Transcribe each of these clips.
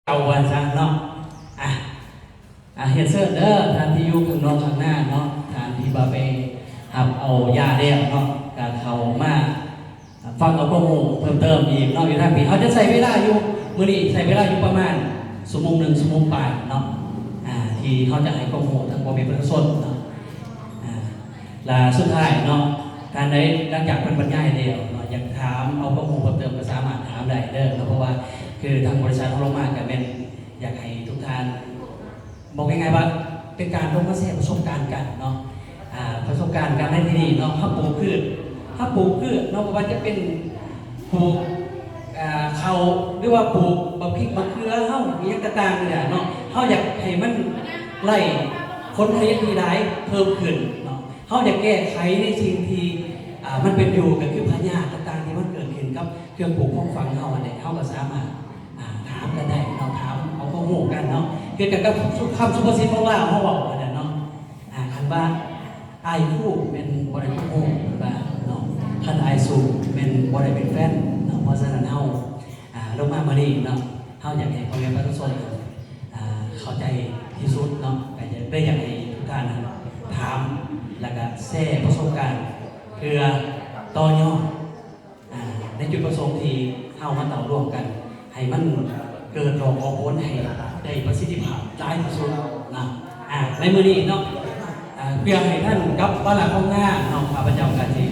เอาวันซะเนาะอ่ะเฮ็ดเสื้อเด้อทานที่อยู่ข้างนอกข้างหน้าเนาะทานที่บาเปหับเอายาเดียวเนาะการเขามาฟังเอาข้อมูลเพิ่มเติมอีกเนาะอยู่ทางปีเขาจะใส่เวลาอยู่มื้อนี้ใส่เวลาอยู่ประมาณ1 ชั่วโมง1 ชั่วโมงปลายเนาะที่เขาจะให้ข้อมูลทางบ่มีประชาชนเนาะและสุดท้ายเนาะการได้หลังจากเป็นบรรยายเดียวเนาะอยากถามเอาข้อมูลเพิ่มเติมก็สามารถถามได้เด้อเพราะว่าคือทางบริษัทของเรามากับเป็นอยากให้ทุกท่านบอกง่ายๆว่าเป็นการลงมาแชร์ประสบการณ์กันเนาะประสบการณ์การในที่นี่เนาะถ้าปลูกพืชเนาะว่าจะเป็นปลูกเขาหรือว่าปลูกบะพริกมะเขือเฮามีอย่างต่างๆเนี่ยเนาะเฮาอยากให้มันไล่คนไทยที่ได้เพิ่มขึ้นเนาะเฮาอยากแก้ไขในสิ่งที่มันเป็นอยู่ก็คือพยาธิต่างๆที่มันเกิดขึ้นกับเครื่องปลูกของฝั่งเฮาเนี่ยเฮาก็สามารถถามกันได้เราถามเอาข้อมูลกันเนาะเกี่ยวกับคำสุภาษิตของเราเขาบอกว่าเนาะคันว่าไอ้คู่เป็นบริโภคบ้าเนาะคันไอ้สูเป็นบริเป็นแฟนเนาะเพราะฉะนั้นเฮาลงมาเมื่อนี้เนาะเฮาอยากให้พ่อแม่ประชาชนเข้าใจที่สุดเนาะก็จะได้อยากให้ทุกท่านถามแล้วก็แชร์ประสบการณ์เพื่อต่อยอดในจุดประสงค์ที่เฮามาต่อร่วมกันให้มันเกิดรองออกผลให้ได้ประสิทธิภาพได้ที่สุดนะในมือนี้เนาะเพื่อให้ท่านกับบ้านหลังข้างหน้าเนาะมาประจำกันที่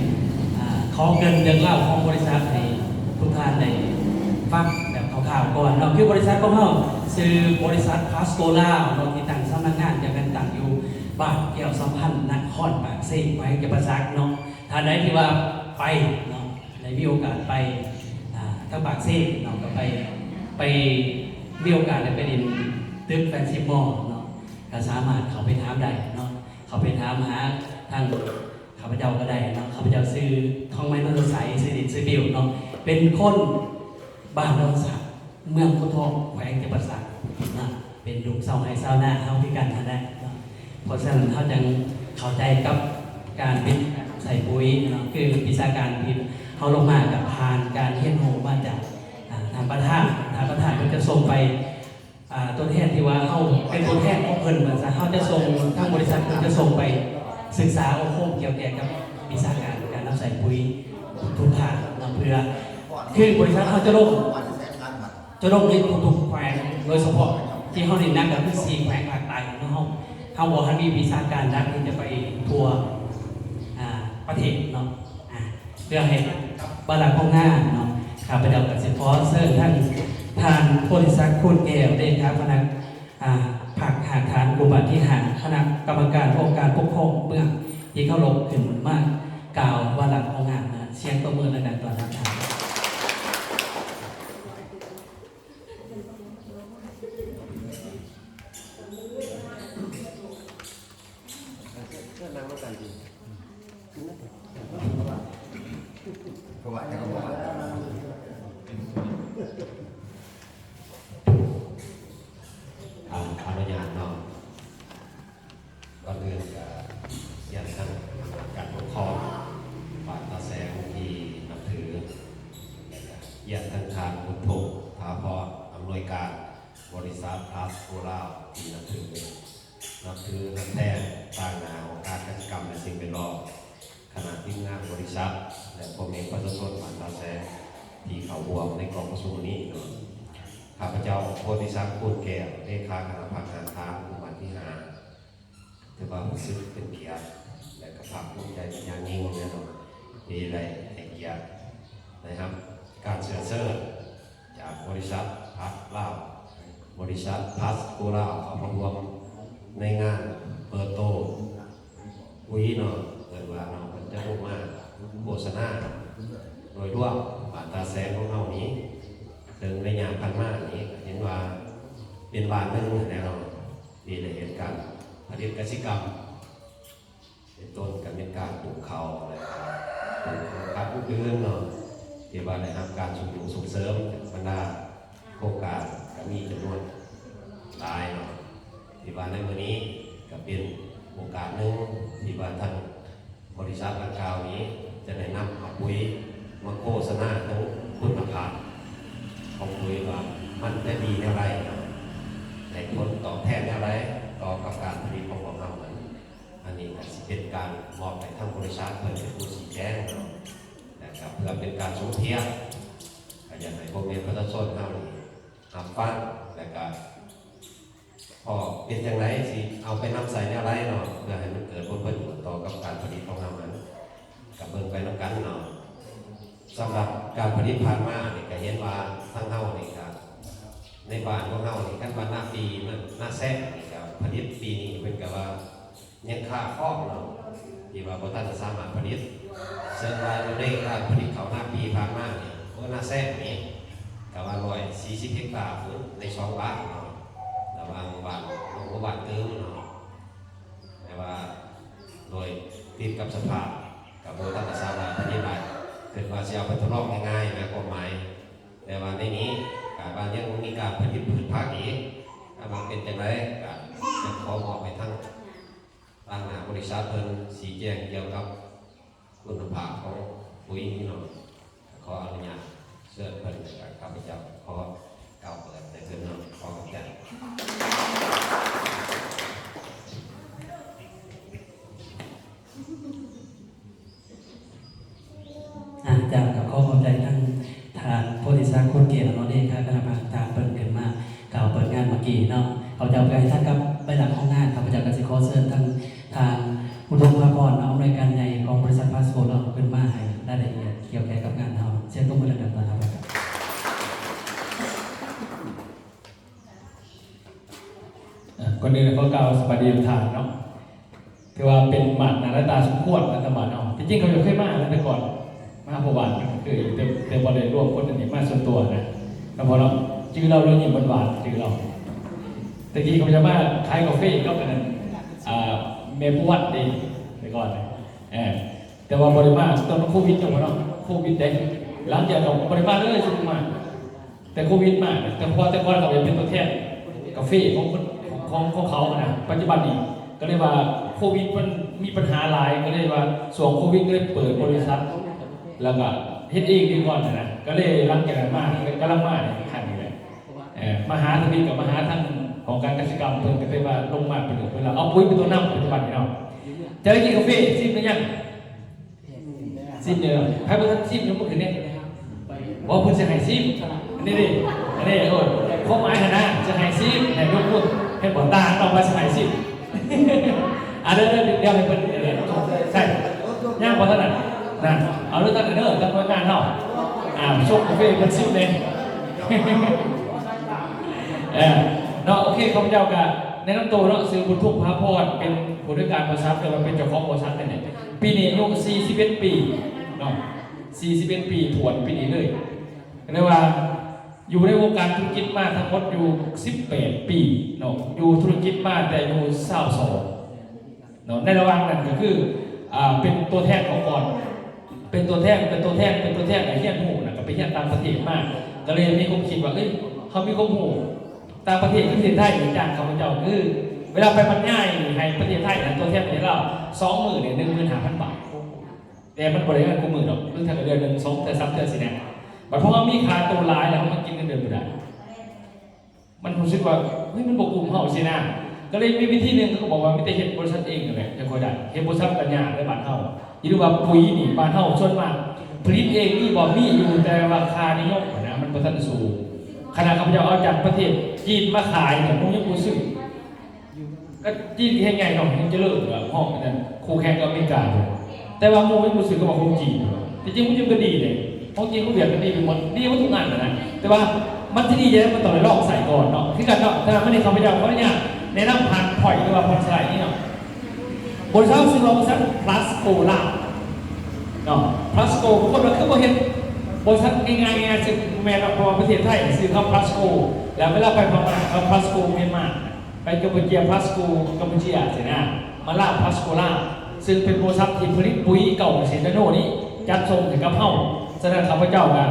ขอเงินเดือนเล่าของบริษัทให้ทุกท่านได้ฟังแบบข่าวๆก่อนเนาะคือบริษัทของเราซื้อบริษัทพาสโกล่าเราที่ตั้งสำนักงานจะเป็นตั้งอยู่บ้านแก้วสัมพันธ์นครปากเซ่ไปจะประสักเนาะท่านใดที่ว่าไปเนาะในมีโอกาสไปทางปากเซ่เนาะก็ไปมีโอกาสได้ไปเรียนตึกแฟนซิมอลเนาะก็สามารถเขาไปถามได้เนาะเขาไปถามหาทางข้าพเจ้าก็ได้เนาะข้าพเจ้าซื้อทองไม้นนทใสซื้อดินซื้อบิวเนาะเป็นคนบ้านดอนสักเมืองพุทธองแขวงจังหวัดสักนะเป็นลูกเสาไห้เสาหน้าเฮาพิการทันได้เนาะเพราะฉะนั้นเขาจึงเข้าใจกับการเป็นใส่ปุ๋ยเนาะคือวิชาการพิมพ์เขาลงมากับผ่านการเฮียนโฮมาจากทางประธานก็จะส่งไปตัวแทนที่ว่าเขาเป็นตัวแทนของเพิ่นเหมือนเขาจะส่งทางบริษัทจะส่งไปศึกษาโอโคมเกี่ยวกับวิชาการนำใส่ปุ๋ยทุกทางเพื่อคือบริษัทเขาจะลงในทุกแขวงโดยเฉพาะที่เขาเน้นหนักก็คือ4 แขวงภาคใต้ของเขาบอกให้มีวิชาการนักที่จะไปทัวร์ประเทศเนาะเพื่อให้บ้านหลังข้างหน้าเนาะข้าพเจ้ากับเซฟอสเซอร์ท่านโพธิศักดิ์คุณแก้วเดชครับคณะผักหาฐานกลุ่มบัตรที่หาคณะกรรมการองค์การปกครองเมืองที่เข้าลงขึ้นมากกล่าวว่าหลังของงานนะเสียงตัวมือระดับตัวนั้นเพราะว่าจะบอกว่าอนุญาตเนาะก่อนอื่นก็อยากทำการปกครองฝ่ายตาแสงที่นับถืออยากทางทางคุณทุกทาพออำนวยการบริษัทพาสโกลาที่นับถือนักแท้ต่างหน้าของการกิจกรรมในสิ่งเป็นรอบขณะที่งานบริษัทและพ่อแม่ประชาชนฝ่ายตาแสงที่เขาบวมในกองประชุมนี้ข้าพเจ้าโพธิศักดิ์คุณแก้วเลขาคณะพัฒนาทางกลุ่มบัตรที่5ถือว่ารู้สึกเป็นเกียรติและกระภาคภูมิใจเป็นอย่างยิ่งแน่นอนดีเลยให้เกียรตินะครับการเชิญเชิญจากบริษัทพัสลาวบริษัทพัสโกลาเข้ามารวมในงานเปิดโตปุ๋ยเนาะเกิดว่าเราจะลงมาโฆษณาโดยรวมบาตาแสงของเรานี้ถึงในยามพันมานี้เห็นว่าเป็นบานนึงแน่นอนดีเลยเหตุการณ์ผลิตกสิกรรมเป็นต้นกับเป็นการปลูกเขาอะไรปลูกการปลูกเรื่องเนาะที่ว่าในทางการส่งเสริมบรรดาโครงการก็มีจำนวนหลายเนาะที่ว่าในวันนี้ก็เป็นโอกาสหนึ่งที่ว่าทางบริษัทดังกล่าวนี้จะได้นำเอาปุ๋ยมาโฆษณาทั้งคุณภาพของปุ๋ยว่ามันจะดีเท่าไร มอบให้ทางบริษัทเพื่อเป็นผู้ชี้แจงเนาะนะครับเพื่อเป็นการสมเทียบก็อยากให้พวกเมียประชาชนเอานี่รับฟังและก็พอเป็นอย่างไรสิเอาไปนำใส่ในอะไรเนาะเพื่อให้มันเกิดผลประโยชน์ต่อกับการผลิตของเรานั้นกับเบิ่งไปน้ำกันเนาะสำหรับการผลิตผ่านมาเนี่ยก็เห็นว่าทั้งเฮานี่ครับในบ้านของเฮานี่กันว่าหน้าปีมันหน้าแซ่นี่ครับผลิตปีนี้เป็นกับว่ายังค่าข้องเนาะที่ว่าบ่ทันจะสามารถผลิตเส้นลายเราได้การผลิตเขาหน้าปีผ่านมาเนี่ยก็หน้าแซ่นี่กับว่า140 เฮกตาร์ใน2 บ้านเนาะระหว่างบ้านของบ้านเติมเนาะแต่ว่าโดยติดกับสภาพกับบ่ทันจะสามารถผลิตได้คือว่าจะเอาไปทดลองง่ายๆนะกฎหมายแต่ว่าในนี้การบ้านยังมีการผลิตพืชผักอีกถ้ามันเป็นอย่างไรก็จะขอบอกไปทั้งทางบริษัทเพิ่นชี้แจงเกี่ยวกับคุณภาพของปุ๋ยนี่เนาะขออนุญาตเชิญเพิ่นกับข้าพเจ้าขอกล่าวเปิดในเพิ่นเนาะขอขอบใจ จากกับข้อความใจทั้งทางโพธิสัตว์คนเกียรติเราเองครับคณะกรรมการเปิดเกินมากกล่าวเปิดงานเมื่อกี้เนาะเขาจะไปท่านกับไปหลังห้องงานข้าพเจ้าก็สิขอเชิญทางอุดมภาพรเอารายการใหญ่ของบริษัทพาสโปร์ตเราขึ้นมาให้รายละเอียดเกี่ยวกับงานเราเช่นต้องมือระดับต่อครับก่อนอื่นเขากล่าวสวัสดีทุกท่านเนาะคือว่าเป็นหมัดนาตาสมควรรัฐบาลเนาะจริงๆเขาอยู่แค่มาแล้วแต่ก่อนมาพบานคือแต่บริเวณรวมคนอันนี้มาส่วนตัวนะแล้วพอเราชื่อเราเรื่องนี้หวานๆชื่อเราตะกี้เขาจะมาขายกาแฟก็เป็นเมพวัดดีแต่ก่อนแต่ว่าบริมาตอนโควิดอยู่เนาะโควิดได้หลังจากเราบริมาเลยสุดมาแต่โควิดมาแต่พอแต่ก่อนเราเป็นตัวแทนกาแฟของเขานะปัจจุบันนี้ก็เลยว่าโควิดมันมีปัญหาหลายก็เลยว่าส่วนโควิดก็เลยเปิดบริษัทแล้วก็เฮ็ดเองดีก่อนนะก็เลยรังจากนั้นมากก็ลังมากในขั้นนี้เลยมหาทวีกับมหาท่านของการเกษตรกรรมเพิ่งก็เลยว่าลงมาเป็นเวลาเอาปุ๋ยเป็นตัวนำปัจจุบันนี้เนาะจะได้กินกาแฟซิมหรือยังซิมเดียวใครเป็นท่านซิมยกมือขึ้นเนี่ยว่าเพิ่นจะให้ซิมอันนี้ดิอันนี้ข้อหมายนะจะให้ซิมให้ยกมือให้บ่ตาเรามาจะให้ซิมเดี๋ยวให้เพิ่นใช่ย่างบ่ถนัดนะเอาเรื่องตั้งแต่เนิ่นตั้งแต่งานเนาะชกกาแฟเป็นซิมเลยเนาะโอเคข้าพเจ้าก็แนะนำตัวเนาะซื้อบุญทุ่งพระพรเป็นผู้ด้วยการบริษัทแต่ว่าเป็นเจ้าของบริษัทเนี่ยปีนี้อายุ41 ปีเนาะ41 ปีถวนปีนี้เลยเรียกว่าอยู่ในวงการธุรกิจมาทั้งหมดอยู่18 ปีเนาะอยู่ธุรกิจมาแต่อยู่22เนาะในระหว่างนั้นก็คือเป็นตัวแทนของก่อนเป็นตัวแทนไอ้เฮียนหูนะก็ไปเฮียนต่างประเทศมากก็เลยมีความคิดว่าเขามีความหูต่างประเทศที่ประเทศไทยเหมือนกันข้าพเจ้าคือเวลาไปบรรยายให้ประเทศไทยนะตัวแทนประเทศเรา20,000เนี่ย15,000 บาทแต่มันบริการกูมือหรอกเรื่องทางเดือน1 2 3 เดือนสินะแต่เพราะว่ามีค่าตัวร้ายแล้วมันกินเงินเดือนไม่ได้มันรู้สึกว่ามันบกลุ่มเขาสินะก็เลยมีวิธีหนึ่งเขาบอกว่าไม่ได้เห็นบริษัทเองเลยจะคอยได้เห็นบริษัทปัญญาในบ้านเขายิ่งว่าปุ๋ยนี่บ้านเขาส่วนมากผลิตเองนี่บอกมีอยู่แต่ราคานิยมนะมันประทันสูงขณะข้าพเจ้าเอาจากประเทศจีนมาขายเนี่ยมึงยังกูซื้อก็จีนแค่ไงหน่อยยังจะเลิกห้องนั้นคู่แข่งกับอเมริกาแต่ว่ามึงยังกูซื้อก็บอกของจีนจริงๆมึงยังก็ดีเลยของจีนเขาเบียดกันดีไปหมดดีว่าทุกงานนะแต่ว่ามันที่ดีเยอะมันต้องไปลอกใส่ก่อนเนาะที่กันเนาะถ้าไม่ได้ข้าพเจ้าเพราะเนี่ยในน้ำผ่านผ่อยหรือว่าผ่อนสลายนี่เนาะบริษัทซื้อบริษัทพลัสโกล่าเนาะพลัสโกทุกคนเราคือเห็นบริษัทง่ายๆซึ่งแม้เราพอประเทศไทยซื้อเข้าพลัสโกแล้วเวลาไปพม่าเอาพลัสโกเมียนมาไปกัมพูชีพลัสโกกัมพูชีสินะมาล่าพลัสโกล่าซึ่งเป็นบริษัทที่ผลิตปุ๋ยเก่าเซนโนนี่จัดส่งถึงกับเฮ้าแสดงข้าพเจ้ากัน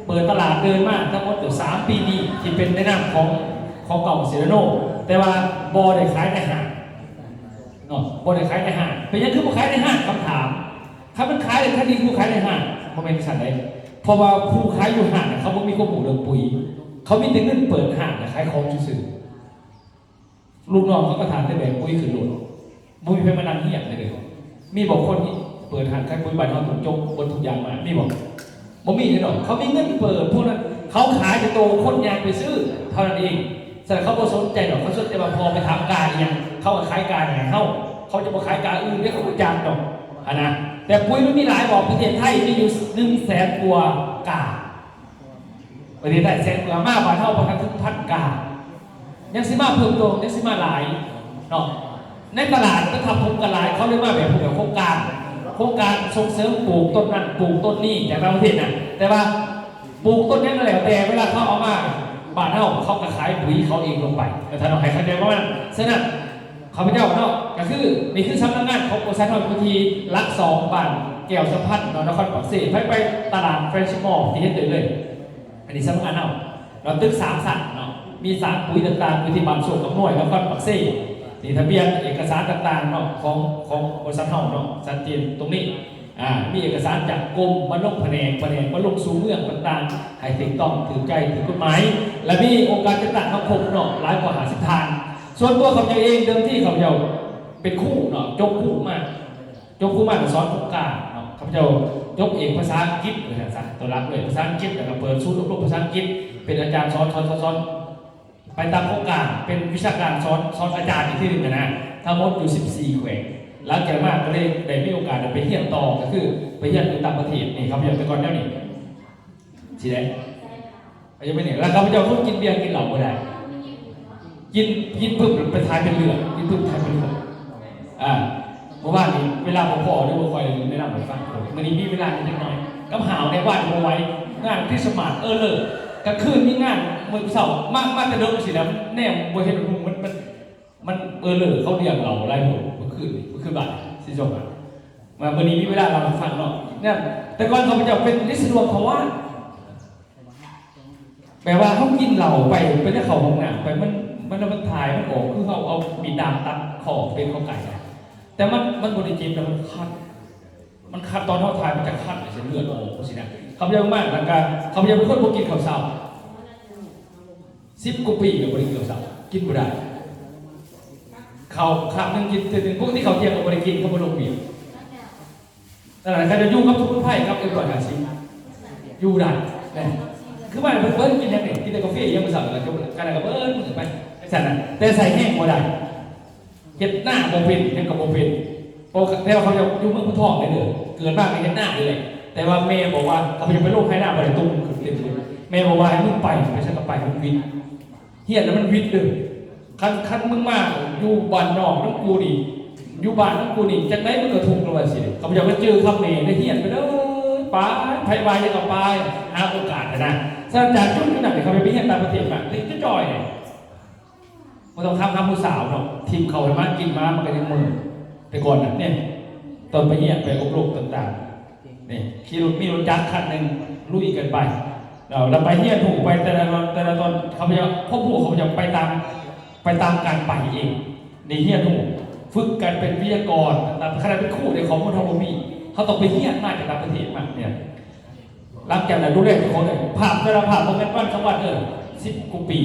เปิดตลาดเดินมาทั้งหมดอยู่3 ปีนี้ที่เป็นในนามของเก่าเซนโนแต่ว่าบอได้ขายในห้างเนาะบอได้ขายในห้างเป็นยังคือผู้ขายในห้างคำถามถ้ามันขายเลยถ้าดีผู้ขายในห้างมันเป็นสัตว์ใดเพราะว่าผู้ขายอยู่ห้างเขาไม่มีข้อมูลเรื่องปุ๋ยเขามีแต่เงินเปิดห้างขายของซื่อลูกน้องเขาก็ทานแต่แบบปุ๋ยขึ้นรถมุ้ยเพื่อนมานั่งเหี้ยเลย มีบอกคนที่เปิดหานขายปุ๋ยบ้านเขาถูกจงบนทุกอย่างมามีบอกบ่มีแน่นอนเขามีเงินเปิดพวกนั้นเขาขายจะโตคนยางไปซื้อเท่านั้นเองแต่เขาบ่สนใจหรอกเขาสนใจว่าพอไปทำการอย่างเขาขายการอย่างเขาจะมาขายการอื่นเนี่ยเขาก็จ้างดอกนะแต่ปุ๋ยมันมีหลายบอกประเทศไทยมีอยู่100,000 กว่ากาประเทศไทย100,000 กว่ามากกว่าเท่าประมาณ1,000 กายังสิมาเพิ่มตัวยังสิมาหลายเนาะในตลาดก็ทำโครงการหลายเขาเรียกว่าแบบโครงการส่งเสริมปลูกต้นนั้นปลูกต้นนี้จากต่างประเทศนะแต่ว่าปลูกต้นนี้นั่นแหละแต่เวลาเขาเอามาบ้านเขาก็ขายปุ๋ยเขาเองลงไปแต่ถ้าเราให้เข้าใจว่าฉะนั้นข้าพเจ้าเนาะก็คือนี่คือสำนักงานของบริษัทบางทีรัก2บ้านแก้วสะพัดนครปักเซ่ไปตลาดเฟรนช์มอลล์ที่เห็นเลยอันนี้สำนักงานเราตึก3 สัตว์เนาะมีสารปุ๋ยต่างๆอยู่ที่บ้านโศกกับหน่วยนครปักเซ่ที่ทะเบียนเอกสารต่างๆเนาะของบริษัทเนาะชัดเจนตรงนี้มีเอกสารจากกรมมาลงแผนกมาลงสู่เมืองต่างๆให้ถูกต้องถือใจถือกฎหมายและมีองค์การจัดตั้งสังคมเนาะหลายกว่า50 ทางส่วนตัวเขาเองเดิมที่เขาเป็นคู่เนาะจบคู่มาสอนโครงการเนาะเขายกเอกภาษาอังกฤษเลยนะตัวรับเลยภาษาอังกฤษแต่ก็เปิดศูนย์อบรมภาษาอังกฤษเป็นอาจารย์สอนไปตามโครงการเป็นวิชาการสอนอาจารย์อีกที่หนึ่งนะทั้งหมดอยู่14 แขวงหลังจากนั้นก็เลยได้มีโอกาสไปเรียนต่อก็คือไปเรียนอยู่ต่างประเทศนี่ครับอย่างแต่ก่อนแล้วนี่สิได้ยังไม่เนี่ยแล้วเขาคนกินเบียร์กินเหล้าไม่ได้กินปุ๊บไปทายเป็นเรือกินปุ๊บทายเป็นเรือเมื่อวานนี้เวลาผมพอหรือว่าคอยไม่นำไปฟังวันนี้มีเวลานิดหน่อยก็หาวในวาดโมไว้งานที่สมาร์ทเลยกลางคืนมีงานมือเสาร์มากจะเดินสิแล้วแน่บริเวณมันเลยเขาเรียกเราไล่ผมเมื่อคืนบ่ายสิจบมาวันนี้มีเวลาเราฟังเนาะเนี่ยแต่ก่อนเขาจะเป็นนิสิตรวมเขาว่าแปลว่าเขากินเหล้าไปได้เข่าห้องน้ำไปมันถ่ายมันออกคือเขาเอามีดามตัดคอเป็นข้าวไก่แต่มันบริจิตแต่มันคัดตอนเขาถ่ายมันจะคัดเส้นเลือดออกสินะเขาเยอะมากหลังการเขาเยอะเป็นคนพวกกินข้าวเช้า10 กว่าปีกับบริกินข้าวเช้ากินไม่ได้เขาคำนึงกินถึงพวกที่เขาเที่ยงกับบริกินเขาบริลงเบียร์แต่หลังจากจะยุ่งกับทุกคนไพ่ครับเอ็มร้อย50อยู่ได้เนี่ยคือว่าเบิ้ลกินยังไงกินแต่กาแฟยังไม่สั่งเลยการกับเบิ้ลมึงไปสั่นนะแต่ใส่แห้งบ่ได้เห็ดหน้าโมเป็นยังกับโมเป็นแต่ว่าเขาจะยุ่งเมื่อพุทธองได้เลยเกิดมากในเห็ดหน้าเลยแต่ว่าเมย์บอกว่าเขาจะไปโรคไข้หน้าบริตุ้มขึ้นเต็มเลยเมย์บอกว่าให้มึงไปไม่ใช่กับไปมึงวินเฮียแล้วมันวินเลยคันมึงมากอยู่บ้านนอกน้ำกูนี่อยู่บ้านน้ำกูนี่จากไหนมึงก็ถูกเลยสิเขาจะไปเจอคำเมย์ได้เฮียไปเลยป้าไพ่วายจะกับไปหาโอกาสนะสร้างจากชุ่มขนาดไหนเขาไปเฮียตามประเทศแบบนี่จะจ่อยเนี่ยมันต้องทำผู้สาวเนาะทีมเขาไปมากินมามันก็ยังมือแต่ก่อนน่ะเนี่ยตอนไปเฮียไปอบรมต่างๆนี่ขี่รถมีรถจักรคันหนึ่งลุยกันไปเราไปเฮียถูกไปแต่ละตอนเขาจะพวกเขาจะไปตามการไปเองในเฮียถูกฝึกกันเป็นวิทยากรแต่ขณะเป็นคู่ในของมณฑลมีเขาต้องไปเฮียมาจากต่างประเทศมาเนี่ยหลังจากนั้นรู้เรื่องของเลยผ่านเวลาผ่านโมเมนต์วันสังวัน10 กว่าปี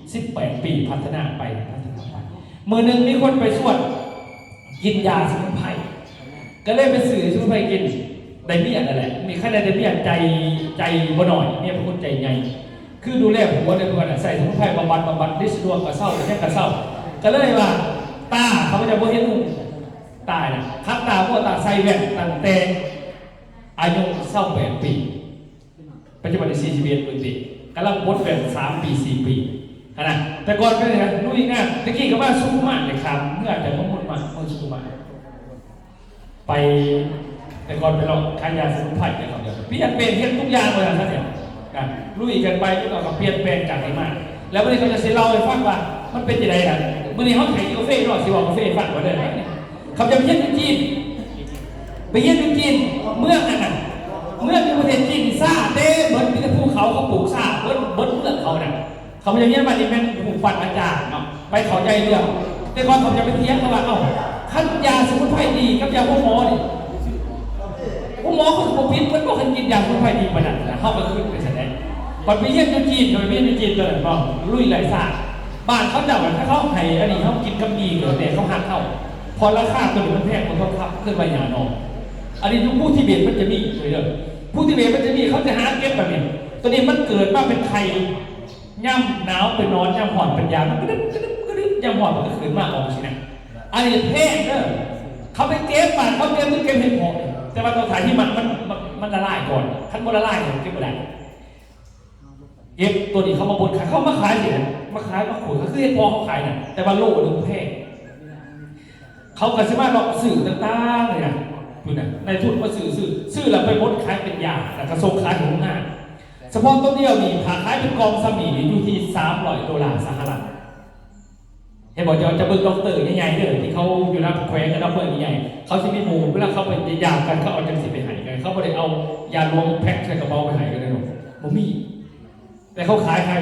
18 ปีพัฒนาไปมือหนึ่งมีคนไปสวดกินยาสมุนไพรก็เลยไปสื่อสมุนไพรกินได้เมียนั่นแหละมีแค่ได้เมียใจบ่หน่อยเมียเป็นคนใจใหญ่คือดูแลผัวในตัวน่ะใส่สมุนไพรบำบัดดิสดวงกระเซ้าแค่กระเซ้าก็เลยว่าตาเขาจะบ่เห็นตายนะคัดตาพวกตาใส่แว่นตั้งแต่อายุ28 ปีปัจจุบัน41 ปีกำลังพ้นแว่น3 ปี 4 ปีนะแต่ก่อนเป็นไงรู้อีกนะตะกี้ก็ว่าสู้มากเลยครับเมื่อแต่มุ่งมาสู้มากไปแต่ก่อนไปลองขายยาสมุนไพรเนี่ยเขาเดียวเปลี่ยนเป็นเห็นทุกอย่างเลยนะเนี่ยกันรู้อีกกันไปทุกอย่างก็เปลี่ยนแปลงจากนี้มาแล้ววันนี้เขาจะเล่าให้ฟังว่ามันเป็นยังไงนะวันนี้เขาขายกาแฟหน่อยสิบอกกาแฟฟังมาเลยเขาจะไปเยี่ยมจีนเมื่อนั้นน่ะเมื่อมีประเทศจีนซาเต้เบิร์ดมีแต่ภูเขาเขาปลูกซาเบิร์ดเมืองเขาน่ะเขาจะเยี่ยมมาดิเป็นผูกปัดอาจารย์เนาะไปเขาใจเรื่องแต่ก่อนเขาจะไปเทียบเขาว่าเอ้าขั้นยาสมุนไพรดีกับยาพวกหมอนี่พวกหมอเขาบอกพิษมันบอกให้กินยาสมุนไพรดีประดับนะเข้าไปขึ้นไปแสดงพอไปเยี่ยมจีนเขาไปเยี่ยมจีนตัวไหนบ้างลุยไหลซาบ้านเขาจับถ้าเขาไห้อันนี้เขากินกำดีเหลือเนี่ยเขาหักเข้า พอราคาตัวนี้มันแพงกว่าทองคำขึ้นไปหยาดองอันนี้ทุกผู้ที่เบียดมันจะมีเลยเด้อผู้ที่เบียดมันจะมีเขาจะหาเก็บแบบนี้ตัวนี้มันเกิดมาเป็นไข่ย่ำหนาวเป็นนอนย่ำห่อนเป็นยามันก็ดึ๊บย่ำห่อนมันก็ขึ้นมาออกสินะอันนี้แพงเด้อเขาไปเก็บมันเขาเก็บที่เก็บเห็ดหอมแต่ว่าตัวถ่ายที่มันละลายก่อนขั้นบนละลายเนี่ยเก็บไม่ได้เก็บตัวนี้เขามาบดขายเขามาขายสิมาขายมาขูดเขาคือให้พอเขาขายน่ะแต่ว่าโลกนึงแพงเขาก็สามารถหลอกสื่อต่างๆเลยนะคุณนะในทุนมาสื่อแล้วไปบดขายเป็นยาแล้วก็ส่งขายของงานเฉพาะต้นเดียวนี่ขายเป็นกองสมีอยู่ที่$300สหรัฐเห็นบอกจะเบิกด็อกเตอร์ใหญ่ๆเลยที่เขาอยู่รับแขวงกันด็อกเตอร์ใหญ่เขาจะมีหมู่เวลาเขาไปยากันเขาเอาจังสิไปหายกันเขาไม่ได้เอายาลวงแพ็คใส่กระเป๋าไปหายกันเลยหรอกบ่มีแต่เขาขายใคร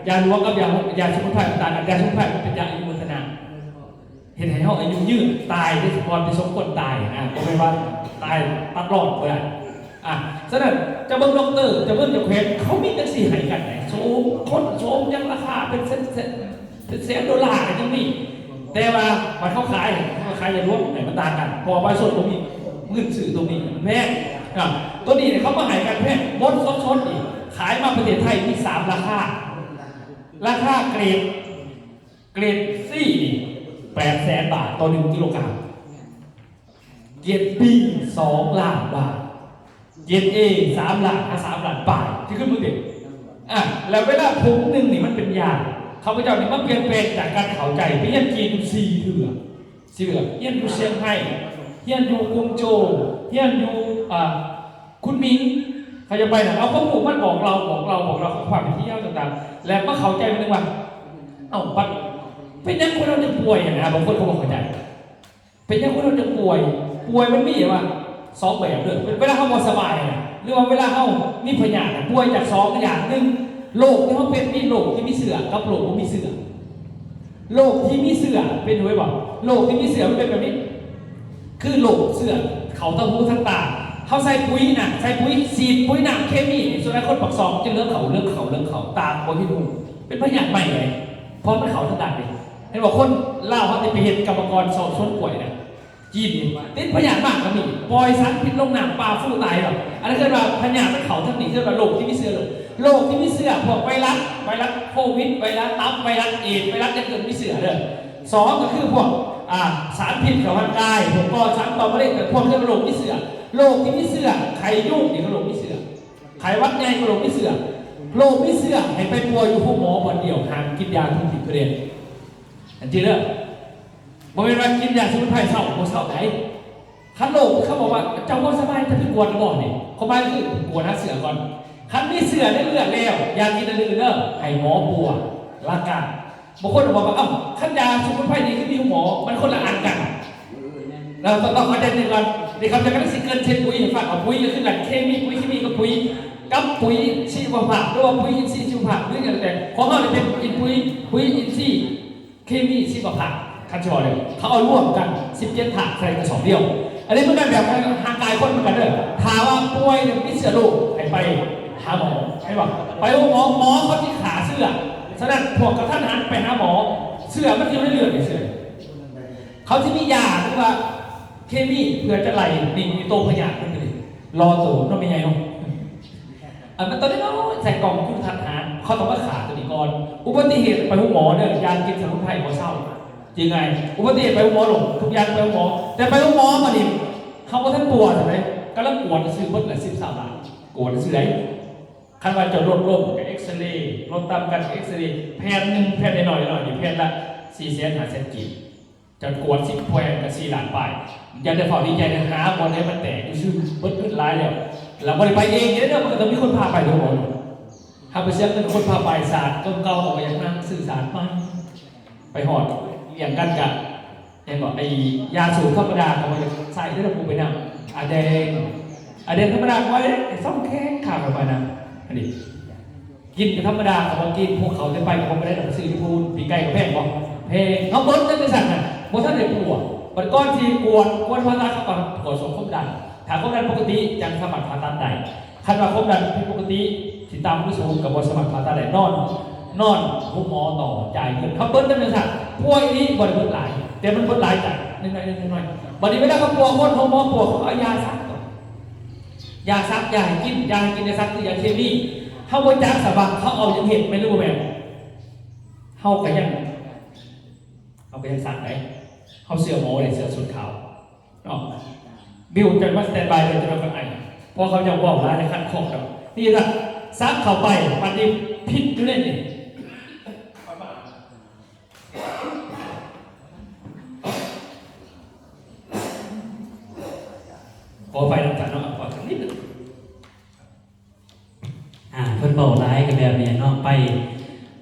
ยาลวงกับยาสมุนไพรต่างๆยาสมุนไพรมันเป็นยาอายุวัฒนะเห็นให้เขาอายุยืดตายได้พรไปสมควรตายก็ไม่ว่าตายตัดรอดไปได้ฉะนั้นจะเบิ้งด็อกเตอร์จะเบิ้งจะแขวนเขามีจังสิหายกันไหนโชมคนโชมยังราคาเป็น$1,000กันยังมีแต่ว่ามันเขาขายจะร่วมไหนมันต่างกันพอไปส่วนตรงนี้เงินสื่อตรงนี้แพงตัวนี้เนี่ยเขามาหายกันแพงมดซดอีกขายมาประเทศไทยมี3ราคาเกรดซี่800,000 บาทต่อ1กิโลกรัมเกรดบี2 ล้านบาทเกรดเอ3 ล้าน3 ล้านบาทที่ขึ้นมือเด็กแล้วเวลาถุงหนึ่งนี่มันเป็นยาเขาพเจ้านี่มันเปลี่ยนแปลงจากการเข้าใจไปเยี่ยมจีน4 เถื่อเยี่ยมอยู่เชียงไฮ้เยี่ยมอยู่กรุงโจวเยี่ยมอยู่คุณมิงเขาจะไปนะเอาข้อมูลมันบอกเราความเป็นที่ยาวต่างๆแล้วก็เข้าใจมันนึงว่าปัดเป็นยังคนเราจะป่วยนะบางคนเขาบอกเข้าใจเป็นยังคนเราจะป่วยมันมีว่า2 แบบเลยเวลาเขาบ่สบายหรือว่าเวลาเขามีพยาธิป่วยจาก2 อย่างหนึ่งโรคที่เขาเป็นมีโรคที่มีเสื่อกับโรคที่มีเสื่อโรคที่มีเสื่อเป็นไว้บอกโรคที่มีเสื่อมันเป็นแบบนี้คือโรคเสื่อเขาตะหูทั้งตาเขาใส่ปุ๋ยฉีดปุ๋ยหนักเคมีส่วนนั้นคนปักซองจะเลือกเขาตามคนที่ดูเป็นพยาธิใหม่เลยเพราะมันเขาทั้งตาเลยเห็นบอกคนเล่าเขาจะไปเห็นกรรมกรสอบสวนป่วยนะจีนติดพยาธิมากก็มีปล่อยสัตว์พิษลงน้ำปลาฟูตายหรอกอันนั้นคือว่าพยาธิมันเขาทั้งนี้คือว่าโรคที่มีเสื่อโรคที่มีเสื่อพวกไวรัสโควิดไวรัสตับไวรัสเอดส์ไวรัสจะเกิดมีเสื่อเลย2ก็คือพวกสารพิษกับร่างกายพวกปอดสารต่อมะเร็งแต่พวกที่เป็นโรคมีเสื่อโรคที่มีเสื่อไข้ยุ่งนี่ก็โรคมีเสื่อไข้วัดใหญ่ก็โรคมีเสื่อให้ไปป่วยอยู่พวกหมอวันเดียวห่างกินยาทุกผิดประเด็นอันที่เรื่องบริเวณว่ากินยาสมุนไพรเศร้าไหนคันโรคเขาบอกว่าเจ้าก็สบายจะไปกวนก่อนนี่เขาไปคือกวนหาเสือก่อนคันมีเสือได้เลือดแล้วยากินอะไรเด้อให้หมอปัวร่างกายบางคนบอกว่าขันยาสมุนไพรนี่คือมีหมอมันคนละอันกันเราต้องเข้าใจหนึ่งก่อนในคำจำกัดสิ่งเกินเช่นปุ๋ยฝากเอาปุ๋ยก็คือหลักเคมีปุ๋ยกับปุ๋ยชีวภาพหรือว่าปุ๋ยอินทรีย์ชีวภาพหรืออย่างไรของเราจะเป็นปุ๋ยอินทรีย์เคมีชีวภาพคันชอเลยเขาเอาร่วมกัน17 ถาดใส่กระสอบเดียวอันนี้มันได้แบบห่างกายคนเหมือนกันเลยถามว่าป่วยเนี่ยมีเสื้อโรคไปหาหมอใช่ป่ะไปหมอเขาที่ขาเสื้อฉะนั้นพวกกระทันหันไปหาหมอเสื้อมันยังไม่เลือดเฉยเขาที่มียาหรือว่าเคมีเพื่อจะไล่นี่มีโตพยาธิมันเลยรอตัวน้องเป็นไงน้องมันตอนนี้เราใส่กล่องคุณทันหาเขาต้องว่าขาตัวนี้ก่อนอุบัติเหตุไปหมอเนี่ยยากินสมุนไพรหมอเศร้าจริงไงอุบัติเหตุไปหมอหลงทุกอย่างไปหมอแต่ไปหมอมาดิเขาก็ทั้งปวดใช่ไหมก็เริ่มปวดซื้อเพิ่มเลย13 บาทปวดซื้อไหนคันว่าจะลดกับเอ็กซเรย์ลดตามกันเอ็กซเรย์แผ่นหนึ่งแผ่นหน่อยนี่แผ่นละ400,000 กีบจะกวด10 แผ่นกับ4 ล้านไปยังได้ฝ่าดีใจนะหาบอลให้มันแตกชื่อเบิดขึ้นร้ายแล้วเราบริไปเองเนี่ยมันก็ต้องมีคนพาไปทุกคนถ้าไปเสียเงินคนพาไปศาสตร์เก่าๆของอย่างนั้นสื่อสารไปหอดอย่างกันกับเห็นบอกไอ้ยาสูบธรรมดาเขาจะใส่ที่เราปูไปนำอาแดงธรรมดาไว้ซ่อมแข้งขาดไปนะอันนี้กินธรรมดาเขากินพวกเขาจะไปเขาไม่ได้หนังสือพูนปีไก่กับแพงบอกเพลงเขาเบิ้ลนั่นเป็นสัตว์นะโมท่านเด็กปวดมันก้อนทีกวนพาราเข้าไปกดสมคบดันถ้าคบดันปกติจังสมัครผ่าตัดใดคันว่าคบดันผิดปกติที่ตามผู้สูงกับบสมัครผ่าตัดใดนอนผู้หมอต่อจ่ายเงินเขาเบิ้ลนั่นเป็นสัตว์พวกนี้บริเวณหลายแต่มันเบิ้ลหลายจ่าย นิดหน่อยวันนี้เวลาเขาปวดคนเขาหมอปวดเขาเอายาซักยาซักยาให้กินยากินยาซักคือยาเคมีเขาบริจาคสบายเขาเอาอย่างเห็ดไม่รู้แบบเขาก็ยังเอาไปยังสัตว์ไหนเขาเสื้อหมอเลยเสื้อสุดขาวเนาะบิวจะมาสแตนบายเลยจะมาเป็นไงเพราะเขาจะบอกร้ายในขั้นของเรานี่ละซักเข้าไปมันนี่พิษอยู่เลยนี่ขอไปน้ำตาลเนาะขอสักนิดนึง เพิ่นบอกร้ายกันแบบนี้เนาะไป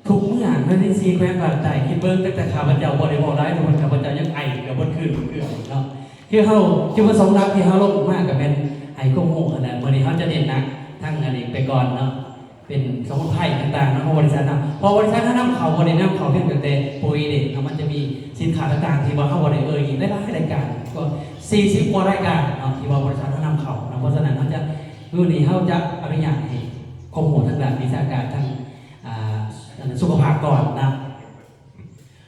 ทุกเมื่อเมื่อที่ซีแควงบาดใจคิดเบิ้งตั้งแต่ข้าพเจ้าบ่ได้บอกร้ายทุกคนข้าพเจ้ายังไอกับบนคืนเนาะคือเฮาจุดประสงค์หลักที่เฮาลงมากกับเป็นไอ้โกโม่ขนาดมื้อนี้เฮาจะเน้นหนักทั้งอันนี้ไปก่อนเนาะเป็นสมุนไพรต่างๆเนาะของบริษัทนำพอบริษัทนำเขาบ่ได้นำเขาเพียงแต่ปุ๋ยเด็กมันจะมีสินค้าต่างๆที่ว่าเฮาบ่ได้อีกหลายรายการก็40กว่ารายการเนาะที่ว่าบริษัทนำเขาเพราะฉะนั้นเฮาจะมื้อนี้เฮาจะอนุญาตให้ข้อมูลทางด้านวิชาการทางสุขภาพก่อนนะ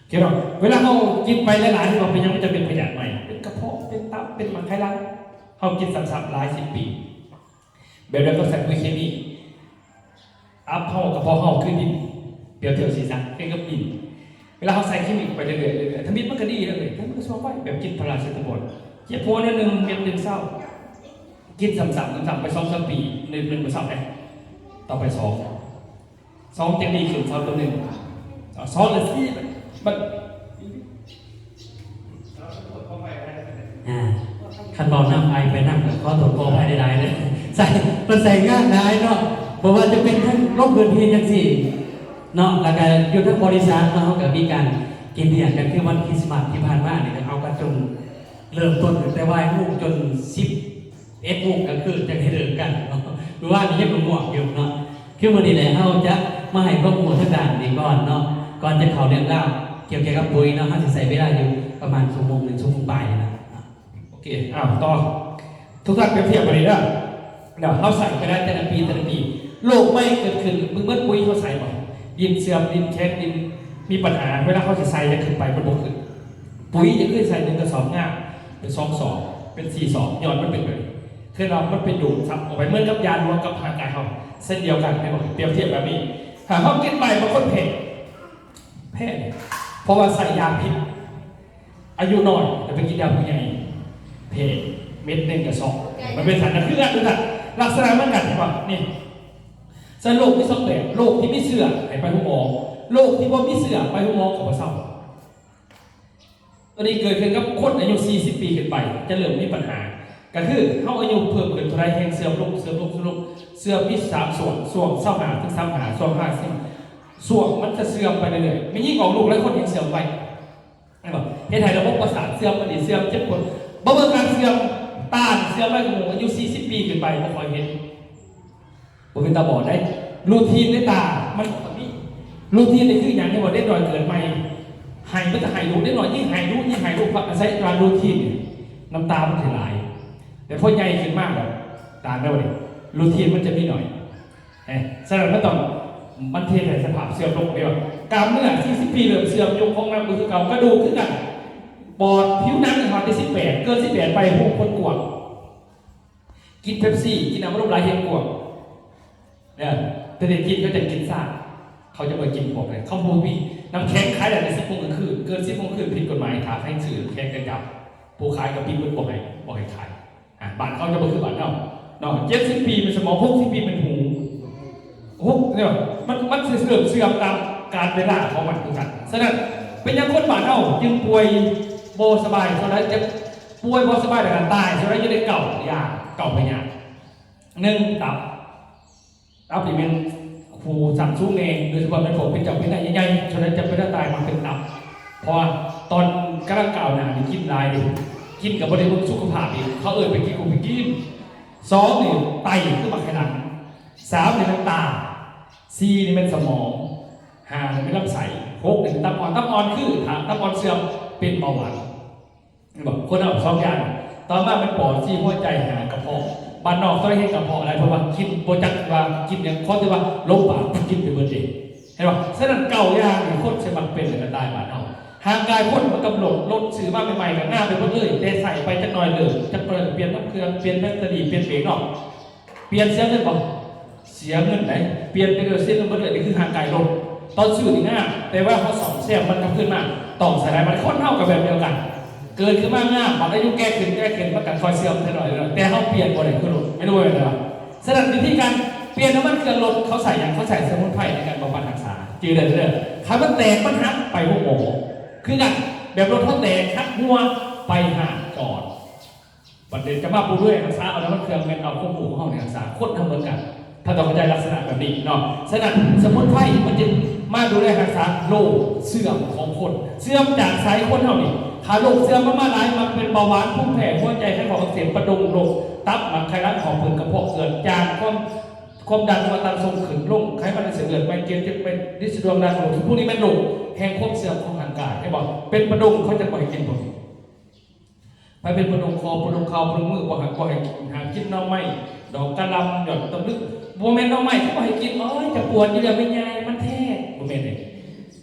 เกี่ยวกับเวลาเขากินไปหลายๆที่เราเป็นยังไม่จะเป็นพยาธิใหม่เป็นกระเพาะเป็นตับเป็นมังไคล้างเขากินซ้ำๆหลาย10 ปีแบบนั้นก็ใส่ปุ๋ยเคมีอัพเขากระเพาะเขาขึ้นดินเปรียวเทียวสีสันเป็นกับดินเวลาเขาใส่เคมีไปเรื่อยๆถ้ามิดมันก็ดีเลยถ้ามันก็ชอบไปแบบกินพาราเซตามอลเจ็บหัวนิดนึงเม็ดนึงเศร้ากินซ้ำๆไป2-3 ปี1 1ไป2เลยต่อไป2จะดีขึ้นเท่าตัว12เลยสิมันคันบอกน้ำไอไปนั่งกับข้อตกโกภายในๆเลยใส่มันใส่ง่ายได้เนาะบอกว่าจะเป็นทั้งโรคพื้นที่จังสี่เนาะแล้วก็อยู่ทั้งบริษัทเนาะกับมีการกินเลี้ยงกันคือวันคริสต์มาสที่ผ่านมาเนี่ยเอากันจนเริ่มต้นแต่ว่าลูกจน11 โมงก็คือจะให้เดินกันเนาะหรือว่านี่ยังง่วงอยู่เนาะคือวันนี้แหละเราจะมาให้ข้อมูลทางด้านนี้ก่อนเนาะก่อนจะเข้าเรื่องเล่าเกี่ยวกับปุ๋ยเนาะเราจะใส่เวลาอยู่ประมาณ1 ชั่วโมงบ่ายนะโอเคต่อทุกท่านเปรียบเทียบกันเลยนะเดี๋ยวเขาใส่ไปได้แต่ละปีโลกไม่เกิดขึ้นมึงเมื่อปุ๋ยเขาใส่บ่ดินเสื่อมดินแข็งดินมีปัญหาเวลาเขาจะใส่จะขึ้นไปมันบกขึ้นปุ๋ยจะขึ้นใส่1 กระสอบง่ายเป็น2 สอบเป็น4 สอบย้อนมันเป็นเลยคือเรามันเป็นดูดซับออกไปเมื่อกับยานรวมกับร่างกายเขาเส้นเดียวกันไม่บอกเปรียบเทียบแบบนี้หากเขากินไปบางคนแพ้เพราะว่าใส่ยาพิษอายุน้อยแต่ไปกินยาผู้ใหญ่เพเม็ด1 กระสอบมันเป็นสารเครื่องด้วยกันลักษณะมันกันใช่ป่ะนี่สารโรคที่สองแบบโรคที่ไม่เสื่อไปหุ้มหมอโรคที่ว่าไม่เสื่อไปหุ้มหมอของเศร้าตอนนี้เกิดขึ้นกับคนอายุ40 ปีขึ้นไปจะเริ่มมีปัญหาก็คือเขาอายุเพิ่มขึ้นเท่าไรแห่งเสื่อมลงเสื่อมมี3 ส่วน25 ถึง 35 ส่วน50 ส่วนมันจะเสื่อมไปเรื่อยๆไม่ยิ่งออกลูกแล้วคนยังเสื่อมไปไอ้บอกเฮ็ดให้ระบบประสาทเสื่อมมันเสื่อมเจ็บปวดบ่เบิ่งการเสื่อมตาเสื่อมไปกับหมู่อายุ40 ปีขึ้นไปบ่ค่อยเห็นบ่เป็นตาบอดได้รูทีนในตามันก็มีรูทีนนี่คืออย่างที่ว่าได้ดอยเกิดใหม่หายมันจะหายรู้ได้หน่อยยิ่งหายรู้เพราะอาศัยการรูทีนน้ำตามันสิไหลแต่พอใหญ่ขึ้นมากแบบตาได้บ่รูทีนมันจะมีหน่อยฉะนั้นมันเทในสภาพเสื่อมลงเดียวกล้ามเนื้อ40 ปีเริ่มเสื่อมยกของน้ำมือคือเก่ากระดูกขึ้นกันปอดผิวหนังหอดที่18เกิน18ไปพวกคนกวงกินเป๊ปซี่กินน้ำมันลมไหลเห็นกวงเนี่ยแต่เด็กกินก็จะกินซ่าเขาจะไปกินพวกเลยเขาพูดมีน้ำแข็งขายแต่ใน10 โมงกลางคืนเกิน10 โมงคืนผิดกฎหมายถามให้สื่อแข่งกันจับผู้ขายกับพี่เพื่อนบอกให้ขายบ้านเขาจะบอกคือบ้านเรา70 ปีเป็นสมอง60 ปีเป็นหูเนี่ยมันเสื่อมตามการเวลาของมันทุกท่านฉะนั้นเป็นยังคนบ้านเราจึงป่วยโบสบายเท่านั้นจะป่วยโบสบายแต่การตายเท่านั้นจะได้เก่าไปยาก1 ตับที่เป็นครูสั่งสู้เองโดยเฉพาะเป็นผมเป็นจับเป็นใหญ่ๆฉะนั้นจะไม่ได้ตายมันเป็นตับเพราะตอนกำลังเก่าหนานี่กินลายดิกินกับบริบทสุขภาพอีกเขาไปกินกูไปกิน2นี่ไตขึ้นมาขนาด3นี่เป็นตา4นี่เป็นสมอง5นี่เป็นลำไส้6นี่เป็นตับอ่อนคือตับอ่อนเสื่อมเป็นเบาหวานบอกคนเอา2 อย่างต่อมาเป็นปอด4หัวใจกระเพาะบ้านนอกต้องให้กระเพาะอะไรเพราะว่ากินโปรจักว่ากินอย่างข้อที่ว่าลงปากกินไปเบอร์เดย์เห็นป่ะฉะนั้นเก่าอย่างคนใช้มันเป็นอะไรตายบ้านเอา ห่างกายคนมันกำหนดรถซื้อมาใหม่ๆกับหน้าไปหมดเลยแต่ใส่ไปจักหน่อยเลยจักหน่อยเปลี่ยนน้ำเครื่องเปลี่ยนแบตเตอรี่เปลี่ยนเบรกเนาะเปลี่ยนเสียเงินบ่เสียเงินไหนเปลี่ยนไปเลยเสียเงินหมดเลยนี่คือห่างกายรถตอนซื้อนี่ง่ายแต่ว่าพอสองเสียมันก็ขึ้นมาต้องใส่ได้มันค่อนเท่ากับแบบเดียวกันเกินขึ้นมาง่ายมันอายุแก้ขึ้นมันก็คอยเสื่อมหน่อยแต่เขาเปลี่ยนบ่ได้คือรถไม่รู้เลยนะสำหรับวิธีการเปลี่ยนน้ำมันเครื่องรถเขาใส่อย่างเขาใส่สมุนไพรในการบำบัดรักษาจืดเลยขามันแตกมันหักไปพวกหมอคือกันแบบรถเขาแตกหักหัวไปหาจอดบัดเด็จะมาปูด้วยรักษาเอาน้ำมันเครื่องเงินเอาควบคุมห้องในรักษาโคตรทำเหมือนกันถ้าต้องเข้าใจลักษณะแบบนี้เนาะฉะนั้นสมุนไพรมันจะมาดูแลรักษาโรคเสื่อมของคนเสื่อมจากสายคนเท่านี้ขาโรคเสื่อมมากๆหลายมันเป็นเบาหวานพุ่งแผ่หัวใจให้ของอักเสบประดงโรคตับมันไขมันของผืนกระเพาะเกิดจางความดันมาตันทรงขึ้นลงไขมันในเส้นเลือดไมเกรนจะเป็นดิสดวงดันโรคพวกนี้เป็นโรคแห่งความเสื่อมของร่างกายให้บอกเป็นประดงเขาจะปล่อยกินหมดไปเป็นประดงคอประดงเข่าประดงมือว่าหากินน้องไม้ดอกกระลำหยดตำลึกโมเมนต์น้องไม้เขาบอกให้กินจะปวดอยู่เดี๋ยวเป็นไงมันแท้โมเมนต์เนี่ย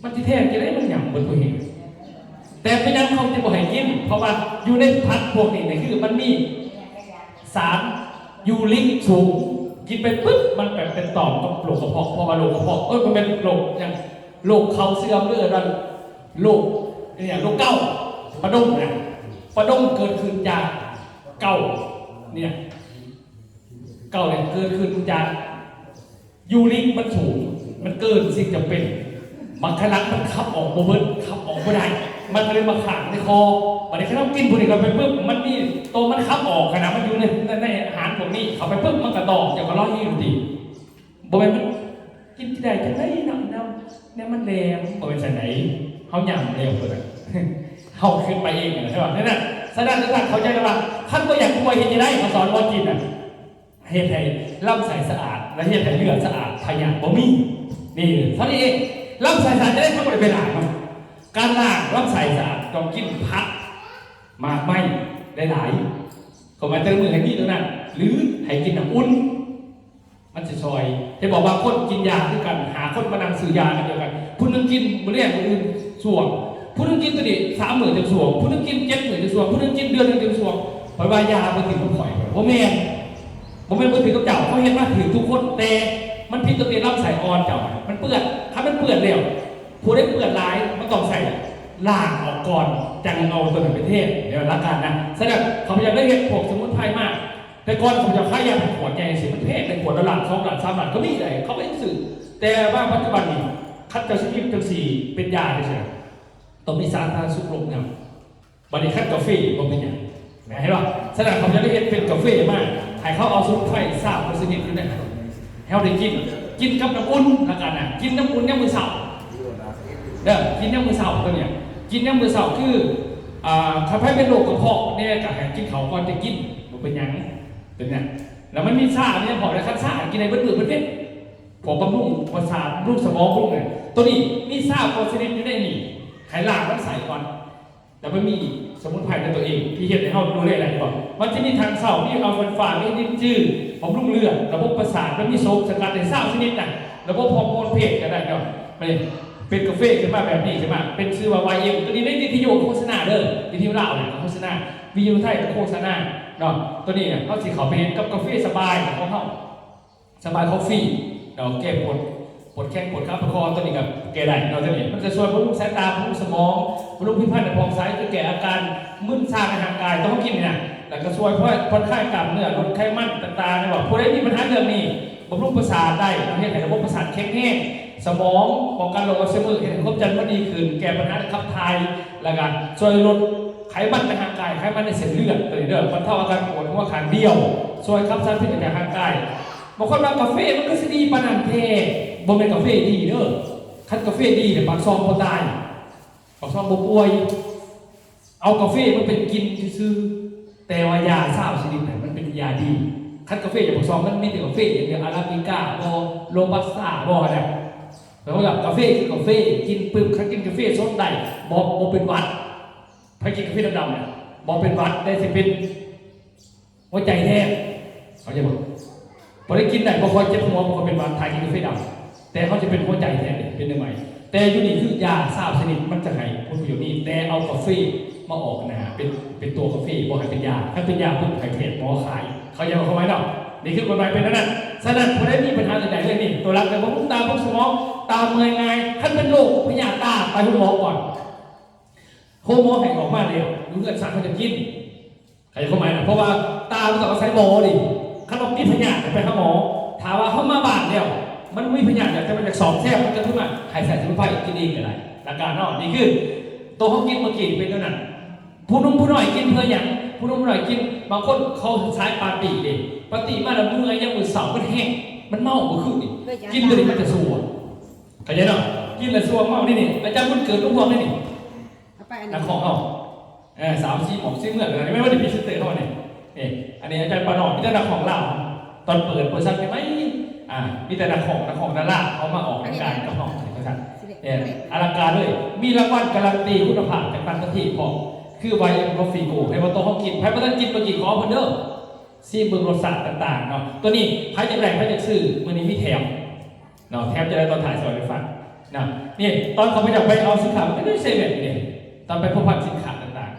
มันที่แท้จะได้มันหยั่งบนตัวเองแต่เป็นยังเขาจะบอกให้กินเพราะว่าอยู่ในพัดพวกนี้เนี่ยคือมันมีสารยูริกสูงกินไปปุ๊บมันแบบเป็นต่อมกับโรคกระเพาะเพราะว่าโรคกระเพาะมันเป็นโรคอย่างโรคเข่าเสื่อมเลือดดันโรคเนี่ยโรคเก้าประดงเนี่ยประดงเกิดขึ้นจากเก้าเนี่ยเก้าเนี่ยเกิดขึ้นจากยูริกมันสูงมันเกินสิ่งจำเป็นบางครั้งมันขับออกโมเบิร์ตขับออกไม่ได้มันเลยมาขังในคอวันนี้เขาต้องกินพวกนี้กันไปปุ๊บมันมีตัวมันขับออกขนาดมันอยู่ในอาหารพวกนี้เขาไปปุ๊บมันกระดอกอย่างกระล้อหิ้วดีโมเมนต์มันกินที่ใดจะได้น้ำเนี่ยมันแรงโมเมนต์ไหนเขาหยั่งเร็วเลยเขาขึ้นไปเองใช่ป่ะนั่นน่ะสถานเขาใจระวังท่านก็อยากป่วยเห็นจะได้เขาสอนว่ากินอ่ะเฮ็ดให้ลำไส้สะอาดและเฮ็ดให้เลือดสะอาดพยาธิบ่มีนี่เท่านี้เองลำไส้สะอาดจะได้ทั้งหมดเป็นหลายมั้งการล้างลำไส้สะอาดต้องกินผักมากไม่ได้หลายก็มาเติมมือให้พี่ตัวนั้นหรือให้กินน้ำอุ่นมันจะซอยจะบอกว่าคนกินยาด้วยกันหาคนมานั่งซื้อยากันเดียวกันผู้นึงกินมื้อแรกมื้ออื่นส่วงผู้นึงกินตัวนี้30,000จะส่วงผู้นึงกิน70,000จะส่วงผู้นึงกินเดือนนึงจะส่วงเพราะว่ายามันถึงกับข่อยบ่แม่นบ่ถึงกับเจ้าเขาเห็นว่าถึงทุกคนแต่มันผิดตัวเองลำไส้อ่อนเจ้ามันเปื้อนถ้ามันเปื้อนเร็วผู้ได้เปื้อนหลายมันต้องใส่ล้างออกก่อนจังเอาตัวนั้นไปเทศเดี๋ยวรักกันนะแสดงเขาพยายามได้เห็นพวกสมุนไพรมากแต่ก่อนผมจะค่ายาขวดใหญ่สิมันเทศเป็นขวดละหลัก2 หลัก3 หลักก็มีเลยเขาไม่สื่อแต่ว่าปัจจุบันนี้คัดเจ้าชนิดจังสี่เป็นยาได้ใช่ไหมต้องมีสารต้านสุกลงเนี่ยบัดนี้คัดกาแฟก็เป็นอย่างเห็นป่ะแสดงเขาจะได้เห็นเป็นกาแฟมากให้เขาเอาสมุนไพรทราบชนิดขึ้นได้ให้เราได้กินกับน้ำอุ่นละกันนะกินน้ำอุ่นเนี่ยมือเสากินน้ำมือเสาตัวเนี่ยกินน้ำมือเสาคือถ้าใครเป็นโรคกระเพาะเนี่ยก็ให้กินเขาก่อนจะกินมันเป็นยังเป็นเนี่ยแล้วมันมีซ่าเนี่ยพอแล้วคัดซ่ากินในเบื้องเบื้องผมบำรุงประสาทรูปสมองพวกเนี่ยตัวนี้มีซ่าโปรตีนอยู่ในนี่ไขลาต้องใส่ก่อนแต่มันมีสมุนไพรในตัวเองที่เห็นในห้องดูเลยอะไรก่อนมันจะมีทางเสาที่เอาฟันฝ่าไม่ดิ้นจืดบำรุงเลือดระบบประสาทมันมีโซสกัดในซ่าชนิดน่ะระบบฮอร์โมนเพศก็ได้เนาะเป็นกาแฟขึ้นมาแบบนี้ใช่ไหมเป็นชื่อว่า YM ตัวนี้ได้วิทยุโฆษณาเด้อวิทยุเล่าเนี่ยโฆษณาวิทยุไทยโฆษณาเนาะตัวนี้เนี่ยเขาสีขาวเป็นกับกาแฟสบายของเขาสบายคอฟฟี่เนาะแก้ปวดแข้งปวดขาปวดคอตัวนี้กับแก้ได้เนาะตัวนี้มันจะช่วยบำรุงสายตาบำรุงสมองบำรุงพิพัฒน์ในพองซ้ายจะแก้อาการมึนชาในทางกายต้องกินเนี่ยแล้วก็ช่วยผ่อนคลายกล้ามเนื้อลดไขมันต่างๆเนี่ยบอกผู้ใดมีปัญหาเรื่องนี้บำรุงประสาทได้ประเภทไหนระบบประสาทแข็งแรงสมองป้องกันโรคอัลไซเมอร์เห็นครบจันทร์พอดีขึ้นแก้ปัญหาขับถ่ายแล้วกันช่วยลดไขมันในร่างกายไขมันในเส้นเลือดตัวนี้เด้อบรรเทาอาการปวดหัวข้างเดียวช่วยขับสารพิษในร่างกายบางคนว่ากาแฟมันก็สิดีปานนั้นแท้บ่แม่นกาแฟดีเด้อคันกาแฟดีเนี่ยปากซองบ่ตายปากซองบ่ป่วยเอากาแฟมันเป็นกินซื่อแต่ว่ายาซ่าชนิดไหนมันเป็นยาดีคันกาแฟอย่างปากซองมันมีแต่กาแฟอย่างเดียวอาราบิก้าบ่โรบัสต้าบ่เนี่ยแปลว่ากาแฟคือกาแฟกินปึ๊บคันกินกาแฟสดได้บ่เป็นหวัดใครกินกาแฟดำๆเนี่ยบ่เป็นหวัดได้สิเป็นหัวใจแท้เข้าใจบ่พอได้กินได้บางคนเจ็บหัวบางคนเป็นหวัดทายกินกาแฟดำแต่เขาจะเป็นหัวใจแทนเป็นยังไงแต่ แต่อยู่นี่คือยาทราบชนิดมันจะให้ผลประโยชน์นี่แต่เอากาแฟมาออกนะเป็นตัวกาแฟบอกให้เป็นยาถ้าเป็นยาปุ๊บให้เพจหมอขายเขาจะเอาเข้าไว้เนาะนี่คือกฎหมายเป็นนั่นฉะนั้นพอได้มีปัญหาใดๆเลยนี่ตัวรักแต่พวกตาพวกสมองตาเมื่อยไงท่านเป็นโรคพยาธิตาไปคุณหมอก่อนโฮโมให้ออกมาเร็วรู้เงินสั่งเขาจะกินใครเข้ามาเพราะว่าตามันต้องอาศัยหมอดิขนมมีพยาธิไปหาหมอถามว่าเขามาบาดเดียวมันมีพยาธิแต่มันจากสองแทบมันจะขึ้นมาใครใส่สมุนไพรกินเองอะไรหลักการเนาะนี่คือตัวเขากินเมื่อกี้เป็นเท่านั้นผู้นุ่มผู้หน่อยกินเพื่ออย่างผู้นุ่มผู้หน่อยกินบางคนเขาใช้ปาตีเองปาตีมาแล้วมือยังมือเสามันแห้งมันเมาเมื่อคืนนี่กินตัวนี้มันจะสัวเข้าใจเนาะกินแล้วสัวเมานี่อาจารย์มันเกิดลูกพวงนี่นักของเอา3-4 หมอกซิ่งเหมือนกันไม่ว่าจะมีชุดเตะเท่านี้อันนี้อาจารย์ปานอดมีแต่นักของเราตอนเปิดบริษัทไหมมีแต่นักของดาราเขามาออกรายการกับน้องบริษัทอลังการเลยมีรางวัลการันตีคุณภาพจากต่างประเทศพอคือไวเอ็มกาแฟโก้ให้มาโตเขากินให้มาตั้งกินมากี่ขอเพิ่นเด้อซีเบิงรสชาติต่างๆเนาะตัวนี้ใครจะแรงใครจะซื้อมื่อนี้มีแถมเนาะแถมจะได้ตอนถ่ายสวยไปฟังนะนี่ตอนเขาไปจับไปเอาสินค้ามันไม่ได้เซเว่นนี่ตอนไปพบพันสินค้าต่าง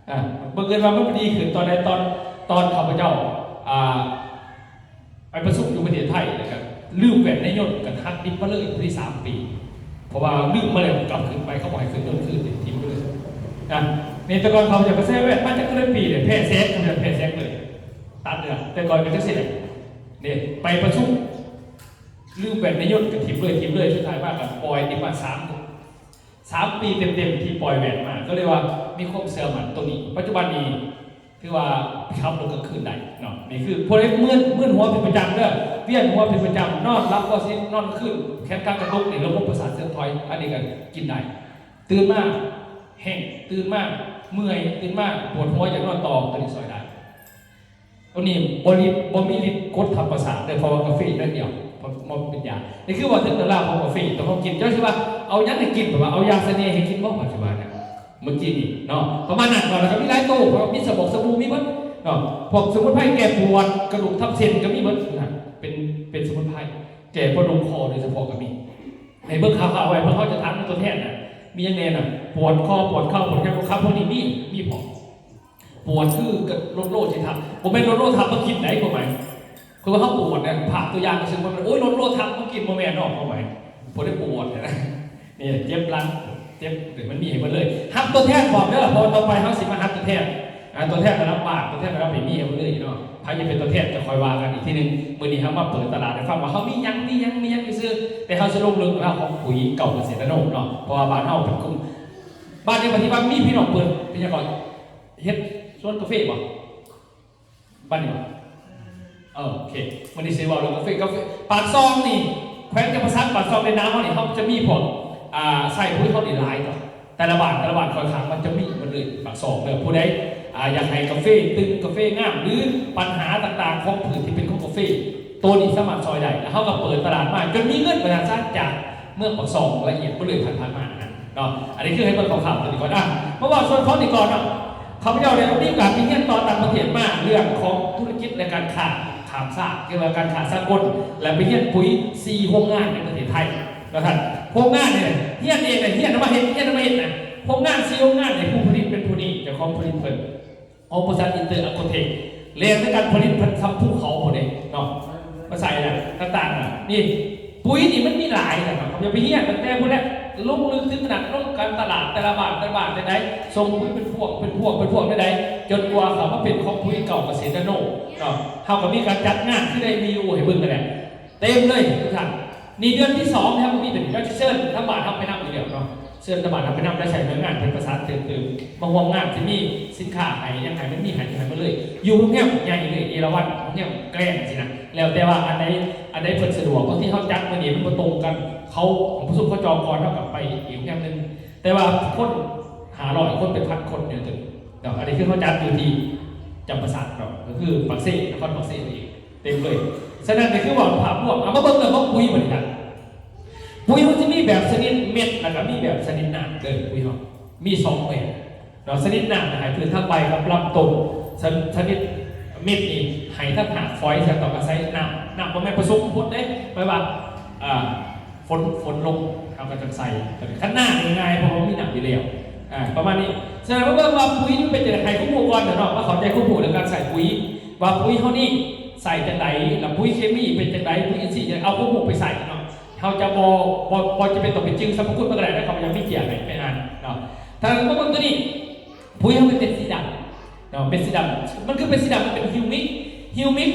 ๆบังเอิญว่ามันดีขึ้นตอนในตอนเขาไปเจ้าไปประชุมอยู่ประเทศไทยนะครับลืมแหวนในยนต์กับทักดิบมาเลยที่3 ปีเพราะว่าลืมมาเลยกลับขึ้นไปเขาบอกให้ขึ้นต้นขึ้นทีมเลยนะในตะกอนเขาจะมาแซ่แหวนมาจากต้นปีเนี่ยแพ้แซกเขาจะแพ้แซกเลยตัดเดือดแต่ก่อนเป็นจังสิเนี่ยไปประชุมลืมแหวนในยนต์กับทีมเลยสุดท้ายมากกับปล่อยติดมา3 ปีเต็มๆที่ปล่อยแหวนมาก็เลยว่ามีความเสื่อมมันตรงนี้ปัจจุบันนี้คือว่าขับรถกลางคืนได้เนาะนี่คือพอได้เมื่อหัวเป็นประจำเด้อเวียนหัวเป็นประจำนอนรับก็ซินอนขึ้นแขนกางกระตุกนี่ระบบประสาทเสื่อมถอยอันนี้ก็กินได้ตื่นมากแห้งตื่นมากเมื่อยตื่นมากปวดหัวอยากนอนต่อตัวนี้ซอยได้ตัวนี้บริลิตกดทับประสาทเลยเพราะว่ากาแฟนั่นเดียวมันเป็นยานี่คือว่าถึงตลาดของกาแฟแต่เขากินเจ้าชื่อว่าเอายันให้กินแบบว่าเอายาเสน่ห์ให้กินบ้างปัจจุบันเนี่ยเมื่อกี้นี่เนาะประมาณนั้นก่อนแล้วก็มีหลายตู้เพราะมีสบู่มีมั้งเนาะพวกสมุนไพรแก้ปวดกระดูกทับเส้นก็มีมั้งนะเป็นสมุนไพรแก้ปวดลงคอโดยเฉพาะก็มีในเบื้องข่าวไว้เพราะเขาจะทำในตัวแทนน่ะมียังไงน่ะปวดคอปวดเข่าปวดแขนปวดขาพวกนี้มีพอปวดคือลดโรคใช่ครับผมเป็นลดโรคทับต้องกินไหนผมหมายคือว่าเขาปวดเนี่ยผ่าตัวอย่างก็ซึ่งมันโอ้ยลดโรคทับต้องกินโมเมนต์นอกผมหมายปวดได้ปวดนะนี่เจ็บหลังเจ็บหรือมันมีให้มันเลยฮับตัวแทนบอกเด้อพอต่อไปเขาสิมาฮับตัวแทนตัวแทนจะรับบาทตัวแทนจะรับไม่มีให้มันเลยเนาะใครจะเป็นตัวแทนจะคอยว่ากันอีกทีนึงมื่อนี้เขามาเปิดตลาดให้ฟังว่าเขามียังไปซื้อแต่เขาจะลงลึกว่าของปุ๋ยเก่าเกษตรนกเนาะเพราะว่าบ้านเขาเป็นกลุ่มบ้านในปฏิบัติมีพี่น้องเปิดเป็นยังไงเฮ็ดสวนกาแฟบ่บ้านนี้โอเควันนี้เสียว่าลงกาแฟปากซองนี่แขวงจำปาสักปากซองในน้ำเขาเนี่ยเขาจะมีพวกใส่ปุ๋ยเขาดีหลายต่อแต่ละบาทคอยขังมันจะมีมันเลยปากซองเลยผู้ใดอยากให้กาแฟตึงกาแฟงามหรือปัญหาต่างๆของผืนที่เป็นของกาแฟตัวนี้สามารถซอยได้แล้วเขาก็เปิดตลาดมาจนมีเงินประชาชนจากเมื่อปากซองละเอียดก็เลยผ่านมาเนาะอันนี้คือให้คนข่าวตัวนี้ก่อนเพราะว่าส่วนของนี่ก่อนเนาะเขาพเจ้าเนี่ยมีการมีเงี้ยตอนต่างประเทศมากเรื่องของธุรกิจในการขามซากเกี่ยวกับการขาสากลและไปเงี้ยปุ๋ย4 โรงงานในประเทศไทยนะท่านโรงงานเนี่ยเงี้ยเองเนี่ยเงี้ยนำมาเห็นนะโรงงาน4 โรงงานเนี่ยผู้ผลิตเป็นผู้นี้จะของผลิตเพิ่นเอาบริษัทอินเตอร์อะโคเทคเรียนในการผลิตทำภูเขาคนเองเนาะมาใส่อะไรต่างๆนี่ปุ๋ยนี่มันมีหลายนะครับอย่าไปเงี้ยแต่พวกนี้ลงลึกถึงขนาดลงการตลาดแต่ละบาทได้ส่งปุ๋ยเป็นพวกได้จนกว่าเขามาเป็นของปุ๋ยเก่าเกษตรโนเนาะเขาก็มีการจัดงานที่ได้มีอยู่ให้เบิ่งกันแหละเต็มเลยทุกท่านนี่เดือนที่2นะครับมีเป็นรัชเชิญทั้งบาททั้งไปนับอยู่เดียวเนาะเชิญทั้งบาททั้งไปนับได้ใช้เนื้องานเป็นภาษาตื่นบางวงงานที่มีสินค้าไหนยังไงมันมีหายมาเลยอยู่พวกนี้ใหญ่เลยเอราวัณพวกนี้แกล้งสินะแล้วแต่ว่าอันใดเพิ่นสะดวกบางที่เขาจัดมาเนี่ยมันตรงกันเขาของผู้สุขเขาจองก่อนเท่ากับไปอีกอย่างนึงแต่ว่าคน500 คนเป็น1,000 คนเนี่ยถึงเดี๋ยวอันนี้คือเขาจัดอยู่ที่จำปาสักเนาะก็คือปักเซ่นครปักเซ่อีกเต็มเลยฉะนั้นนี่คือว่าภาพรวมเอามาเบิ่งเลยว่าปุ๋ยเหมือนกันปุ๋ยมันจะมีแบบชนิดเม็ดแล้วก็มีแบบชนิดหนาเลยปุ๋ยเขามี2แบบเราชนิดหนาหายคือทั้งใบกับลำต้นชนิดเม็ดนี่หายทั้งหากฟอยจะต่อกับไซน้ำมันไม่ผสมพุทธได้ไหมว่าฝนลง เขาก็จะใส่ขั้นหน้าง่ายๆเพราะว่ามีหนักอยู่แล้วประมาณนี้แสดงว่าปุ๋ยนี่เป็นจะใครคุ้มผูก่อนเนาะว่าเขาใจคุ้มผูในการใส่ปุ๋ยว่าปุ๋ยเขานี่ใส่จากไหนแล้วปุ๋ยเคมีเป็นจากไหนปุ๋ยอินทรีย์จะเอาคุ้มผูไปใส่เนาะเขาจะบอจะเป็นตัวเป็นจึงสรรพคุณอะไรได้เขายังไม่เกี่ยวไม่อ่านเนาะทางพวกตัวนี้ปุ๋ยเขาเป็นสีดำเนาะเป็นสีดำมันคือเป็นสีดำมันเป็นฮิวมิก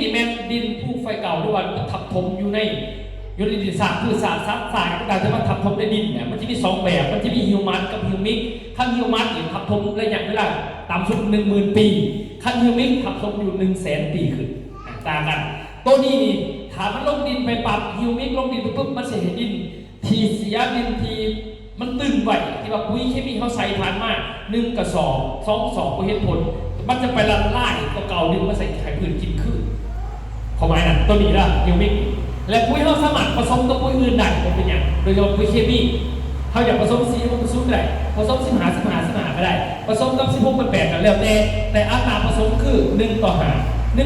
นี่แม่ดินผู้ไฟเก่าด้วยว่าทับถมอยู่ในดินสารคือสารซับสารต่างๆที่มันทับถมในดินเนี่ยมันจะมี2แบบมันจะมีฮิวมัสกับฮิวมิกขั้นฮิวมัสเนี่ยทับถมระยะเวลาต่ำสุด 10,000 ปีขั้นฮิวมิกทับถมอยู่ 100,000 ปีขึ้นต่างกันตัวนี้นี่ถามมันลงดินไปปรับฮิวมิกลงดินไปปุ๊บมันเสียดินทีเสียดินทีมันตึงไหวที่ว่าปุ๋ยเคมีเขาใส่ผ่านมา1 กระสอบ2 กระสอบก็เห็นผลมันจะไปละลายตัวเก่าดึงมาใส่ไข่พื้นกินขึ้นเขาหมายนะตัวนี้ละฮิวมิกและปุ๋ยเขาสมัครผสมกับปุ๋ยอื่นได้เป็นอย่างโดยเฉพาะปุ๋ยเคมีเขาอยากผสมสีมันผสมได้ผสม15ก็ได้ผสมกับ16เป็น8กันแล้วแต่อัตราผสมคือ1 ต่อ 5เ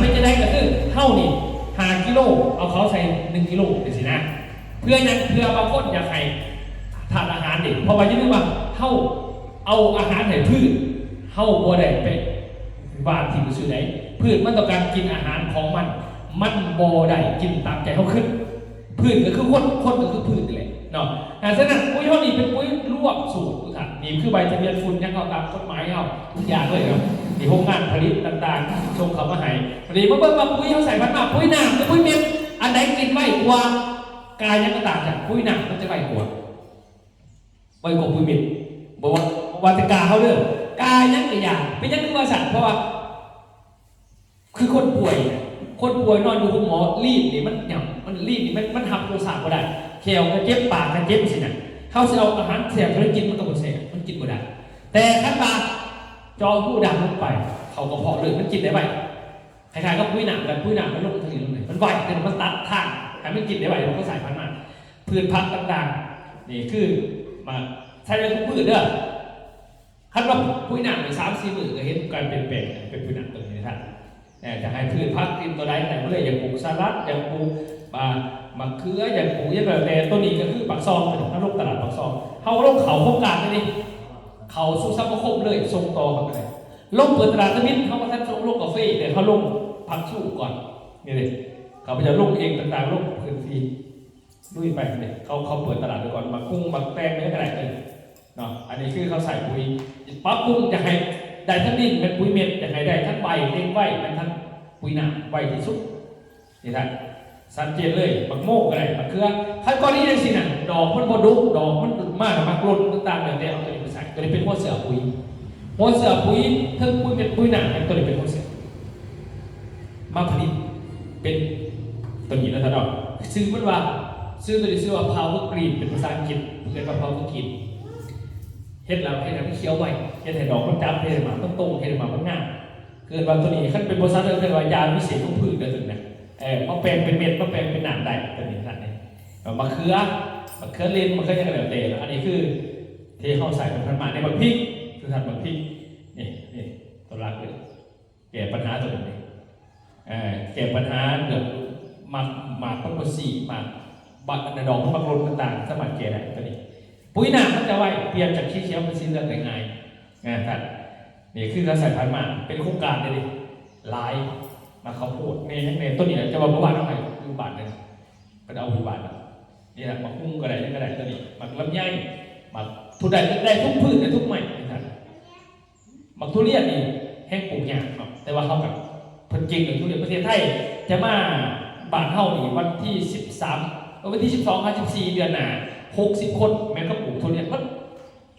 ป็นจะได้ก็คือเท่านี้5 กิโลเอาเขาใส่1 กิโลเป็นสินะเพื่อบางคนอยากให้ทานอาหารเด็กเพราะว่ายิ่งว่าเท่าเอาอาหารให้พืชเท่าบัวได้ไปบ้านที่มันซื้อไหนพืชมันต้องการกินอาหารของมันบ่ได้กินตามใจเขาขึ้นพืชก็คือคนก็คือพืชเลยเนาะฉะนั้นปุ๋ยเท่านี้เป็นปุ๋ยรวบสูตรทุกท่านนี่คือใบทะเบียนฝุ่นยังเอาตามกฎหมายเอาทุกอย่างเลยครับในโรงงานผลิตต่างๆส่งเขามาให้พอดีมาเบิ่งว่าปุ๋ยเขาใส่พันมาปุ๋ยน้ำหรือปุ๋ยเม็ดอันไหนกินไว้กว่ากายยังก็ต่างจากปุ๋ยน้ำมันจะไว้กว่าปุ๋ยเม็ดบอกว่าวัตกาเขาเด้อกายยังก็อย่างเป็นยังคือว่าสัตว์เพราะว่าคือคนป่วยนอนอยู่คุณหมอรีดนี่มันหย่ำมันรีดนี่มันทำโรคก็ได้แขวก็เจ็บปากก็เจ็บสินะเขาจะเอาอาหารเสียบเขากินมันก็หมดเสียมันกินไม่ได้แต่ขั้นตอนจอผู้ดำลงไปเขาก็พอเลยมันกินได้ไหมคล้ายๆก็ปุ๋ยหนักแต่ปุ๋ยหนักมันลงทะเลลงไหนมันไหวแต่มันตัดทางแต่ไม่กินได้ไหมมันก็ใส่พันธุ์มาพืชพันธุ์ต่างๆนี่คือมาใช้ในทุกพืชเด้อขั้นว่าปุ๋ยหนักใน3-4 มื้อก็เห็นการเปลี่ยนแปลงเป็นปุ๋ยหนักตรงนี้ท่านจะให้พืชพันธุ์กินตัวใดแต่เมื่อไรอย่างปลูกสลัดอย่างปลูกมะเขืออย่างปลูกอย่างแบบตัวนี้ก็คือปักซองเป็นถ้าลงตลาดปักซองเขาลงเขาโครงการนี่เขาสู้ซับมาคบเลยส่งต่อกันไปลงเปิดตลาดตะมินเขามาท่านส่งลงกาแฟเดี๋ยวเขาลงพักสู้ก่อนนี่เลยเขาไปจะลงเองต่างๆลงพื้นที่ลุยไปเลยเขาเปิดตลาดก่อนมากุ้งมาแป้งไม่ได้เลยเนาะอันนี้คือเขาใส่ปุ๋ยปั๊บกุ้งจะให้ได้ทั้งดินเป็นปุ๋ยเม็ดจะให้ได้ทั้งใบเลี้ยงไว้เป็นทั้งปุ๋ยหนาใบที่สุดนี่ท่านสังเกตเลยบักโมกอะไรบักเขือขั้นตอนนี้เลยสินะดอกมันบดุดอกมันมากมากรนต่างๆเนี่ยเอาตัวนี้ไปใส่ตัวนี้เป็นหัวเสือปุ๋ยเพิ่มปุ๋ยเป็นปุ๋ยหนาตัวนี้เป็นหัวเสือมาผลิตเป็นตัวนี้แล้วท่านดอกซื้อมันว่าซื้อตัวนี้ซื้อว่า power green เป็นภาษาอังกฤษเรียกว่า power green เฮ็ดแล้วให้น้ำเขียวไว้เฮ็ดให้ดอกมันจับเฮ็ดให้หมาต้นโตเฮ็ดให้หมามันง่ายเกิดวันตัวนี้ขั้นเป็นบริษัทเรียกว่ายาพิเศษของพืชเดือนนะมาแปลงเป็นเม็ดมาแปลงเป็นหนามได้ตัวนี้ท่านนี่มะเขือเลนมะเขือยังไงเตะอันนี้คือเทเข้าใส่เป็นพันมาในบักพริกคือท่านบักพริกนี่ตัวรักเลยแก้ปัญหาตัวนี้แก้ปัญหาเรื่องหมากต้นกระสีหมากบักดอกบักรนต่างๆสมัครแก้ได้ตัวนี้ปุ๋ยหนามันจะไว้เปลี่ยนจากขี้เขียวเป็นสีเหลืองง่ายท่านนี่คือการใส่พันธุ์มาเป็นโครงการเลยลายมาเขาพูดเมย์ต้นนี้จะมาบ้านเท่าไหร่อยู่บ้านเลยก็เอาอยู่บ้านนี่แหละมาคุ้งก็ได้ตัวนี้มาลำไยมาทุกได้ทุกพืชได้ทุกไม้ท่านมาทุเรียนนี่แห้งปลูกยากแต่ว่าเขากับเพิ่นเก่งกับทุเรียนประเทศไทยจะมาบ้านเฮานี่วันที่12 14เดือนหน้า60 คนแม่ก็ปลูกทุเรียนมัน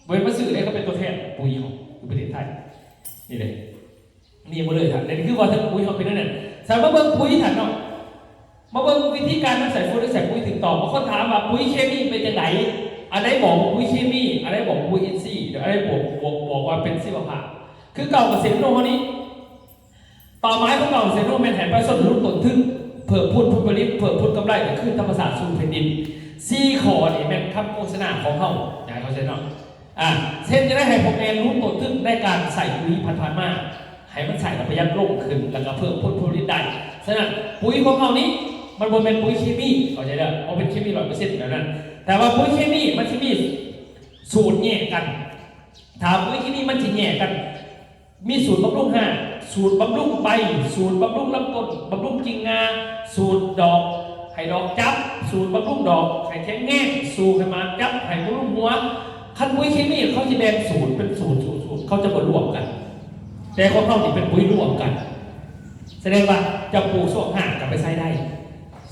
เว้นมาซื้อได้ก็เป็นตัวแทนปุ๋ยของประเทศไทยนี่เลยนี่มาเลยท่านนี่คือว่าถ้าปุ๋ยเขาเป็นนั่นน่ะสามารถเบิ่งปุ๋ยท่านเนาะมาเบิ่งวิธีการใส่ปุ๋ยใส่ปุ๋ยถึงต่อบางคนถามว่าปุ๋ยเคมีเป็นยังไงอะไรบอกปุ๋ยเคมีอะไรบอกปุ๋ยอินทรีย์อะไรบอกว่าเป็นชีวภาพคือเก่ากับเซนโนเขานี้ต่อไม้ของเก่าเซนโนแมนแห่งไปส้นรุ่นต้นทึ่งเพิ่มพูดผลิตเพิ่มพูดกำไรแต่ขึ้นธรรมศาสตร์สู่แผ่นดิน4 ข้อนี่แม่นคำโฆษณาของเขาอยากเขาใช้เนาะเช่นจะได้ให้ผมเองรู้ตัวทึ่งได้การใส่ปุ๋ยพันๆมากให้มันใส่แล้วประหยัดลงขึ้นแล้วก็เพิ่มผลผลิตได้ฉะนั้นปุ๋ยของเรานี้มันเป็นปุ๋ยเคมีเข้าใจเด้อเพราะเป็นเคมี100%แล้วนั้น แต่ว่าปุ๋ยเคมีมันจะมีสูตรแยกกันถามปุ๋ยเคมีมันจะแยกกันมีสูตรบำรุงห่าสูตรบำรุงใบสูตรบำรุงลำต้นบำรุงกิ่งงาสูตรดอกให้ดอกจับสูตรบำรุงดอกให้แข็งแง่สูตรให้มาจับให้บำรุงหัวขั้นปุ๋ยเคมีเขาจะแบ่งสูตรเป็นสูตรเขาจะบรรรวมกันแต่ของเขาที่เป็นปุ๋ยรวมกันแสดงว่าจะปลูกส่วนห่างกับไปใช้ได้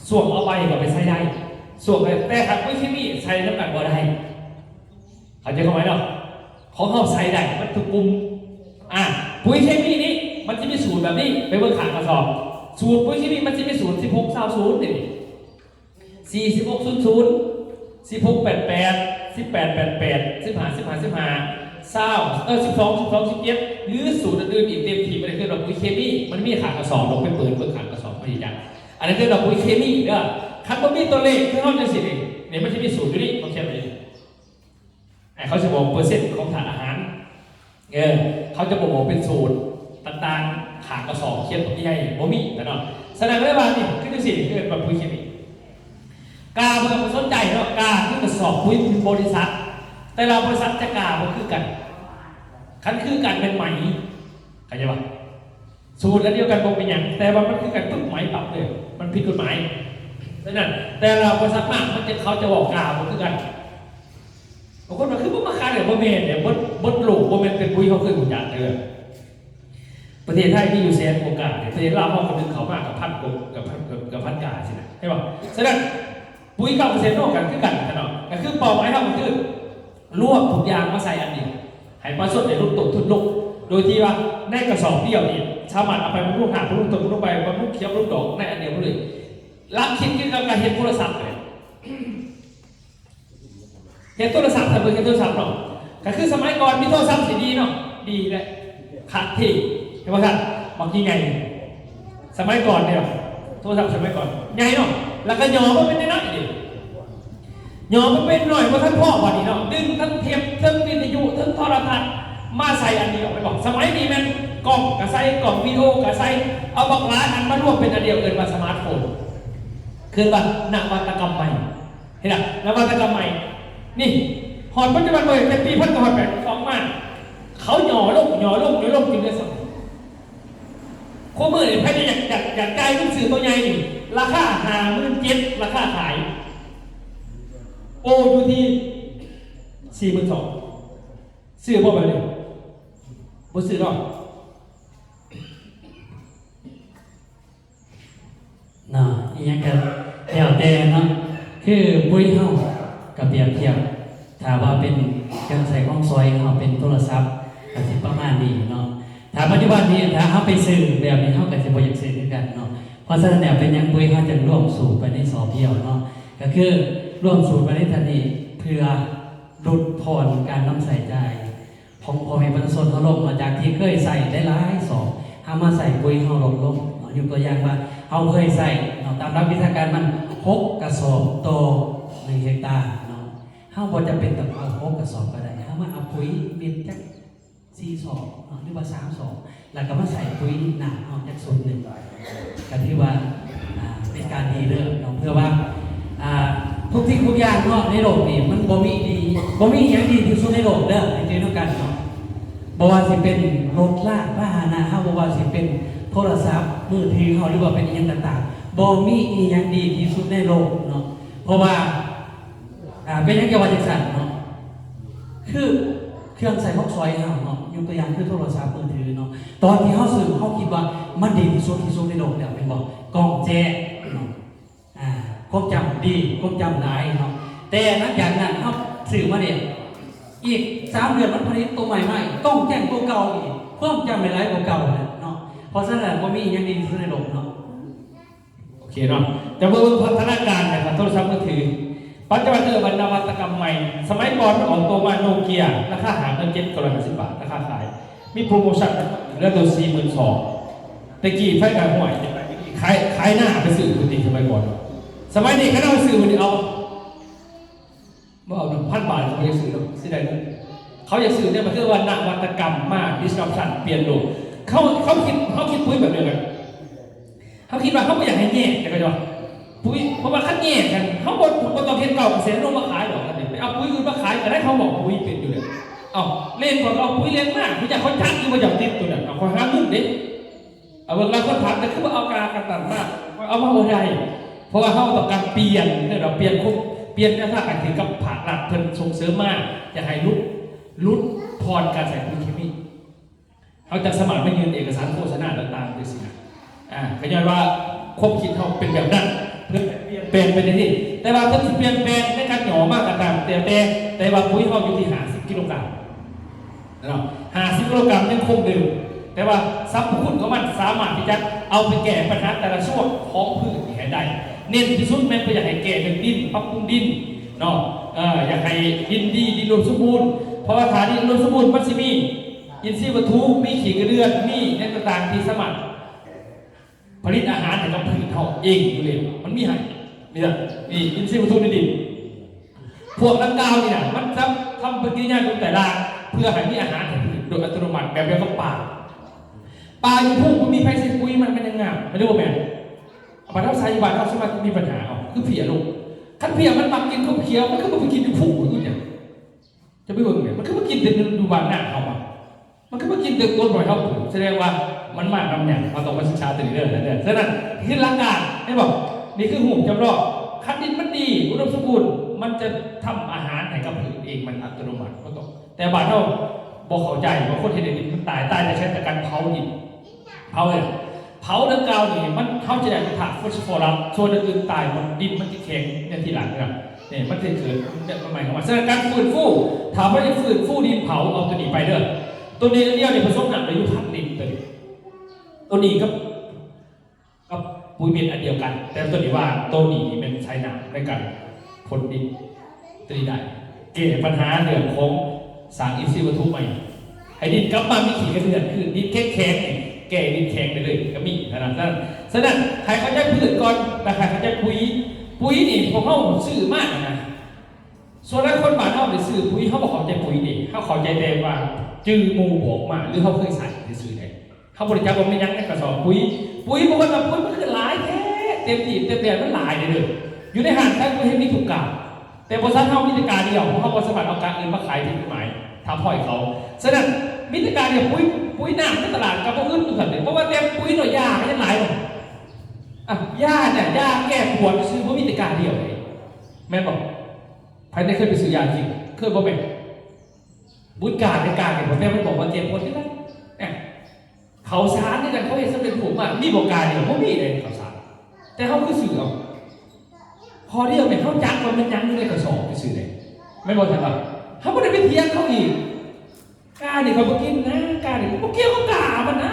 ส่วนเอาใบกับไปใช้ได้ส่วนแต่ถ้าปุ๋ยเคมีใช้น้ำหนักบ่ได้เขาจะเข้าใจเนาะของเขาใช้ได้มันถูกปุ่มปุ๋ยเคมีนี้มันจะมีสูตรแบบนี้ไปเบิ่งขางกระสอบสูตรปุ๋ยเคมีมันจะมีสูตร16 20นี่46 00 16 88 18 88 15 12 17หรือสูตรอื่นๆอีกเต็มทีมันคือดอกปุ๋ยเคมีมันมีขางกระสอบลงไปเปิดเบิ่งขางกระสอบพอดีจังอันนั้นคือดอกปุ๋ยเคมีเด้อคันบ่มีตัวเลขคือเขาจะสิเนี่ยมันจะมีสูตรอยู่นี่เขาเขียนไว้เขาจะบอกเปอร์เซ็นต์ของถาดอาหารเขาจะบอกเป็นสูตรต่างๆขางกระสอบเขียนตรงนี้ให้บ่มีแต่เนาะแสดงว่านี่คือจังซี่คือแบบปุ๋ยเคมีกาเพื่อสนใจเนาะกาคือกระสอบปุ๋ยเป็นบริษัทแต่เราบริษัทจะกาบ่คือกันคันคือกันเป็นไหมเข้าใจป่ะสูตรอันเดียวกันบ่เป็นหยังแต่ว่ามันคือกันปึ๊บไหมปรับเลยมันผิดกฎหมายดังนั้นแต่เราบริษัทมากมันจะเขาจะบอกกาบ่คือกันบางคนมันคือบ่มาขายเนี่ยบ่แม่นเนี่ยบ่หลูกบ่แม่นเป็นปุ๋ยเขาคือหุ่นยนต์เด้อประเทศไทยที่อยู่แสนกว่ากาเนี่ยประเทศลาวเขาคนนึงเขามากกับพันกาใช่ไหมใช่ป่ะฉะนั้นปุ๋ย9%โลกกันคือกันเนาะก็คือเป้าหมายเราก็คือรวบทุกอย่างมาใส่อันเดียวให้ประชาชนได้ลดต้นทุนลงโดยที่ว่าในกระสอบเดียวนี่ชาวบ้านเอาไปบำรุงหาบำรุงต้นบำรุงใบบำรุงเขียวบำรุงดอกในอันเดียวเลยลักคิดคือการเห็นโทรศัพท์เลยเห็นโทรศัพท์แต่เมื่อเห็นโทรศัพท์เนาะก็คือสมัยก่อนมีโทรศัพท์สีดีเนาะดีเลยขาดที่เห็นไหมครับบางทีไงสมัยก่อนเนี่ยโทรศัพท์สมัยก่อนไงเนาะแล้วก็หยอมันเป็นน้อยดิหยอมันเป็นหน่อยว่าท่านพ่อวันนี้เนาะดึงทั้งเทปทั้งวิทยุทั้งโทรทัศน์มาใส่อันเดียวไปบอกสมัยนี้มันกล่องกับใส่กล่องวิดีโอกับใส่เอาบักหลายอันมารวมเป็นอันเดียวเกินมาสมาร์ทโฟนคือว่านวัตกรรมใหม่เห็นไหมนวัตกรรมใหม่นี่หอดปัจจุบันเลยเป็นปี1982มาเขาหย่อลงจริงเลยสักโคมือเนี่ยพายอยากได้ลูกสื่อตัวใหญ่นี่ราคา57,000ราคาขายโออยู่ที่42,000ซื้อพวกแบบนี้บ่ซื้อหรอกน่ะอีหยังก็แล้วแต่เนาะคือปุ๋ยเฮากับเปรียบเทียบถ้าว่าเป็นเครื่องใส่ของซอยเฮาเป็นโทรศัพท์ก็สิประมาณนี้เนาะถ้าปัจจุบันนี้ถ้าเฮาไปซื้อแบบนี้เฮาก็สิบ่อยากซื้อคือกันเนาะเพราะฉะนั้นเนี่ยเป็นหยังปุ๋ยเฮาจะร่วมสูตรไปในสอบเพียวเนาะก็คือร่วมสูตรไปในทันทีเพื่อลดทอนการนำใส่ใจของพ่อแม่ประชาชนเฮาลงมาจากที่เคยใส่ได้หลายสอบเฮามาใส่ปุ๋ยเฮาลดลงยกตัวอย่างว่าเฮาเคยใส่ตามหลักวิชาการมัน6กระสอบต่อ1เฮกตาร์เนาะเฮาบ่จำเป็นต้องเอา6กระสอบก็ได้เฮามาเอาปุ๋ยเม็ดจัก4ซองหรือว่า3ซองแล้วก็มาใส่ปุ๋ยหนาเฮาจักส่วนหนึ่งก็ถือว่าเป็นการดีเด้อเนาะเพื่อว่าทุกสิ่งทุกอย่างเนาะในโลกนี่มันบ่มีอย่างดีที่สุดในโลกเด้อให้เจอด้วยกันเนาะบ่ว่าสิเป็นรถลากพาหนะเฮาบ่ว่าสิเป็นโทรศัพท์มือถือเฮาหรือว่าเป็นอีหยังต่างๆบ่มีอีหยังดีที่สุดในโลกเนาะเพราะว่าเป็นหยังจะว่าจังซั่นเนาะคือเครื่องใส่ของซอยเฮาเนาะยกตัวอย่างคือโทรศัพท์มือถือเนาะตอนที่เฮาซื้อเฮาคิดว่ามันดีที่สุดในโลกแล้วเป็นบ่กล้องแจ้เนาะความจำดีความจำหลายเนาะแต่หลังจากนั้นเฮาซื้อมาเนี่ยอีก3 เดือนมันผลิตตัวใหม่ๆต้องแจ้งตัวเก่าอีกความจำไม่หลายกว่าเก่าเนาะเพราะฉะนั้นบ่มีอย่างดีที่สุดในโลกเนาะโอเคเนาะจะเบิ่งพัฒนาการของโทรศัพท์มือถือปัจจุบันบรรดานวัตกรรมใหม่สมัยก่อนออกตัวมาโนเกียราคาหาเงิน750 บาทราคาขายมีโปรโมชั่นเรื่องตัว 42,000ตะกี้ไฟกับห่วยขายหน้าไปสื่อปกติสมัยก่อนสมัยนี้เขาเอาสื่อมันเอา1,000 บาทเขาอยากสื่อสิได้เขาอยากสื่อเนี่ยมันคือว่านวัตกรรมมาก disruption เปลี่ยนโลกเขาคิดปุ้ยแบบเดียวกันเขาคิดว่าเขาไม่อยากให้แย่แต่ก็จะผ ปุ๋ยเพราะว่าขั้นแย่กันเขาบอกตอนเทนเก่าเสียลงมาขายหรอกกันไปเอาปุ๋ยอื่นมาขายแต่ได้เขาบอกปุ๋ยเป็นอยู่เลยเอาเล่นก่อนเอาปุ๋ยเล่นมากพี่จะเขาชักอยู่มาจากติดตัวเนี่ยเอาเขาหาเงินเด็กเอาเวลาคนถามแต่คือว่าเอาการกระตันมากเอามาอะไรเพราะว่าเขาต้องการเปลี่ยนเนี่ยเราเปลี่ยนคุกเปลี่ยนหน้าการถึงกับผ่าตัดเพิ่นส่งเสริมมากจะให้ลดพรการใส่ปุ๋ยเคมีเขาจะสมัครไม่ยืนเอกสารโฆษณาต่างๆด้วยสิก็ย้อนว่าความคิดเขาเป็นแบบนั้นเพื่อเปลี่ยนเป็นที่แต่ว่าถ้าเปลี่ยนแปลงในการหน่อมากต่างๆแต่ว่าปุ๋ยเขาอยู่ที่50 กิโลกรัมนะ50 กิโลกรัมยังคงเดิมแต่ว่าทรัพย์คุณของมันสามารถที่จะเอาไปแก้ปัญหาแต่ละช่วงของพืชให้ได้เน้นที่สุดแม่นก็อยากให้แก้เรื่องดินปรับปรุงดินเนาะอยากให้ดินดีดินอุดมสมบูรณ์เพราะว่าฐานดินอุดมสมบูรณ์มันจะมีอินทรีย์วัตถุมีขี้กระเดือนมีในต่างๆที่สามารถผลิตอาหารให้กับพืชเขาเองอยู่เลยมันมีให้นี่อินทรีย์วัตถุในดินพวกน้ำดาวนี่นะมันทำปฏิกิริยาโดยแต่ละเพื่อให้มีอาหารให้พืชโดยอัตโนมัติแบบเดียวกับป่าอยู่พุ่งมันมีไฟเส้นปุ๋ยมันเป็นยังไงไม่รู้ว่าแม่ปลาเท่าสายบานเท่าสมาธิมีปัญหาคือเพียลงขั้นเพียมันมักกินข้าวเคี้ยวมันก็ไปกินอยู่พุ่งอย่างเงี้ยจะไม่เบิ่งเนี่ยมันก็มากินแต่ดูบานหน้าเขามันก็มากินแต่ต้นหน่อยเขาแสดงว่ามันมากน้ำเนี่ยเราต้องมาศึกษาตัวนี้เรื่องนั้นเนี่ยฉะนั้นที่หลักการนี่บอกนี่คือหูจำลองคันดินมันดีอุดมสมบูรณ์มันจะทำอาหารให้กับพืชเองมันอัตโนมัติก็ต้องแต่บานเราบอกเข้าใจว่าคนที่ดินมันตายแต่ใช้แต่การเผาดินเผาเรื่องเก่านี่มันเขาจะได้ถาดฟอสฟอรัสส่วนอื่นตายมันดินมันจะแข็งเนี่ยทีหลังเนี่ยมันจะเกิดใหม่ของมันฉะนั้นการฟื้นฟูถามว่าจะฟื้นฟูดินเผาเอาตัวนี้ไปเด้อตัวนี้เดียวเนี่ยผสมหนักเลยอยู่พันดินตัวนี้กับปุ๋ยเม็ดอันเดียวกันแต่ตัวนี้ว่าตัวนี้เป็นใช้หนักในการผลดินตัวนี้ได้แก้ปัญหาเรื่องของสารอินทรีย์วัตถุใหม่ให้ดินกลับมามีขีดกระเดือนคือดินแข็งแก่ดินแข็งไปเลยก็มีนั้นฉะนั้นใครเขาจะพืชก่อนแต่ใครเขาจะปุ๋ยนี่พวกเขาซื้อมากนะส่วนนั้นคนบ้านเขาไปซื้อปุ๋ยเขาบอกเขาใจปุ๋ยนี่เขาขอใจแต่ว่าจื้อมูบอกมาหรือเขาเคยใส่ในซื้อไหนเขาบริจาคว่าไม่ยั้งในกระสอบปุ๋ยบางคนแบบปุ๋ยมันคือหลายแท้เต็มที่เต็มแดดมันหลายเลยอยู่ในห้างใช้ปุ๋ยให้มีถูกกาแต่บริษัทเขามีแต่การเดียวเขาบริษัทเอาการอื่นมาขายที่กฎหมายทำพ่อยเขาฉะนั้นมิตรการเนี่ยปุ๋ยหน้าในตลาดกับพวกอื่นเหมือนกันเพราะว่าเต็มปุ๋ยหน่อยยาไม่ได้หลายหรอกยาเนี่ยยาแก้ปวดซื้อเพราะมิตรการเดียวเลยแม่บอกใครได้เคยไปซื้อยาจริงเคยบอกไหมบุญการในการเนี่ยผมแม่ไม่บอกว่าเจ็บปวดที่นั่นเนี่ยเขาสารนี่กันเขาเห็นสำเร็จผมมีบอกการเดียวไม่มีเลยเขาสารแต่เขาคือสื่อเอาพอเดียวเนี่ยเขาจักมันยั้งอยู่ในกระสอบไปซื้อเลยไม่บอกใช่ปะเขาไม่ได้ไปเทียงเขาอีกกาเนี่ยเขาไปกินนะกาเนี่ยเขาเกี่ยวกับกามันนะ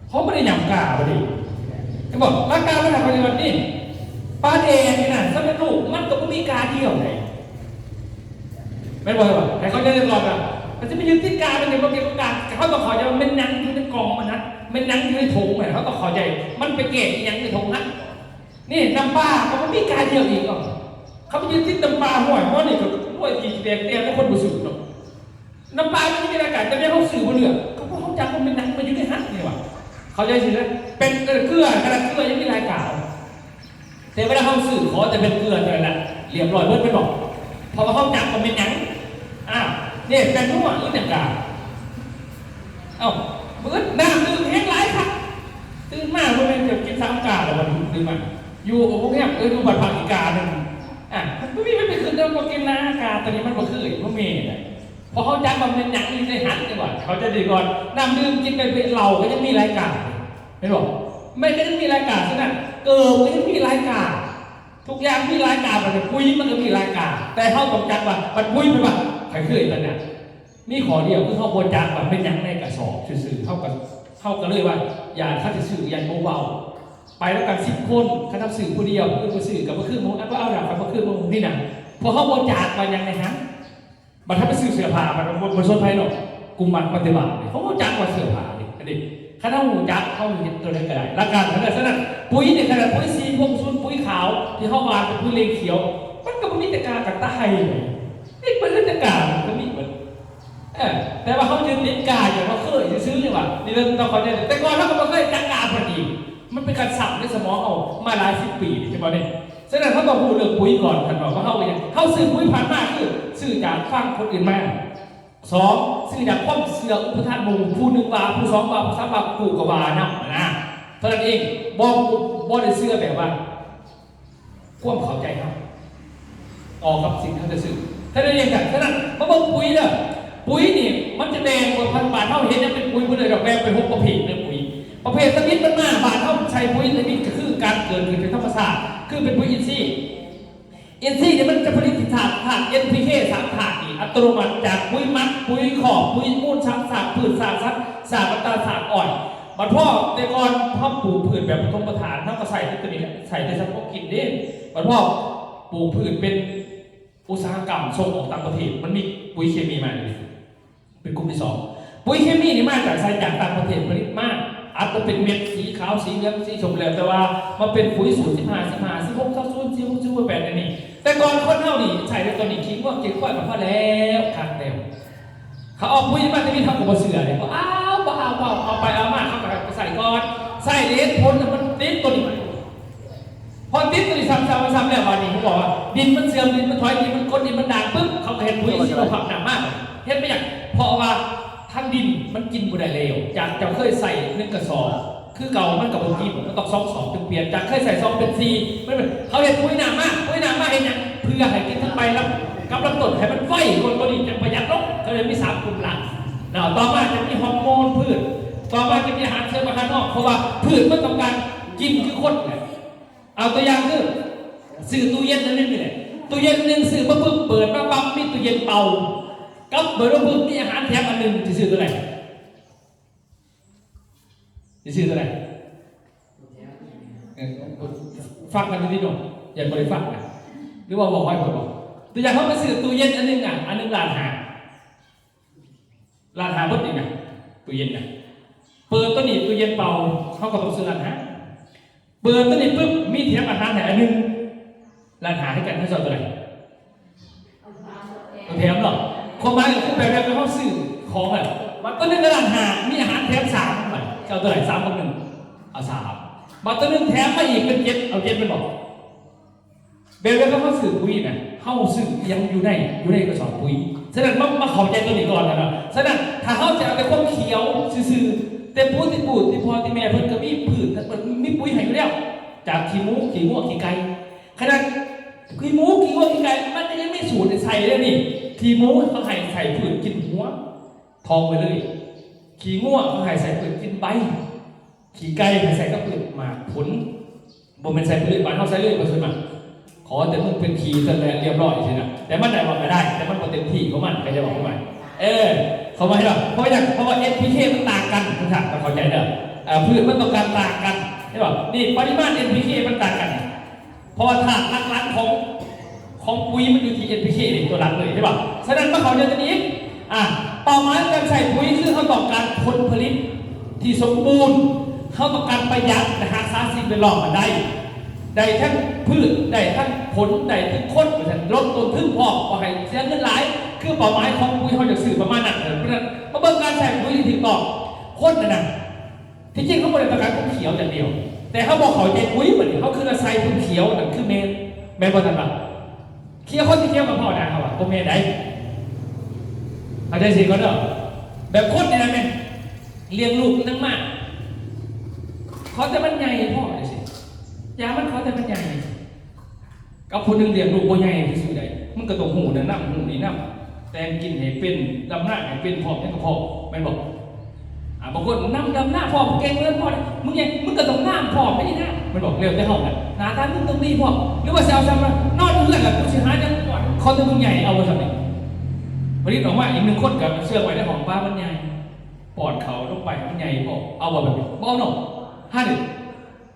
เขาไม่ได้หยำกาพอดีเขาบอกร่างกายมันทำปฏิบัตินี่ปลาแดงนี่นะสำเร็จรูปมันก็ไม่มีกาเดียวเลยไม่บอกว่าแต่เขาจะเรียกร้องแบบมันจะไปยืนที่กาเป็นในโปรแกรมกาเขาต้องขอใจมันเป็นนังอยู่ในกล่องมันนะเป็นนังอยู่ในถุงเหมือนเขาต้องขอใจมันไปเก็บยังในถุงนั้นนี่น้ำปลาเขาไม่มีกาเดียวอีกอ่ะเขาไปยืนที่น้ำปลาห่วยเพราะนี่ก็ห่วยทีแดงแล้วคนบุษืหรอกน้ำปลาไม่มีอากาศแต่ไม่เขาสื่อบนเรือเขาจับมันเป็นนังมันอยู่ในฮัทนี่วะเขาใจสื่อเป็นเกลือขนาดเกลือยังมีลายกาวแต่เวลาเขาสื่อขอแต่เป็นเกลือแต่ละเรียบร้อยเพิ่มไปบอกพอเขาจับมันเป็นนังเนี่ยเป็นทุกวันอื่นอย่างกาเมื่อน้ำดื่มแห้งหลายครับตื่นมาเมื่อเป็นเกือบกิน3 กาแล้ววันตื่นมาอยู่กับพวกนี้ดูบัตรผ่านอีกาหนึ่งมันไม่ขึ้นเดิมกว่ากินน้ากาตอนนี้มันบ่ขึ้นเพราะเมย์พอเขาจับมันเป็นหนังในหันดีกว่าเขาจะดีก่อนน้ำดื่มกินไปเป็นเหล้าก็ยังมีรายการไม่บอกไม่ก็ยังมีรายการใช่ไหมเกิดก็ยังมีรายการทุกอย่างมีรายการแต่ปุ้ยมันก็มีรายการแต่เขาต้องจับว่ามันปุ้ยไปว่าใครเคยตอนนี้มีขอเดียวคือเขาบนจับแบบเป็นหนังในกระสอบซื่อๆเข้ากันเลยว่าอย่าข้าจะสื่อยันเบาๆไปแล้วกัน10 คนข้าทำสื่อผู้เดียวคือสื่อกับมาขึ้นมึงก็เอาดับกับมาขึ้นมึงนี่นะพอเขาบนจับมายังไงฮะบัตรถ้าไปซื้อเสื้อผ้ามันบนโซนไพ่หรอกกุมมันปฏิบัติเขาก็จับว่าเสื้อผ้าดิอันนี้ข้าถ้าหูจับเขาเห็นตัวนั้นก็ได้ละกันขนาดนั้นปุ๋ยเนี่ยขนาดปุ๋ยสีพวกซุนปุ๋ยขาวที่เขาวางเป็นปุ๋ยเลงเขียวมันก็มีแต่กากับตาไห้นี่เป็นเรื่องกาก็มีเหมือนแต่ว่าเขาจึงเล่นกาอย่างเขาเคยซื้อเลยว่ะนี่เราต้องเข้าใจแต่ก่อนเขาก็เคยจักกาพอดี มันเป็นการสั่งในสมองเอามาหลายสิบปีใช่ไหมเนี่ยฉะนั้นเขาต้องพูดเรื่องปุ๋ยก่อนท่านบอกว่าเขาเนี่ยเขาซื้อปุ๋ยผ่านมากคือซื้อจากฟังคนอื่นมาสองซื้อจากข้อมเสืออุปทานหมู่ผู้หนึ่งว่าผู้สองว่าผู้สามว่ากูกว่านะเท่านั้นเองบอกได้เสื้อแบบว่าความเข้าใจครับออกกับสิ่งที่เขาจะซื้อถ้าได้เรียนกันฉะนั้นมาบอกปุ๋ยเนี่ยปุ๋ยนี่มันจะแดงกว่าพันบาทเท่าเห็นยังเป็นปุ๋ยผู้ใดดอกแดงเป็น6 ประเภทเลยปุ๋ยประเภทชนิดมันมาบาทเท่าใช้ปุ๋ยชนิดก็คือการเกิดขึ้นเป็นธรรมชาติคือเป็นปุ๋ยอินทรีย์เนี่ยมันจะผลิตถาด NPK 3 ถาดนี่อัตโนมัติจากปุ๋ยมัดปุ๋ยขอบปุ๋ยมูลช้างสาบพืชสาบซัดสาบตาสาบอ่อนบัดพ่อแต่ก่อนพ่อปลูกพืชแบบผสมประทานเขาก็ใส่ตัวนี้ใส่ในเฉพาะกินเด่นบัดพ่อปลูกพืชเป็นอุตสาหกรรมส่งออกต่างประเทศมันมีปุ๋ยเคมีมาเลยเป็นกลุ่มที่2ปุ๋ยเคมีนี่มาจากสายจากต่างประเทศผลิตมากอาจจะเป็นเม็ดสีขาวสีเหลืองสีชมพูแต่ว่ามันเป็นปุ๋ยสูตร15 16 16 16 8นี่แต่ก่อนคนเท่านี่ใช้ในตัวนี้คิดว่าเก็บไว้กับพ่อแล้วขาดเต็มเขาเอาปุ๋ยมาจะมีทำกับเสือเลยเอาไปเอามาเขาไปใส่ก้อนใส่เลสพ้นมันติดตัวนี้พอติดตัวนี้ซ้ำแล้ววันนี้เขาบอกว่าดินมันเสื่อมดินมันถอยดินมันก้นดินมันด่างปุ๊บเขาเห็นปุ๋ยชีวภาพหนักมากเห็นไหมอย่างเพราะว่าทั้งดินมันกินบุได้เร็วจากจะเคยใส่1 กระสอบคือเก่ามันกับกินมันต้อง2 จึงเปลี่ยนจากเคยใส่2 เป็น 4ไม่เป็นเขาเห็นปุ๋ยหนามากเห็นอย่างเพื่อให้กินทั้งใบแล้วกับลำต้นให้มันไฟคนตัวนี้จะประหยัดลงก็เลยมี3 กลุ่มหลักต่อมาจะมีฮอร์โมนพืชต่อมาจะมีอาหารเสริมอาหารนอกเพราะว่าพืชมันต้องการกินคือคนไงเอาตัวอย่างคือซื้อตู้เย็นนั่นนี่แหละตู้เย็นหนึ่งซื้อมาปุ๊บเปิดมาปั๊บมีตู้เย็นเป่ากับเปิดมาปุ๊บมีอาหารแถมอันหนึ่งจะซื้อตัวไหนฟังกันดีๆหน่อยอย่าบริฟังนะหรือว่าบอกให้ผมบอกตัวอย่างเขาไปซื้อตู้เย็นอันหนึ่งล้านหาบดอีกนะตู้เย็นนะเปิดตัวนี้ตู้เย็นเป่าเขาก็ต้องซื้อล้านหาเปิดตัวนี้ปุ๊บมีแถมอาหารอันหนึ่งล้านหาให้กันให้ชอบตัวไหนตัวแถมหรอความหมายคือแบบเขาซื้อของแบบมันตัวนึงล้านหามีอาหารแถม3ไปเจ้าตัวไหน3 กับ 1เอา3มาตัวนึงแถมมาอีกเป็น7เอา7เป็นบอกเบลก็เขาสื่อปุ๋ยนะเขาสื่อยังอยู่ในกระสอบปุ๋ยฉะนั้นมาเข้าใจตัวนี้ก่อนนะฉะนั้นถ้าเขาจะเอาแต่ความเขียวซื่อแต่พูดที่พ่อที่แม่เพิ่นก็มีผืนมีปุ๋ยให้อยู่แล้วจากขี้หมูขี้งัวขี้ไก่ขนาดขี้หมูขี้งัวขี้ไก่มันยังไม่สูตรใส่เลยนี่ขี้หมูเขาให้ใส่ผืนกินหัวทองไปเลยขี้งัวเขาให้ใส่ผืนกินใบขี้ไก่ให้ใส่ก็ผืนมาผลบ่เป็นใส่ผืนบ้านเขาใส่เลยบ่ใช่มั้ยขอแต่มึงเป็นทีจนเรียบร้อยใช่ไหมแต่มันได้บอกไม่ได้แต่มันเต็มที่ของมันใครจะบอกทำไมเขาไม่หรอกเพราะว่า NPK มันต่างกันนะครับเข้าใจเด้อพืชมันต้องการต่างกันใช่ป่ะนี่ปริมาณ NPK มันต่างกันเพราะว่าธาตุหลักของปุ๋ยมันอยู่ที่ NPK นี่ตัวหลักเลยใช่ป่ะฉะนั้นเมื่อเขาจะนี้เป้าหมายการใส่ปุ๋ยคือเขาต้องการผลผลิตที่สมบูรณ์เขาต้องการประหยัดและหาสารสิ่งเป็นรองมาได้ทั้งพืชได้ทั้งผลได้ทั้งคนลดต้นทุนพอให้เสียเงินหลายคือเป้าหมายของปุ๋ยเขาจะสื่อประมาณนั้นเพราะฉะนั้นมาเบิ่งการใส่ปุ๋ยที่ถูกต้องคนนะที่จริงเขาไม่ได้ต้องการปุ๋ยเขียวอย่างเดียวแต่เขาบอกเขาใจปุ๋ยเหมือนเขาคือใส่ปุ๋ยเขียวนั่นคือเมนบอลตันบักเขียวคนที่เขียวกับพ่อนะเขาตัวเมนได้เข้าใจสิเขาเด้อแบบคนนี่นะแม่เลี้ยงลูกนั่งมากเขาจะมันใหญ่พ่อเลยสิยามันเขาแต่มันใหญ่กับคนหนึ่งเรียนลูกว่าใหญ่ที่สุดเลยมันก็ต้องหูนะน้ำหูนี่น้ำแต่กินให้เป็นดำหน้าให้เป็นพอแค่กับพอไม่บอกบางคนน้ำดำหน้าพอเก่งเลื่อนพอมึงยังมึงก็ต้องน้ำพอไม่ได้นะมันบอกเร็วแต่ห้องน่ะหนาตามึงต้องดีพอหรือว่าเซลล์ซ้ำมานอนเพื่อนกับผู้ชายจังหวะเขาจะมึงใหญ่เอาไปทำไมวันนี้ออกมาอีก1 คนกับเสื้อไว้ในห้องป้ามันใหญ่ปอดเขาลงไปมันใหญ่พอเอาแบบนี้บ้าหนอ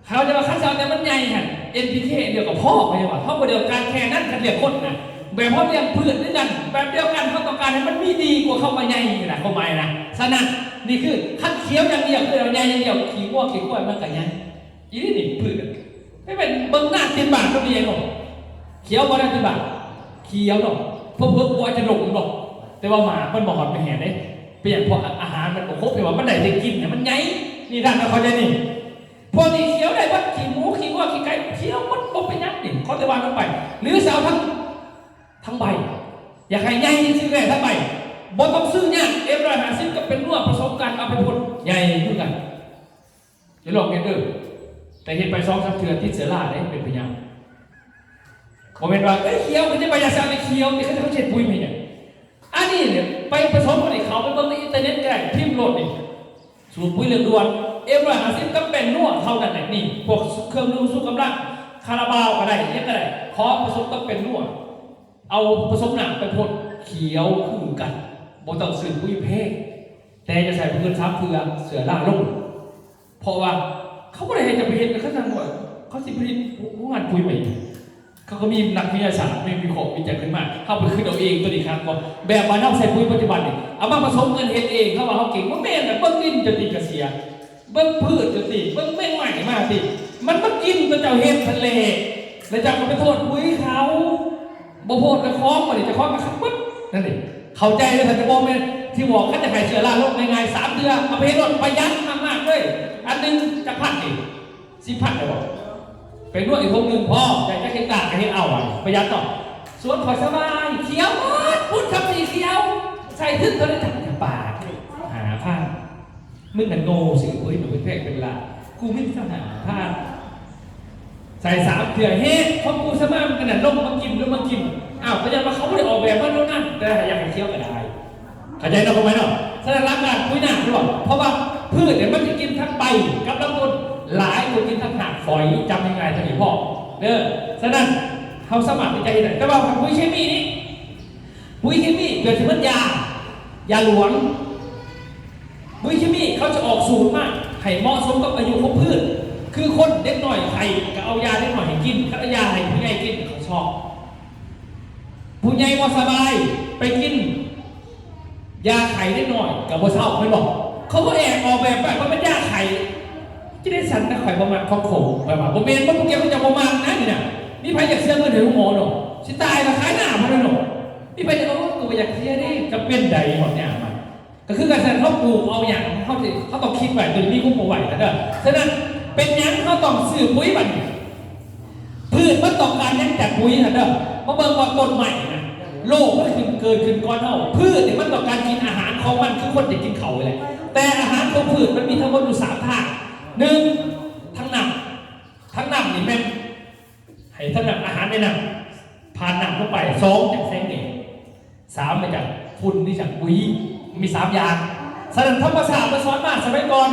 เขาจะมาคัดเซลแต่มันใหญ่ฮะ NPK เดียวกับพ่อไม่ใช่ว่าเขาเดียวกันแค่นั้นกันเรียกคนนะแบบพ่อเรียกพืชด้วยกันแบบเดียวกันเขาต้องการให้มันมีดีกว่าเข้ามาใหญ่นะเข้ามานะฉะนั้นนี่คือขั้นเขียวอย่างเดียวคือเราใหญ่อย่างเดียวขี้วัวขี้ควายมันก็ใหญ่ยี่นี่พืชไม่เป็นเบิ้งหน้าติดบาทก็มีหรอกเขียวก็ได้ติดบาทเขียวหรอกเพิ่มวัวจะหลงหรอกแต่ว่าหมามันบอกมันเป็นแห่ได้เปลี่ยนเพราะอาหารมันครบไปว่ามันได้จะกินเนี่ยมันใหญ่นี่ท่านเขาใจนี่ พวกนี้เขียวได้ว่าขี่หมูขี่วัวขี่ไก่เขียวมันบ่เป็นยักษ์นี่เขาจะวางลงไปหรือสาวทั้งใบอยากให้ใหญ่จริงๆเลยทั้งใบบ่ต้องซื้อเนี่ยF150ก็เป็นนวดผสมกันเอาไปพ่นใหญ่ขึ้นกันจะลองกันเด้อแต่เห็นไป2-3เทื่อที่เสือล่าได้เป็นพยานผมเป็นว่าเขียวมันจะไปยาซาในเขียวนี่เขาจะเขาเช็ดปุ๋ยไหมเนี่ยอันนี้เนี่ยไปผสมกับเขาไปเบิ่งในอินเทอร์เน็ตก็ได้พิมพ์โหลดนี่สูตรปุ๋ยเหลืองด่วนF150ก็เป็นนวดเท่ากันนี่พวกเครื่องดื่มชูกำลังคาราบาวก็ได้เนี่ยก็ได้ขอผสมก็เป็นนวดเอาผสมหนักไปพ่นเขียวคือกันบ่ต้องซื้อปุ๋ยแพงแต่จะใส่เพื่อนทับเพื่อเสือล่าลงเพราะว่าเขาไม่ได้ให้จะไปเห็นเขาสั่งว่าเขาสิผลิตงานปุ๋ยใหม่เขาก็มีนักวิทยาศาสตร์มีของวิจัยขึ้นมาเข้าไปขึ้นเอาเองตัวนี้ครับว่าแบบมาเอาใส่ปุ๋ยปัจจุบันนี่เอามาผสมกันเห็นเองเขาว่าเขาเก่งว่าแม่แต่เบิ้งดินจะติดกระเสียเบิ้งพืชจะติดเบิ้งแม่งใหม่มากติมันมากินมันจะเห็นทะเลแล้วจะไปโทษปุ๋ยเขาบ่โทษกระคล้องมาดิจะคล้องกระคับปึ๊บนั่นเองเข้าใจเลยแต่จะบอกแม่ที่บอกเขาจะให้เชื้อราโรคง่ายๆ3 เดือนเอาไปให้รถประหยัดมากๆเลยอันนึงจะพันเอง10,000เลยบอกเป็นนวดอีก1พอแต่จะเห็นกากเห็นเอาประหยัดต่อสวนขอสบายเขียวหมดพูดคำสีเขียวใส่ทึ่งเท่านั้นจับปากหาผ้ามึงนั่นโง่สิเฮ้ยหนูเป็นแพทย์เป็นละกูไม่ต้องหาผ้าใส่3 เถื่อเฮ้พอกูสมามันขนาดลงมากินหรือมากินอ้าวพยายามมาเขาไม่ได้ออกแบบมาโน่นนั่นแต่อยากให้เคี้ยวก็ได้เข้าใจเราไหมเนาะแสดงรักการคุยหนักหรือเปล่าเพราะว่าพืชเนี่ยมันจะกินทั้งใบกับลำต้นหลายคนกินทั้งหากฝอยจำยังไงท่านพ่อเด้อฉะนั้นเขาสมัครใจได้แต่ว่าปุ๋ยเคมีนี้ปุ๋ยเคมีเกิดจากมันยาหลวงปุ๋ยเคมีเขาจะออกสูตรมากให้เหมาะสมกับอายุของพืชคือคนเด็กหน่อยไข่ก็เอายาเด็กหน่อยให้กินถ้ายาให้ผู้ใหญ่กินเขาชอบผู้ใหญ่พอสบายไปกินยาไข่ได้หน่อยกับบ่เศร้าไม่บอกเขาก็แอบออกแบบว่ามันยาไข่จะได้สั่นนะไข่ประมาณของโขงแบบว่าโมเมนต์มันพวกแกมันจะประมาณนั้นนี่นะนี่ใครอยากเชื่อเงินถึงหมอหรอสิตายมาขายหน้ามันเลยหรอนี่ใครจะรู้ว่าตัวอยากเชื่อได้จะเป็นใดหมดเนี่ยมันก็คือการสั่นเขาปลูกเอาอย่างเขาต้องคิดไว้ตัวนี้คุ้มไหวนะเด้อฉะนั้นเป็นยังเขาต้องซื้อปุ๋ยบันพืชมันต้องการยังแต่ปุ๋ยนะเด้อเพราะเบิ่งว่าต้นใหม่นะโลกมันเกิดขึ้นก่อนเท่าพืชเนี่ยมันต้องการกินอาหารของมันคือคนจะกินเขาเลยแต่อาหารของพืชมันมีทั้งหมดอยู่3 ทาง1ทั้งน้ำนี่แม่งให้ทั้งน้ำอาหารในน้ำผ่านน้ำลงไป2จากแสงแดด3มาจากฝุ่นที่จากปุ๋ยมี3 อย่างฉะนั้นธรรมชาติมาสอนมาสมัยก่อน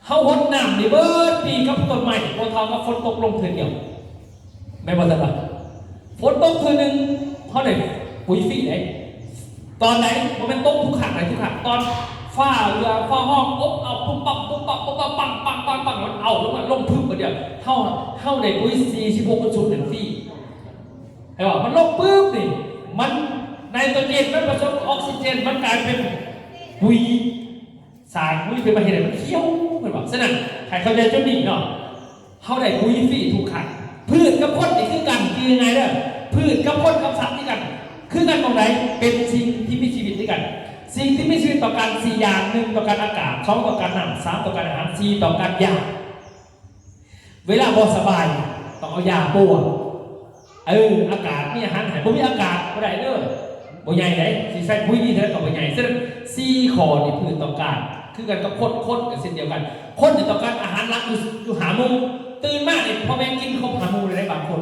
เขาหดน้ำนี่เบิดปีกับต้นไม้พอทองกับฝนตกลงเถื่อนเดียวไม่พอจะแบบฝนตกเถื่อนหนึ่งเขาไหนปุ๋ยฟรีไหนตอนไหนมันเป็นตกทุกขังไหนทุกขังตอนฝ้าเรือฝ้าห้องปุ๊บเอาปุ๊บปั๊บปุ๊บปั๊บปุ๊บปั๊บปังมันเอาแล้วมันลงพึ่งมาเดียวเข้าในปุ๋ย46.1ฟรีไอ้บอกมันลงปุ๊บนี่มันไนโตรเจนมันผสมออกซิเจนมันกลายเป็นปุ๋ยสารปุ๋ยเป็นมาเห็นอะไรมันเคี้ยวเหมือนแบบฉะนั้นใครเข้าใจจุดนี้เนาะเข้าได้ปุ๋ยฟรีทุกขังพืชกับคนนี่คือกันคือยังไงเด้อพืชกับคนกับสัตว์ด้วยกันคือกันตรงไหนเป็นสิ่งที่มีชีวิตด้วยกันสิ่งที่มีชีวิตต่อกัน4 อย่าง1ต่อการอากาศ2ต่อการน้ำ3ต่อการอาหาร4ต่อการยาเวลาบ่สบายต้องเอายาป่วยอากาศมีอาหารหายบ่มีอากาศบ่ได้เด้อบ่ใหญ่ไหนสิใส่ปุ๋ยนี่เท่ากับบ่ใหญ่ซึ่ง4ข้อนี่พืชต้องการคือกันกับคนกับเส้นเดียวกันคนจะต้องการอาหารหลักอยู่หาหมู่ตื่นมาเนี่ยพอแม่กินครบหาหมู่เลยได้บางคน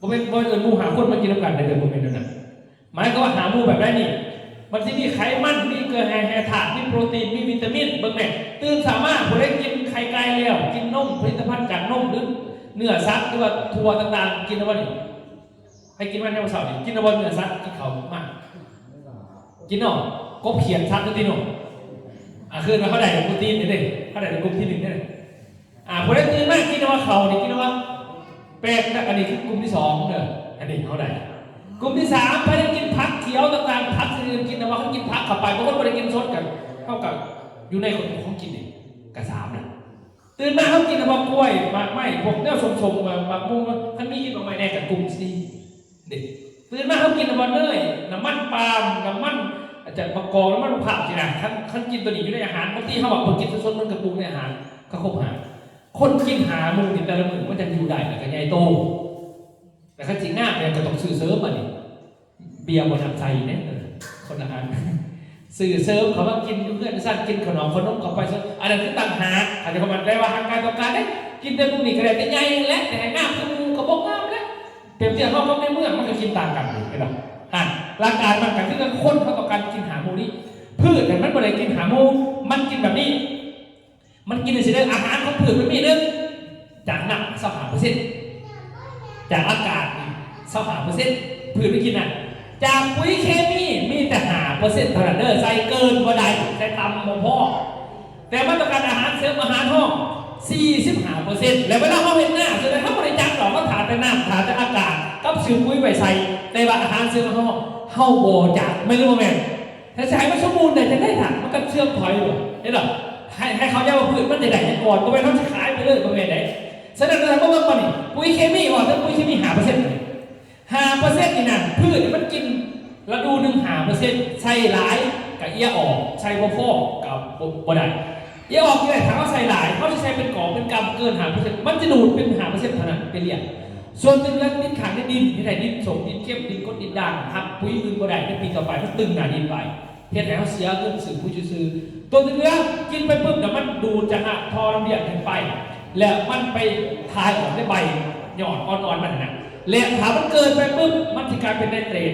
บ่เป็นบ่หมู่หาคนมากินน้ำกันได้เด้อบ่เป็นนั่นน่ะหมายก็ว่าหาหมู่แบบได้นี่มันที่มีไขมันมีเกลือแร่ธาตุมีโปรตีนมีวิตามินเบิ่งแม่ตื่นสามารถผู้ใดกินไข่ไก่แล้วกินนมผลิตภัณฑ์จากนมหรือเนื้อสัตว์หรือว่าถั่วต่างๆกินอะไรนี่ให้กินวันเสาร์นี่กินอะไรเนื้อสัตว์กินเขามากกินเนาะกบเขียนสัตว์ตัวตีนคือเขาได้โปรตีนนี่เลยเขาได้กลุ่มที่1นี่เลยผู้ใดตื่นมากินอะไรเขานี่กินอะไรแป้งอันนี้คือกลุ่มที่2เด้ออันนี้เขาได้กลุ่มที่3ไปกินผักเขียวต่างๆผักอื่นกินนะว่าเขากินผักเข้าไปบางคนไม่ได้กินสดกันเท่ากับอยู่ในคนเขากินนี่กับ3นะตื่นมาเขากินนะว่ากล้วยมากไม่พวกเนื้อสมๆมากมุ้งท่านมีกินมากไม่แน่กับกลุ่ม4เด็กตื่นมาเขากินนะว่าเนยน้ำมันปาล์มน้ำมัน อาจจะมากองแล้วมันผักสินะขั้นกินตัวนี้อยู่ในอาหารบางทีเขาบอกคนกินสดๆมันกระปุกในอาหารก็คบหาคนกินหามูนี่แต่ละมือมันจะอยู่ได้แต่ก็ใหญ่โตแต่ขั้นจริงง่ายเนี่ยก็ต้องซื้อเสริมมาดิเบียร์บนน้ำใจเนี่ยคนละอันสื่อเสริมเขาว่ากินเพื่อนสั้นกินขนมเข้าไปอันนั้นคือต่างหากอาจจะประมาณได้ว่าทางการต้องการได้กินแต่พวกนี้ก็ได้แต่ใหญ่และแต่ง่ามคือมูกระบอกง่ามแล้วเปรียบเทียบเขาในเมืองมันก็กินต่างกันอยู่ใช่ไหมร่างกายมันกันที่คนเขาต้องการกินหามูนี้พืชแต่มันไม่ได้กินหามูมันกินแบบนี้มันกินในสิ่งอาหารของพืชมันมีนึงจากหนัก25%จากอากาศ25%พืชไม่กินอ่ะจากปุ๋ยเคมีมีแต่5%เท่านั้นเด้อใส่เกินกว่าใดใส่ต่ำกว่าพ่อแต่มาตรการอาหารเสริมอาหารห้อง45%แล้วเวลาเขาเห็นหน้าแสดงเขาบริจาคหรอกเขาถาดแต่น้ำถาดแต่อากาศกับซื้อปุ๋ยไปใส่แต่ว่าอาหารเสริมอาหารห้องเข้าโบจากไม่รู้ว่าแม่ถ้าใช้ไม่สมบูรณ์แต่จะได้ถังมันก็เชื่อมถอยอยู่เห็นหรอให้เขาจะว่าพืชมันจะได้ก่อนก็ไม่ต้องขายไปเลยประเภทไหนแสดงว่าเมื่อวันนี้ปุ๋ยเคมีว่าถ้าปุ๋ยเคมี5%นี่นะพืชมันกินฤดูหนึ่ง5%ใส่หลายกับเอี้ยออกใส่พ่อกับบ่ได้เอี้ยออกที่ไหนถามว่าใส่หลายเขาจะใช้เป็นกล่องเป็นกำเกิน5%มันจะดูดเป็น5%เท่านั้นเป็นเหรียญส่วนตึงแล้วดินขังในดินที่ไหนดินสมดินเข้มดินก้นดินด่างหักปุ๋ยอื่นบ่ได้ในปีต่อไปมันตึงหนาดินไปเฮ็ดให้เขาเสียเงินสื่อผู้ซื้อตัวตึงแล้วกินไปปุ๊บเดี๋ยวมันดูดจากทอลำเลียงขึ้นไปแล้วมันไปทายออกได้ใบหยอดอ่อนๆมันนะและถ้ามันเกินไปปุ๊บมันจะกลายเป็นไนเตรต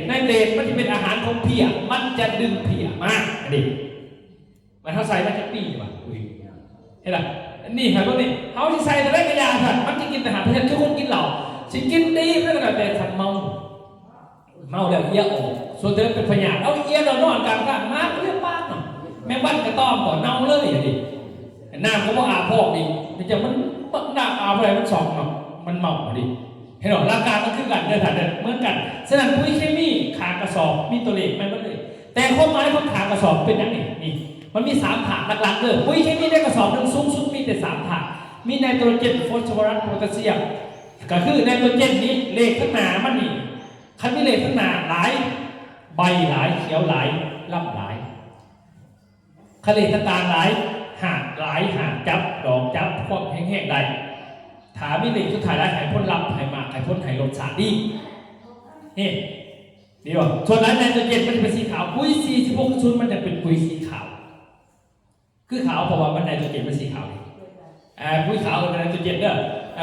มันจะเป็นอาหารของเพียมันจะดึงเพียมากดิมันเท่าใส่มันจะปีว่ะเห็นไหมนี่ครับพวกนี้เขาที่ใส่แต่ได้กระยาสัตว์มันจะกินแต่หาเพื่อนคือคนกินเหล้าสิกินดีแล้วก็แต่ทำเมาแล้วเอี้ยออกส่วนเธอเป็นพยานเอาเอี้ยเรานอนกลางกันมากเรื่องบ้านแม่บ้านกระต้อมก่อนเน่าเลยอย่างนี้น้ำเขาบอกอาบพอกดิมันจะมันน้ำอาบอะไรมันสองมันเมาดิเห็นหรอร่างกายมันคือกันเดินถ่ายเดินเหมือนกันฉะนั้นปุ๋ยเคมีขากระสอบมีตัวเลขมันเลยแต่ข้อไม้ของขากระสอบเป็นยังไงนี่มันมี3ถาดหลักๆเลยปุ๋ยเคมีได้กระสอบหนึ่งสูงสุดมีแต่3ถาดมีไนโตรเจนฟอสฟอรัสโพแทสเซียมก็คือไนโตรเจนนี้เลขข้างหน้ามันนี่คันนี้เลขข้างหน้าหลายใบหลายเขียวหลายล่ำหลายคันเลขต่างๆหลายหากหลายหากจับดอกจับพวกแห้งๆใดถามมีเลขสุดท้ายแล้วหายพ้นลับหายมากหายพ้นหายลมสาดีนี่ดีป่ะส่วนนั้นไนโตรเจนมันจะเป็นสีขาวปุ๋ย46ชุดมันจะเป็นปุ๋ยสีขาวคือขาวเพราะว่ามันไนโตรเจนเป็นสีขาวปุ๋ยขาวเป็นไนโตรเจนเด้อ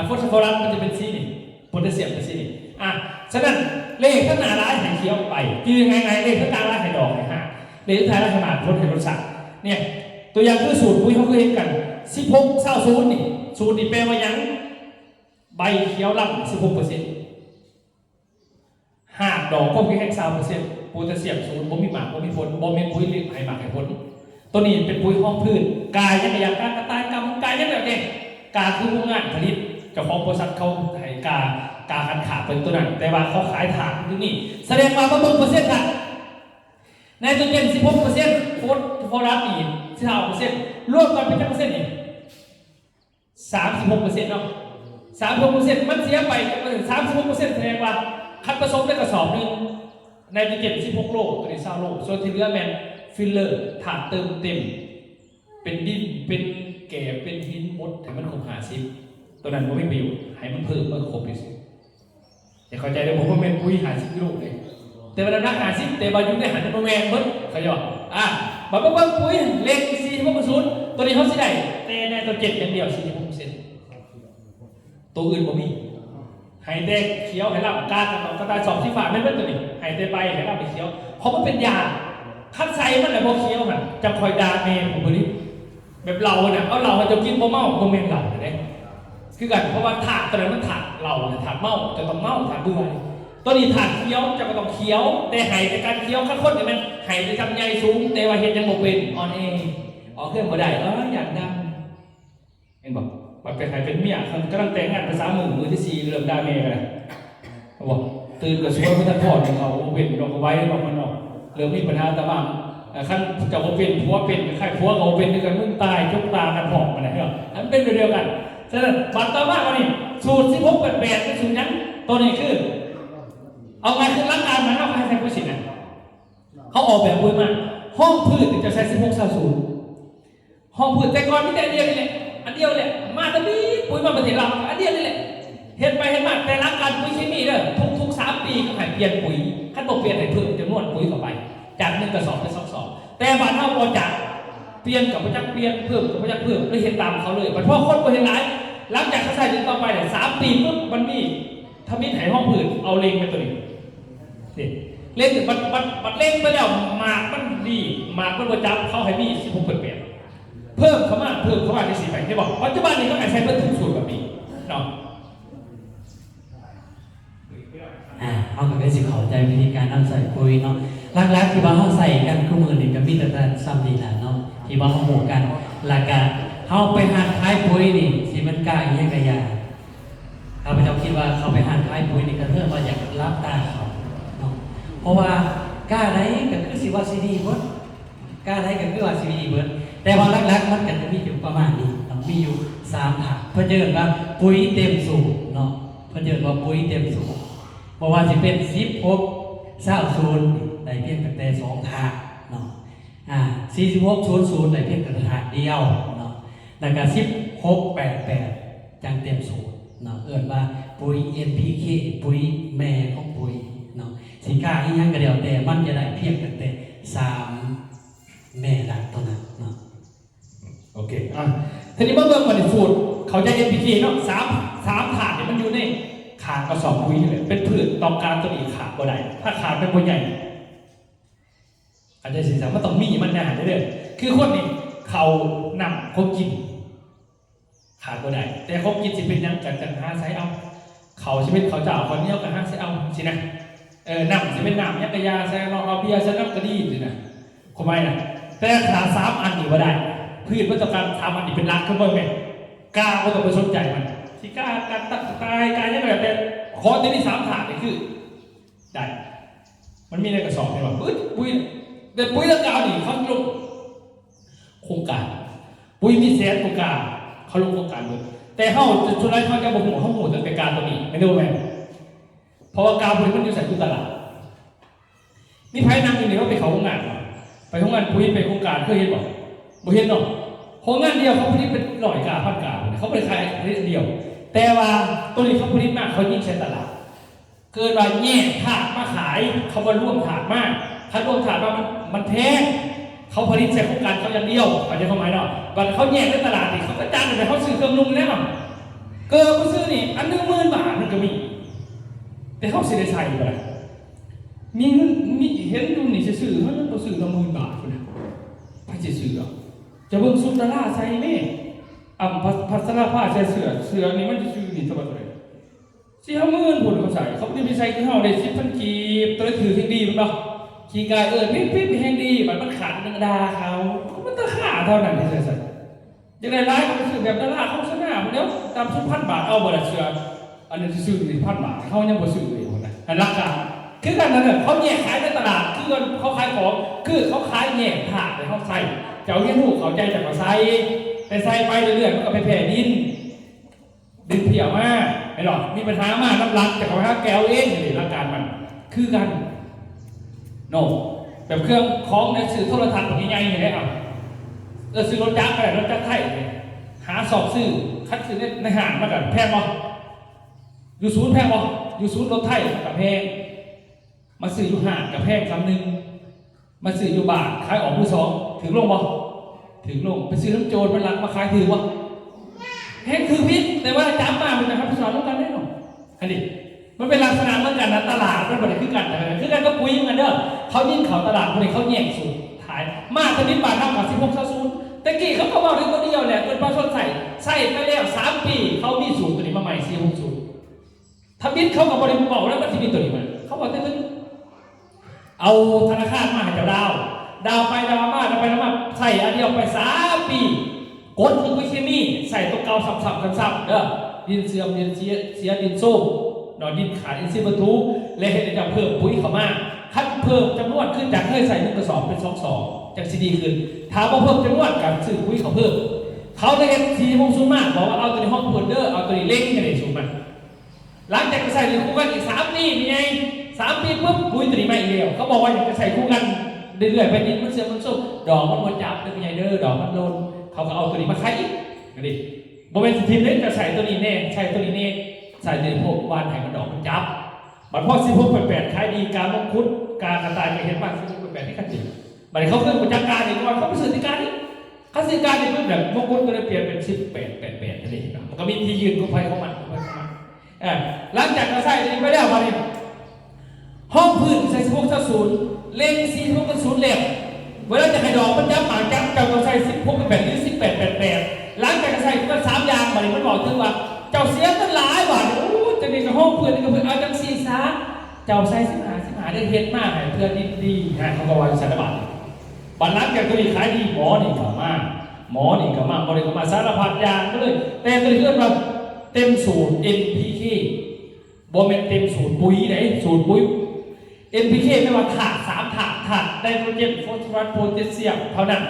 ฟอสฟอรัสมันจะเป็นสีนี่โพแทสเซียมเป็นสีนี่ฉะนั้นเลขข้างหน้าร้ายหายเขียวไปคือไงเลขข้างกลางร้ายหายดอกหายห่าเลขสุดท้ายร้ายหายมากพ้นหายลมสาเนี่ยตัวอย่างคือสูตรปุ๋ยเขาเคยเห็นกัน16:20นี่สูตรนี่แปลว่ายังใบเขียวล่ำ16%หากดอกก็เพียงแค่20%โพแทสเซียม0บ่มีหมากบ่มีผลบ่มีปุ๋ยเลี้ยงให้หมากให้ผลตัวนี้เป็นปุ๋ยห้องพืชกายยังอย่างการกระต่ายกำกายยังแบบนี้กาคือโรงงานผลิตเจ้าของบริษัทเขาให้กาคันขาดเป็นตัวนั้นแต่ว่าเขาขายถาดที่นี่แสดงมาว่าเปอร์เซ็นต์ค่ะไนโตรเจน16%ฟอสฟอรัสอีก19%รวมกันเป็นกี่เปอร์เซ็นต์นี่36%เนาะ36%มันเสียไป36%แสดงว่าคันผสมได้กระสอบนึงไนโตรเจน16โลตัวนี้20โลส่วนที่เหลือแมนฟิลเลอร์ถาดเติมเต็มเป็นดินเป็นแก่เป็นหินมดให้มันครบ50ตัวนั้นมันไม่มีอยู่ให้มันเพิ่มมันครบที่สุดอย่าเข้าใจเลยผมว่าเป็นปุ๋ย50กิโลเลยแต่เวลานัก50แต่บายุได้หันมาแมงเบิ้ลขย่อนบางปุ๋ยเล็ก46%ตัวนี้เขาสิได้แต่ในตัว7อย่างเดียว46%ตัวอื่นบ่มีไฮเด็กเขียวไฮลับกระต่าย2ที่ฝาไม่เบิ้ลตัวนี้ไฮเดไปไฮลับไปเขียวเพราะมันเป็นยาคัดไซมันแหละพอเคี้ยวมันจะคอยดาเมนผมคนนี้แบบเราเนี่ยเอาเราจะกินโมเมาโมเมนเราเนี่ยคือกันเพราะว่าถาดตอนนั้นมันถาดเราถาดเมาจะต้องเมาถาดด้วยตัวนี้ถาดเคี้ยวจะก็ต้องเคี้ยวแต่ไห่ในการเคี้ยวขั้นข้นเนี่ยมันไห่ในจำใหญ่สูงแต่ว่าเห็นยังโมเป็นออนเองออกเครื่องบ่ได้อยากดังเห็นบอกมันเป็นไห่เป็นเมียกำลังแต่งงานภาษามือที่4เริ่มดาเมนเลยบอกตื่นกับช่วยพุทธพรเขาเว้นเราก็ไว้บอกมันออกเริ่มมีปัญหาตะบ้างขั้นจะว่าเป็นผัวเป็นใครผัวเขาเป็นด้วยกันมึงตายจุกตากันหอกอะไรเหรออันเป็นเดียวกันฉะนั้นบัตรตะบ้างวันนี้สูตร1688เป็นสูตรนั้นตัวนี้คือเอาไงคือร่างกายมันเอาใครใส่ผู้สินะเขาออกแบบปุ๋ยมา ห้องพืชจะใช้16-20ห้องพืชแต่ก่อนมีแต่อันเดียวนี่แหละมาตะบีปุ๋ยมาประเทศเราอันเดียวนี่แหละเห็นไปเห็นมาแต่ละการปุ๋ยเคมีเด้อทุก3 ปีก็ให้เปลี่ยนปุ๋ยขั้นตกเปลี่ยนให้เพิ่มจำนวนปุ๋ยเข้าไปจาก1 กระสอบเป็น2 กระสอบแต่บ้านเราบ่จัดเปลี่ยนกับพระจักเปลี่ยนเพิ่มกับพระจักเพิ่มเลยเห็นตามเขาเลยเพราะคนบ่เห็นหลายหลังจากเขาใส่ต่อไปเนี่ย3 ปีปุ๊บมันมีทมิตรไหห้องผืนเอาเล็งไปตัวนี้เล่นมันเล่นไปแล้วหมากมันดีหมากมันประจับเขาให้มี16%เพิ่มเข้ามาใน4 ไปที่บอกปัจจุบันนี้เขาใช้เพิ่มถึงสูตรแบบนี้เนาะเอาก็ได้สิเข้าใจวิธีการนำใส่ปุ๋ยเนาะหลักๆที่ว่าเขาใส่กันคู่มือนี่ก็มีแต่ซ้ำนี่แหละเนาะที่ว่าเขาโหกันหลักการเขาไปหาขายปุ๋ยนี่สิมันกล้าอย่างนี้ก็ยากข้าพเจ้าคิดว่าเขาไปหาขายปุ๋ยนี่ก็เพื่อว่าอยากรับตาเขาเนาะเพราะว่ากล้าไหนก็คือสิว่าซีดีเบิร์ดกล้าไหนก็คือว่าซีดีเบิร์ดแต่ว่าหลักๆมันก็จะมีอยู่ประมาณนี้มีอยู่3 ถาดเพื่อเจอว่าปุ๋ยเต็มสูบเนาะเพื่อเจอว่าปุ๋ยเต็มสูบเพราะว่าจะเป็น16-20ได้เพียงแต่2 ถาดเนาะ46-00ได้เพียงแต่ถาดเดียวเนาะแล้วก็16-88จังเต็มสูตรเนาะว่าปุ๋ย NPK ปุ๋ยแม่ของปุ๋ยเนาะสินค้าอีหยังก็เดียวแต่มันจะได้เพียงแต่3 แม่หลักเท่านั้นเนาะโอเคทีนี้เมื่อมันสูตรเขาจะ NPK เนาะ3 ถาดเนี่ยมันอยู่ในขาดกระสอบปุ๋ยนี่แหละเป็นพืชต้องการตัวนี้ขาดบ่ได้ถ้าขาดเป็นบ่ใหญ่อาจจะสิ่งสำคัญต้องมีมันหนาเด้อคือคนนี้เขานำเขากินขาดบ่ได้แต่เขากินสิเป็นยังกันหาไซเอาเขาสิเป็นเขาเจ้าคนนี้เอากันหาไซเอาสินะนำสิเป็นนำยักษ์ยาแซงเอาเบียร์ซะน้ำกระดีสินะทำไมนะแต่ขาด3 อันนี่บ่ได้พืชวัตถุกรรม3 อันนี่เป็นหลักขึ้นมาไหมกล้าก็ต้องไปสนใจมันที่กล้าการตัดตายการยังไงแบบนี้ขอที่นี่3 ถาดนี่คือได้มันมีในกระสอบนี่หรอปุ๋ยแต่ปุ๋ยตะกาวนี่เขาลงโครงการปุ๋ยมีแสนโครงการเขาลงโครงการเลยแต่เขาจะชุดไรเขาจะบอกหัวเขาหัวจะเป็นการตัวนี้ไม่รู้ไหมเพราะว่ากาวปุ๋ยมันอยู่ใส่ตู้ตลาดมีไพ่นั่งอยู่นี่เขาไปเขาโรงงานไปโรงงานปุ๋ยไปโครงการเคยเห็นบอกบ่เห็นหรอกโครงงานเดียวเขาผลิตเป็น100 กา1,000 กาเขาผลิตขายเดียวแต่ว่าตัวนี้เขาผลิตมากเขายิ่งใช้ตลาดเกินว่าแย่ถาดมาขายเขามาร่วมถาดมากถ้าร่วมถาดมามันแพงเขาผลิตใช้โครงการเขาอย่างเดียวอาจจะเข้าหมายเนาะวันเขาแย่ในตลาดนี่เขาก็จ้างแต่เขาซื้อเครื่องนุ่งแน่นอนเกินเขาซื้อนี่อัน10,000 บาทมันก็มีแต่เขาซื้อได้ใส่ไปมีเงินมีเห็นดูนี่จะซื้อเขาซื้อละ10,000 บาทคนนี้ไปจะซื้อจะเบิ่งซุปดาราใส่ไหมพัสดุผ้าใส่เสื้อนี่มันจะซื้อนี่สบายเลย40,000 ผลเขาใส่เขาไม่ได้ใส่ที่ห้องได้10,000 กีบตัวถือที่ดีมั้งเนาะขี่กายปิ๊บแห่งดีมันขาด1 ดาเขามันต้องขาดเท่านั้นที่ใส่ยังไงร้ายเขาซื้อแบบดาราเขาชนะหมดแล้วตาม1,000 บาทเอาบ่ได้เสื้ออันนี้ซื้อ1,000 บาทเขายังบ่ซื้อเลยคนนั้นอันราคาคือกันนั่นแหละเขาแยกขายในตลาดคือเขาขายของคือเขาขายแยกถาดเลยเขาใส่เจ้าเห็นหูเขาใจจากเขาใส่แต่ใส่ไปเรื่อยๆมันก็ไปแผ่ดินเถี่ยวมากไอ้หรอกมีปัญหามากน้ำรักจากเขาแก้วเองเลยร่างกายมันคือกันโน่แบบเครื่องของในสื่อโทรทัศน์แบบใหญ่ๆอย่างนี้ซื้อรถจักรอะไรรถจักรไทยหาสอบซื้อคัดซื้อในห้างมากับแพงมั้งอยู่ศูนย์แพงมั้งอยู่ศูนย์รถไทยกับแพงมาซื้ออยู่ห้างกับแพงคำหนึ่งมาซื้ออยู่บาทขายออกมือ2ถึงลงมั้งถึงลงไปซื้อน้ำโจรมันหลังมาขายถือวะแพงคือพิษแต่ว่าจ้ามาเป็นนะครับพี่สอนรู้กันได้หรออันนี้มันเป็นลักษณะเหมือนกันนะตลาดมันบริคือกันแต่คือกันก็ปุ๋ยเหมือนกันเด้อเขายิ่งเขาตลาดคนนี้เขาแย่งสูตรถ่ายมาทนิดบาทเท่ากับ16-00แต่กี่เขาก็บอกถึงตัวเดียวแหละเป็นปลาชนใส่ไปแล้ว3 ปีเขามีสูตรตัวนี้มาใหม่460ทบิดเขากับบริษัทบอกแล้วมันจะมีตัวนี้มันเขาบอกตัวนี้เอาธนาคารมาให้เจ้าดาวไปดาวมาใส่อันเดียวไป3 ปีกดคือไม่ใช่มีใส่ตัวเก่าสับเด้อดินเสื่อมดินเสียดินโซ่นอนดินขาดอินทรีย์บรรทุและให้จะเพิ่มปุ๋ยเข้ามาคัดเพิ่มจำนวนขึ้นจากเคยใส่1 กระสอบเป็น2 จากซีดีขึ้นถามว่าเพิ่มจำนวนการซื้อปุ๋ยเขาเพิ่มเขาได้เห็น460 มากบอกว่าเอาตัวนี้ห้องเปิดเด้อเอาตัวนี้เล็กให้ได้สูงมันหลังจากใส่คู่กันอีก3 ปีมีไง3 ปีปุ๊บปุ๋ยตัวนี้ไม่เดียวเขาบอกว่าอยากจะใส่คู่กัน เรื่อยๆไปดินมันเสื่อมมันสุกดอกมันวนจับเป็นใหญ่เด้อดอกมันโลนเขาก็เอาตัวนี้มาขายอีกนี่โมเมนต์ทีมเล่นจะใส่ตัวนี้แน่ใส่ตัวนี้แน่ใส่ตัวนี้พวกวานให้มันดอกมันจับมันพอ1688ขายดีการลงทุนการกระจายไปเห็นบ้าง1688ที่ขัดจิมันเขาเครื่องประจักษ์การอีกว่าเขาไปสื่อติการนี้เขาสื่อการนี้เพื่อแบบมงคลก็เลยเปลี่ยนเป็น1888นั่นเองมันก็มีที่ยืนของไฟของมันหลังจากเราใส่ตัวนี้ไปแล้วมาเนี่ยห้องพื้นใส่1600เล็ง4600เล็บเวลาจะให้ดอกมันจับหมากจับเจ้าต้องใส่1688หรือ1888หลังจากใส่ก็3อย่างมาเนี่ยมันบอกถึงว่าเจ้าเสียกันหลายบาทโอ้จะมีกับห้องพื้นนี่ก็เพื่อเอาจังซีซ่าเจ้าใส่15ได้เฮ็ดมากให้เพื่อนดีๆนะเขาก็ว่าสารบัตรบัตรลักจากตัวนี้ขายดีหมอนี่ก็มาบริก็มาสารพัดอย่างก็เลยแต่ตัวนี้เพื่อนว่าเต็มสูตร NPK บ่แม่นเต็มสูตรปุ๋ยไหนสูตรปุ๋ย NPK ไม่ว่าถาด3ถาดไนโตรเจนฟอสฟอรัสโพแทสเซียมเท่านั้น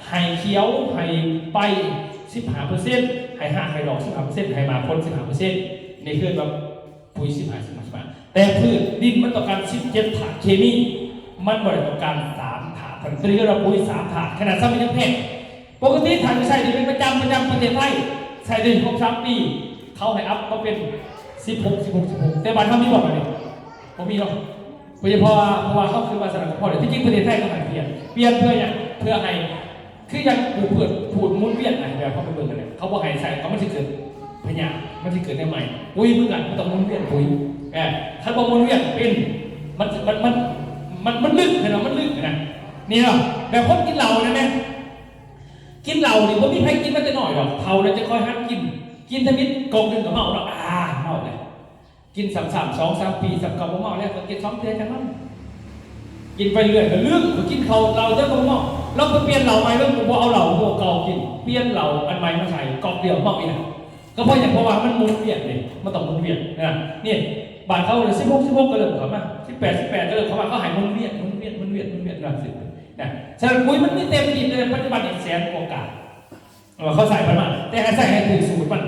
ให้เขียวให้ไป15%ให้5ให้ดอก15%ให้มาพ้น15%นี่คือแบบปุ๋ย15แต่พืชดินมันต้องการ17ถาดเคมีมันบ่ได้ต้องการ3ถาดทั้งตรีเราปุ๋ย3ถาดขนาดซ้ำมันยังแพงปกติถาดใส่ดีเป็นประจำประเทศไทยใส่ดีครบ3ปีเขาให้อัพก็เป็น16แต่บ้านเขามีบอกอะไรผมมีหรอกเพราะว่าเขาคือว่าสนับสนุนที่จริงประเทศไทยก็ให้เปลี่ยนเพื่ออย่างเพื่อให้คือยังปลูกเพื่อผูดมุนเวียนอะไรแบบเขาไปเบิ่งกันเลยเขาบอกให้ใส่เขาไม่ใช่เกิดพญามันจะเกิดในใหม่ปุ๋ยเหมือนกันมันต้องมุนเวียนปุ๋ยถ้าบอกมุนเวียนเป็นมันลึกเห็นไหมมันลึกนะนี่เนาะแบบคนกินเหล้านะแม่กินเหล้านี่ผมมีใครกินมันจะหน่อยหรอกเท่านั้นจะคอยหัดกินทมิดกองหนึ่งกับเมาหรอกเมาเลยกิน2-3 ปีสับกับเมาแล้วก็กิน2 เดือนจังนั้นกินไปเรื่อยก็ลึกกินเขาเราจะกับเมาเราไปเปลี่ยนเหล้าใหม่เรื่องผมเอาเหล้าพวกเก่ากินเปลี่ยนเหล้าอันใหม่มาใส่กองเดียวเมาอีกนะก็เพราะว่ามันมุนเวียนเลยมันต้องมุนเวียนนะนี่บาทเขาเลย16ก็เริ่มเข้ามา18ก็เริ่มเข้ามาเขาหายมุนเวียนนะสินะฉะนั้นปุ๋ยมันไม่เต็มที่เลยปัจจุบันอีก100,000 กว่าการเขาใส่มันมาแต่ให้ใส่ให้ถูกสูตรมัน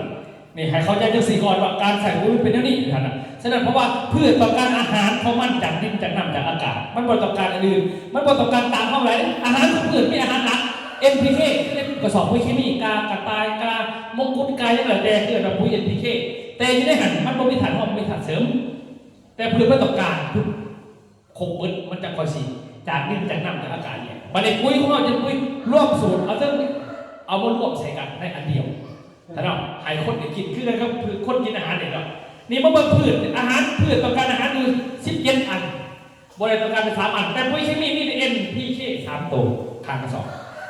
นี่ให้เขาใจจะ4 ก่อนว่าการใส่ปุ๋ยเป็นเท่านี้ท่านนะฉะนั้นเพราะว่าพืชต้องการอาหารของมันจากดินจากน้ำจากอากาศมันบ่ต้องการอื่นมันบ่ต้องการตามเข้าไรอาหารของพืชมีอาหารหลัก NPK คือในกระสอบปุ๋ยเคมีกระต่ายกามงกุฎกาอย่างไรแต่คือแบบปุ๋ย NPK แต่ยังได้หันมันบ่มีฐานห้องมีฐานเสริมแต่พืชไม่ต้องการคงมันจะคอยสีจากดินจากน้ำจากอากาศเนี่ยมาในปุ๋ยของเราจะปุ๋ยร่วมสูตรเอามารวมใส่กันในอันเดียวถ้าเราให้คนกินคืออะไรก็คือคนกินอาหารเนี่ยเนาะนี่มาเบิ่งพืชอาหารพืชต้องการอาหารดู17 อันบริเวณต้องการเป็น3 อันแต่ปุ๋ยเคมีมีแต่ NPK 3 ตัวทางกระสอบ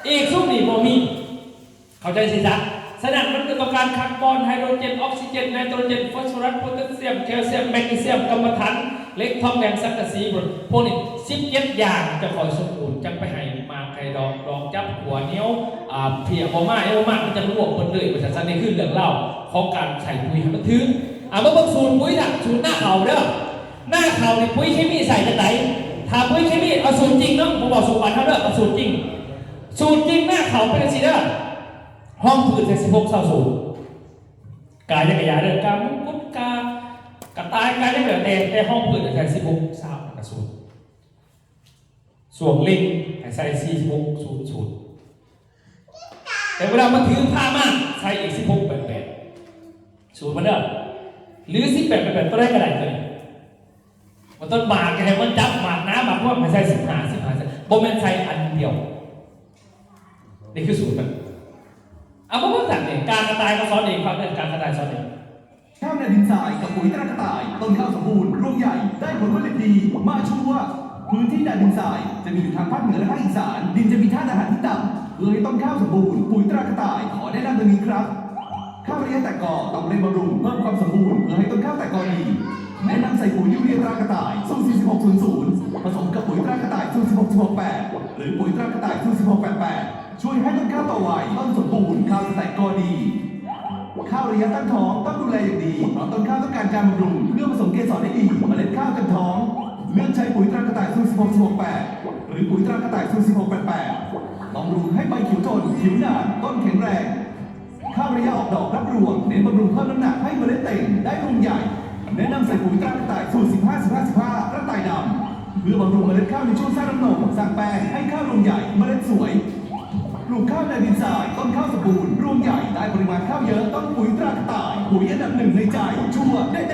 อีกซุ้มนี่โมมีเข้าใจสิจ๊ะฉะนั้นมันจะต้องการคาร์บอนไฮโดรเจนออกซิเจนไนโตรเจนฟอสฟอรัสโพแทสเซียมแคลเซียมแมกนีเซียมกัมมันถันเหล็กทองแดงสังกะสีพวกนี้17 อย่างจะคอยสมบูรณ์จะไปให้มาไข่ดองจับหัวเนี้ยวเพียบมามันจะรวบหมดเลยประชาชนนี่คือเรื่องเล่าของการใส่ปุ๋ยให้มันถึงเมื่อบางสูตรปุ๋ยสูตรหน้าเข่าเด้อหน้าเข่านี่ปุ๋ยเคมีใส่จะไหนถ้าปุ๋ยเคมีเอาสูตรจริงเนาะผมบอกสูตรวันเท่าเด้อเอาสูตรจริงหน้าเข่าเป็นสิเด้อห้องผืน16 กายจักรยานเดินกามุกุฎกระต่ายกายจักรยานแต่ห้องผืนใส่16 กระสุนส่วนลิงใส่46 แต่เวลามันถือผ้ามากใส่อีก16 สูตรมันเด้อหรือ18 ตัวได้กระไรตัวนี้มันต้นหมากแกมันจับหมากน้ำหมากพวกมันใส่15โบแมนใส่อันเดียวนี่คือสูตรมันเอาเพราะว่าสั่งเนี่ยการกระต่ายก็สอนเองฟังเรื่องการกระต่ายสอนเอง ข้าวในดินทรายกับปุ๋ยตรากระต่ายต้นข้าวสมบูรณ์รวงใหญ่ได้ผลผลิตดีมาชัวร์พื้นที่แดนดินทรายจะมีอยู่ทางภาคเหนือและภาคอีสานดินจะมีธาตุอาหารที่ต่ำเพื่อให้ต้นข้าวสมบูรณ์ปุ๋ยตรากระต่ายขอแนะนำดังนี้ครับข้าวระยะแตกกอต้องเร่งบำรุงเพิ่มความสมบูรณ์เพื่อให้ต้นข้าวแตกกอดีแนะนำใส่ปุ๋ยยูเรียตรากระต่ายสูตร4600ผสมกับปุ๋ยตรากระต่ายสูตร16-18หรือปุ๋ยตรากระต่ายสูตร16-88ช่วยให้ต้นข้าวโตไวต้นสมบูรณ์ข้าวแตกกอดีข้าวระยะตั้งท้องต้องดูแลอย่างดีเพราะต้นข้าวต้องการการบำรุงเพื่อผสมเกสรได้ดีเมล็ดข้าวเต็มท้องเลือกใช้ปุ๋ยตรากระต่ายสูตร16-18หรือปุ๋ยตรากระต่ายสูตร16-88บำรุงให้ใบเขียวทนผิวหนาต้นแข็งแรงข้าวระยะออกดอกรับรวงเน้นบำรุงเพิ่มน้ำหนักให้เมล็ดเต่งได้รวงใหญ่แนะนำใส่ปุ๋ยตรากระต่ายสูตร15-15-15กระต่ายดำ เพื่อบำรุงเมล็ดข้าวในช่วงสร้างน้ำนมสร้างแป้งให้ข้าวรวงใหญ่เมล็ดสวยปลูกข้าวในดินทรายต้นข้าวสมบูรณ์รวงใหญ่ได้ปริมาณข้าวเยอะต้องปุ๋ยตรากระต่ายปุ๋ยอันดับหนึ่งในใจชัวร์เด็ด